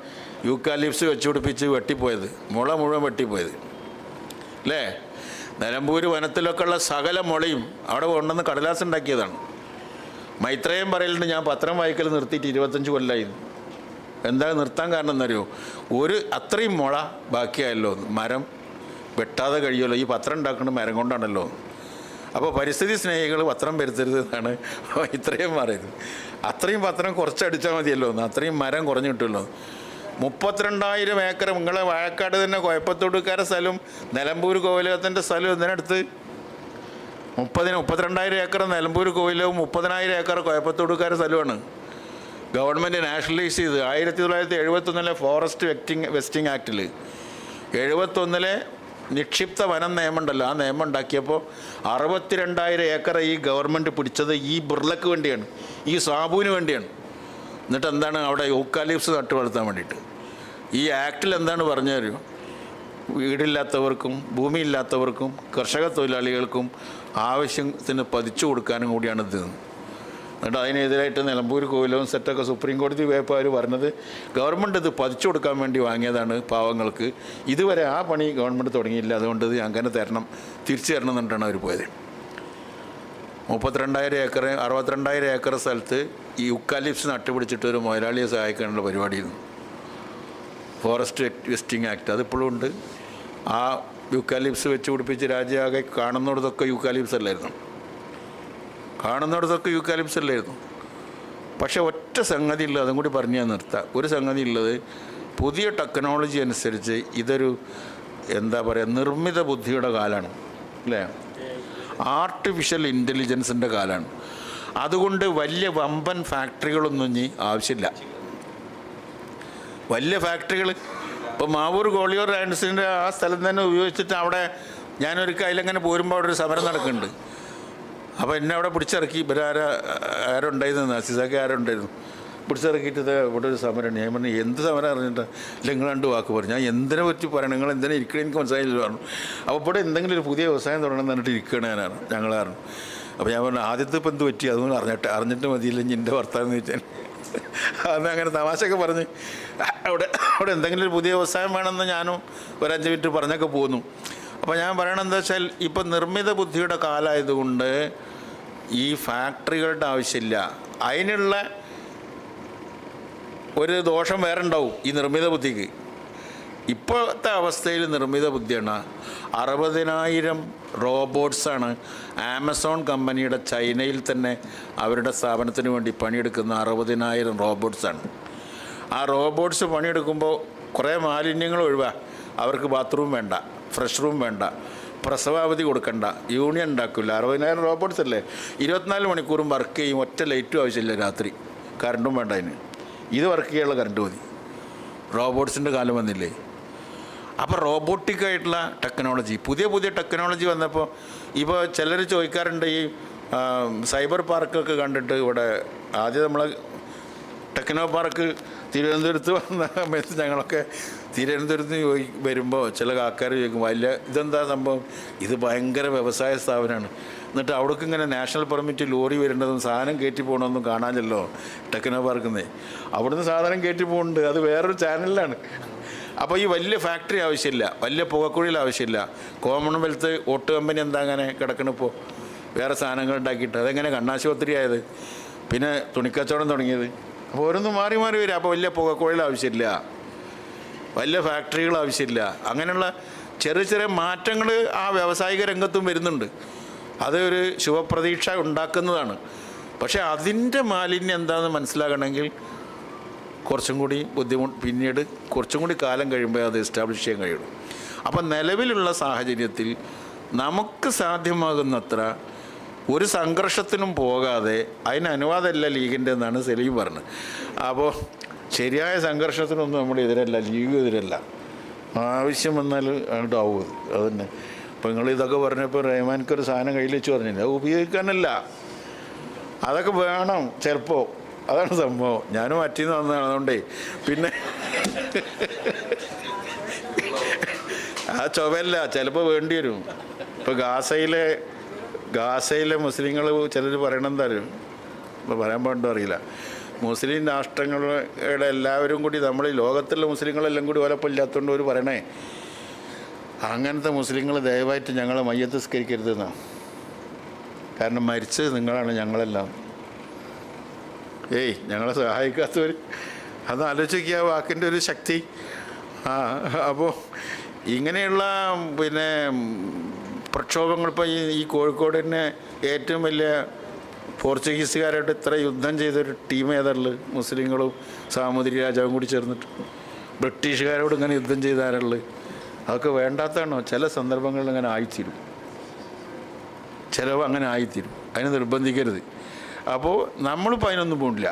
യൂക്കാലിപ്സ് വെച്ചുപിടിപ്പിച്ച് വെട്ടിപ്പോയത്, മുള മുഴുവൻ വെട്ടിപ്പോയത് അല്ലേ? നിലമ്പൂർ വനത്തിലൊക്കെ ഉള്ള സകല മുളയും അവിടെ കൊണ്ടുവന്ന് കടലാസ് ഉണ്ടാക്കിയതാണ്. മൈത്രേയം പറയലുണ്ട്, ഞാൻ പത്രം വായിക്കൽ നിർത്തിയിട്ട് 25 കൊല്ലമായി. എന്താ നിർത്താൻ കാരണം എന്നറിയോ? അത്രയും മുള ബാക്കിയായല്ലോ, മരം വെട്ടാതെ കഴിയുമല്ലോ, ഈ പത്രം ഉണ്ടാക്കുന്നത് മരം കൊണ്ടാണല്ലോ. അപ്പോൾ പരിസ്ഥിതി സ്നേഹികൾ പത്രം വരുത്തരുത് എന്നാണ് ഇത്രയും പറയുന്നത്. അത്രയും പത്രം കുറച്ചടിച്ചാൽ മതിയല്ലോ, അത്രയും മരം കുറഞ്ഞു കിട്ടുമല്ലോ. 32,000 ഏക്കർ നിങ്ങളെ വാഴക്കാട് തന്നെ കുഴപ്പത്തോടുക്കാരുടെ സ്ഥലവും നിലമ്പൂർ കോവിലകത്തിൻ്റെ സ്ഥലവും ഇതിനടുത്ത് 32,000 ഏക്കർ നിലമ്പൂർ കോവിലവും 30,000 ഏക്കർ കുഴപ്പത്തോടുക്കാരുടെ സ്ഥലമാണ് ഗവൺമെൻറ് നാഷണലൈസ് ചെയ്ത് 1971 ഫോറസ്റ്റ് വെസ്റ്റിംഗ് ആക്റ്റിൽ 71 നിക്ഷിപ്ത വനം നിയമം ഉണ്ടല്ലോ, ആ നിയമം ഉണ്ടാക്കിയപ്പോൾ 62,000 ഏക്കർ ഈ ഗവൺമെൻറ് പിടിച്ചത് ഈ ബിർളക്ക് വേണ്ടിയാണ്, ഈ സാബുവിന് വേണ്ടിയാണ്. എന്നിട്ട് എന്താണ് അവിടെ യൂക്കാലിപ്സ് നട്ടു വളർത്താൻ വേണ്ടിയിട്ട്. ഈ ആക്റ്റിൽ എന്താണ് പറഞ്ഞു തരും? വീടില്ലാത്തവർക്കും ഭൂമിയില്ലാത്തവർക്കും കർഷക തൊഴിലാളികൾക്കും ആവശ്യത്തിന് പതിച്ചു കൊടുക്കാനും കൂടിയാണ് ഇത്. എന്നിട്ട് അതിനെതിരായിട്ട് നിലമ്പൂർ കോവിലവും സെറ്റൊക്കെ സുപ്രീം കോടതി പോയപ്പോൾ അവർ പറഞ്ഞത് ഗവൺമെൻറ് ഇത് പതിച്ചു കൊടുക്കാൻ വേണ്ടി വാങ്ങിയതാണ് പാവങ്ങൾക്ക്, ഇതുവരെ ആ പണി ഗവൺമെൻറ് തുടങ്ങിയില്ല, അതുകൊണ്ട് ഇത് അങ്ങനെ തരണം, തിരിച്ചു തരണം എന്നിട്ടാണ് അവർ പോയത്. 32,000 ഏക്കർ 62,000 ഏക്കർ സ്ഥലത്ത് ഈ യുക്കാലിപ്സ് നട്ടുപിടിച്ചിട്ട് ഒരു മുതലാളിയെ സഹായിക്കാനുള്ള പരിപാടിയായിരുന്നു ഫോറസ്റ്റ് വെസ്റ്റിംഗ് ആക്ട്. അതിപ്പോഴും ഉണ്ട്. ആ യുക്കാലിപ്സ് വെച്ച് പിടിപ്പിച്ച് രാജ്യമാകെ കാണുന്നിടത്തൊക്കെ യുക്കാലിപ്സ് അല്ലായിരുന്നു, കാണുന്നിടത്തൊക്കെ യൂക്കാലിപ്സ് അല്ലായിരുന്നു. പക്ഷേ ഒറ്റ സംഗതി ഉള്ളത്, അതും കൂടി പറഞ്ഞ് ഞാൻ നിർത്താം. ഒരു സംഗതി ഉള്ളത്, പുതിയ ടെക്നോളജി അനുസരിച്ച് ഇതൊരു എന്താ പറയുക നിർമ്മിത ബുദ്ധിയുടെ കാലമാണ് അല്ലേ? ആർട്ടിഫിഷ്യൽ ഇൻ്റലിജൻസിൻ്റെ കാലമാണ്. അതുകൊണ്ട് വലിയ വമ്പൻ ഫാക്ടറികളൊന്നും ഇനി ആവശ്യമില്ല. വലിയ ഫാക്ടറികൾ ഇപ്പോൾ മാവൂർ ഗോളിയോർ ലാൻഡ്സിൻ്റെ ആ സ്ഥലം തന്നെ ഉപയോഗിച്ചിട്ട് അവിടെ ഞാനൊരിക്കൽ അതിലങ്ങനെ പോരുമ്പോൾ അവിടെ ഒരു സമരം നടക്കുന്നുണ്ട്. അപ്പോൾ എന്നെ അവിടെ പിടിച്ചിറക്കി. ആരുണ്ടായിരുന്നു, അസിസാക്കി ആരുണ്ടായിരുന്നു, പിടിച്ചിറക്കിയിട്ട് ഇവിടെ ഒരു സമരമാണ്. ഞാൻ പറഞ്ഞു എന്ത് സമരം അറിഞ്ഞിട്ട്? ഇല്ല നിങ്ങൾ 2 വാക്ക് പറഞ്ഞു. ഞാൻ എന്തിനെ പറ്റി പറയണം, നിങ്ങൾ എന്തിനാ ഇരിക്കണം എനിക്ക് മനസ്സിലായില്ല പറഞ്ഞു. അപ്പോൾ ഇവിടെ എന്തെങ്കിലും ഒരു പുതിയ വ്യവസായം തുടങ്ങണം എന്ന് പറഞ്ഞിട്ട് ഇരിക്കുകയാണ് ഞങ്ങൾ പറഞ്ഞു. അപ്പോൾ ഞാൻ പറഞ്ഞു ആദ്യത്തെ ഇപ്പം എന്ത് പറ്റി, അതൊന്നും അറിഞ്ഞിട്ട് മതിയില്ലെങ്കിൽ എൻ്റെ വർത്താനം വെച്ചാൽ അന്ന് അങ്ങനെ തമാശയൊക്കെ പറഞ്ഞ് അവിടെ എന്തെങ്കിലും ഒരു പുതിയ വ്യവസായം വേണമെന്ന് ഞാനും ഒരു 5 മിനിറ്റ് പറഞ്ഞൊക്കെ പോന്നു. അപ്പോൾ ഞാൻ പറയണത് എന്താ വെച്ചാൽ ഇപ്പം നിർമ്മിത ബുദ്ധിയുടെ കാലമായതുകൊണ്ട് ഈ ഫാക്ടറികളുടെ ആവശ്യമില്ല. അതിനുള്ള ഒരു ദോഷം വേറെ ഉണ്ടാവും ഈ നിർമ്മിത ബുദ്ധിക്ക്. ഇപ്പോഴത്തെ അവസ്ഥയിൽ നിർമ്മിത ബുദ്ധിയാണ് 60,000 റോബോട്ട്സാണ് ആമസോൺ കമ്പനിയുടെ ചൈനയിൽ തന്നെ അവരുടെ സ്ഥാപനത്തിന് വേണ്ടി പണിയെടുക്കുന്ന 60,000 റോബോട്ട്സാണ്. ആ റോബോട്ട്സ് പണിയെടുക്കുമ്പോൾ കുറേ മാലിന്യങ്ങൾ അവർക്ക് ബാത്റൂം വേണ്ട, ഫ്രഷ് റൂം വേണ്ട, പ്രസവാവധി കൊടുക്കണ്ട, യൂണിയൻ ഉണ്ടാക്കില്ല. 60,000 റോബോട്ട്സ് അല്ലേ, 24 മണിക്കൂറും വർക്ക് ചെയ്യും, ഒറ്റ ലൈറ്റും ആവശ്യമില്ല, രാത്രി കറണ്ടും വേണ്ട അതിന്. ഇത് വർക്ക് ചെയ്യാനുള്ള കറണ്ട് മതി. റോബോട്ട്സിൻ്റെ കാലം വന്നില്ലേ? അപ്പോൾ റോബോട്ടിക്കായിട്ടുള്ള ടെക്നോളജി, പുതിയ ടെക്നോളജി വന്നപ്പോൾ ഇപ്പോൾ ചിലർ ചോദിക്കാറുണ്ട് ഈ സൈബർ പാർക്കൊക്കെ കണ്ടിട്ട്. ഇവിടെ ആദ്യം നമ്മൾ ടെക്നോ പാർക്ക് തിരുവനന്തപുരത്ത് വന്ന സമയത്ത് ഞങ്ങളൊക്കെ തിരുവനന്തപുരത്ത് വരുമ്പോൾ ചില ആൾക്കാർ ചോദിക്കും ഇതെന്താ സംഭവം, ഇത് ഭയങ്കര വ്യവസായ സ്ഥാപനമാണ്. എന്നിട്ട് അവിടേക്ക് ഇങ്ങനെ നാഷണൽ പെർമിറ്റ് ലോറി വരേണ്ടതും സാധനം കയറ്റി പോകണമെന്നും കാണാനല്ലോ ടെക്നോ പാർക്കുന്നേ. അവിടുന്ന് സാധനം കയറ്റി പോകുന്നുണ്ട്, അത് വേറൊരു ചാനലിലാണ്. അപ്പോൾ ഈ വലിയ ഫാക്ടറി ആവശ്യമില്ല, വലിയ പുകക്കുഴിയിൽ ആവശ്യമില്ല. കോമൺവെൽത്ത് ഓട്ട് കമ്പനി എന്താ അങ്ങനെ കിടക്കണിപ്പോൾ വേറെ സാധനങ്ങൾ ഉണ്ടാക്കിയിട്ട്? അതെങ്ങനെ കണ്ണാശുപത്രി ആയത്, പിന്നെ തുണിക്കച്ചവടം തുടങ്ങിയത്? അപ്പോൾ ഓരോന്നും മാറി വരിക. അപ്പോൾ വലിയ പുകക്കുഴൽ ആവശ്യമില്ല, വലിയ ഫാക്ടറികൾ ആവശ്യമില്ല. അങ്ങനെയുള്ള ചെറിയ മാറ്റങ്ങൾ ആ വ്യാവസായിക രംഗത്തും വരുന്നുണ്ട്. അത് ഒരു ശുഭപ്രതീക്ഷ ഉണ്ടാക്കുന്നതാണ്. പക്ഷേ അതിൻ്റെ മാലിന്യം എന്താണെന്ന് മനസ്സിലാക്കണമെങ്കിൽ കുറച്ചും കൂടി പിന്നീട് കുറച്ചും കൂടി കാലം കഴിയുമ്പോൾ അത് എസ്റ്റാബ്ലിഷ് ചെയ്യാൻ കഴിയുള്ളൂ. അപ്പം നിലവിലുള്ള സാഹചര്യത്തിൽ നമുക്ക് സാധ്യമാകുന്നത്ര ഒരു സംഘർഷത്തിനും പോകാതെ അതിന് അനുവാദമല്ല ലീഗിൻ്റെ എന്നാണ് സലീം പറഞ്ഞത്. അപ്പോൾ ശരിയായ സംഘർഷത്തിനൊന്നും നമ്മൾ എതിരല്ല, ലീഗ് എതിരല്ല. ആവശ്യം വന്നാൽ അങ്ങോട്ട് ആവും. അത് തന്നെ. അപ്പോൾ നിങ്ങൾ ഇതൊക്കെ പറഞ്ഞപ്പോൾ റഹ്മാൻക്കൊരു സാധനം കയ്യിൽ വെച്ച് പറഞ്ഞില്ല, അത് ഉപയോഗിക്കാനല്ല, അതൊക്കെ വേണം ചിലപ്പോൾ. അതാണ് സംഭവം. ഞാനും മാറ്റിന്ന് വന്നതാണ്. അതുകൊണ്ടേ പിന്നെ ആ ചുവല്ല ചിലപ്പോൾ വേണ്ടി വരും. ഇപ്പോൾ ഗാസയിലെ മുസ്ലിങ്ങൾ ചിലർ പറയണമെന്താ അറിയും, ഇപ്പോൾ പറയാൻ പാടുണ്ടോ അറിയില്ല, മുസ്ലിം രാഷ്ട്രങ്ങളുടെ എല്ലാവരും കൂടി നമ്മൾ ഈ ലോകത്തുള്ള മുസ്ലിങ്ങളെല്ലാം കൂടി ഓലപ്പില്ലാത്തതുകൊണ്ട് ഒരു പറയണേ, അങ്ങനത്തെ മുസ്ലിങ്ങൾ ദയവായിട്ട് ഞങ്ങളെ മയ്യത്ത് നിസ്കരിക്കരുതെന്നാണ്. കാരണം മരിച്ചത് നിങ്ങളാണ്, ഞങ്ങളെല്ലാം. ഞങ്ങളെ സഹായിക്കാത്തവർ. അത് ആലോചിക്കുക വാക്കിൻ്റെ ഒരു ശക്തി. അപ്പോൾ ഇങ്ങനെയുള്ള പിന്നെ പ്രക്ഷോഭങ്ങൾ ഇപ്പോൾ ഈ കോഴിക്കോട് തന്നെ ഏറ്റവും വലിയ പോർച്ചുഗീസുകാരായിട്ട് ഇത്ര യുദ്ധം ചെയ്തൊരു ടീം ഏതാറുള്ളത്? മുസ്ലിങ്ങളും സാമൂതിരി രാജാവും കൂടി ചേർന്നിട്ട് ബ്രിട്ടീഷുകാരോട് ഇങ്ങനെ യുദ്ധം ചെയ്താരുള്ളത്. അതൊക്കെ വേണ്ടാത്തതാണോ? ചില സന്ദർഭങ്ങളിൽ അങ്ങനെ ആയിത്തീരും, ചിലവ് അങ്ങനെ ആയിത്തീരും. അതിനെ നിർബന്ധിക്കരുത്. അപ്പോൾ നമ്മളിപ്പോൾ അതിനൊന്നും പോകില്ല.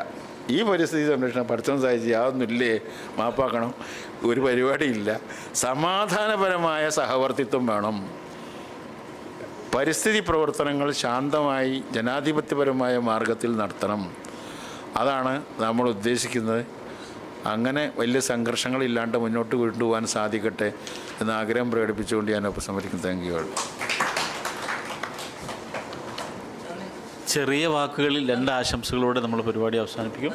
ഈ പരിസ്ഥിതി സംരക്ഷണം പഠിത്തം സാധിച്ച് യാതൊന്നുമില്ലേ, മാപ്പാക്കണം, ഒരു പരിപാടിയില്ല. സമാധാനപരമായ സഹവർത്തിത്വം വേണം. പരിസ്ഥിതി പ്രവർത്തനങ്ങൾ ശാന്തമായി ജനാധിപത്യപരമായ മാർഗത്തിൽ നടത്തണം. അതാണ് നമ്മൾ ഉദ്ദേശിക്കുന്നത്. അങ്ങനെ വലിയ സംഘർഷങ്ങളില്ലാണ്ട് മുന്നോട്ട് കൊണ്ടുപോകാൻ സാധിക്കട്ടെ എന്ന ആഗ്രഹം പ്രകടിപ്പിച്ചുകൊണ്ട് ഞാൻ ഉപസംഹരിക്കുന്നു. Thank you. ചെറിയ വാക്കുകളിൽ 2 ആശംസകളോടെ നമ്മൾ പരിപാടി അവസാനിപ്പിക്കും.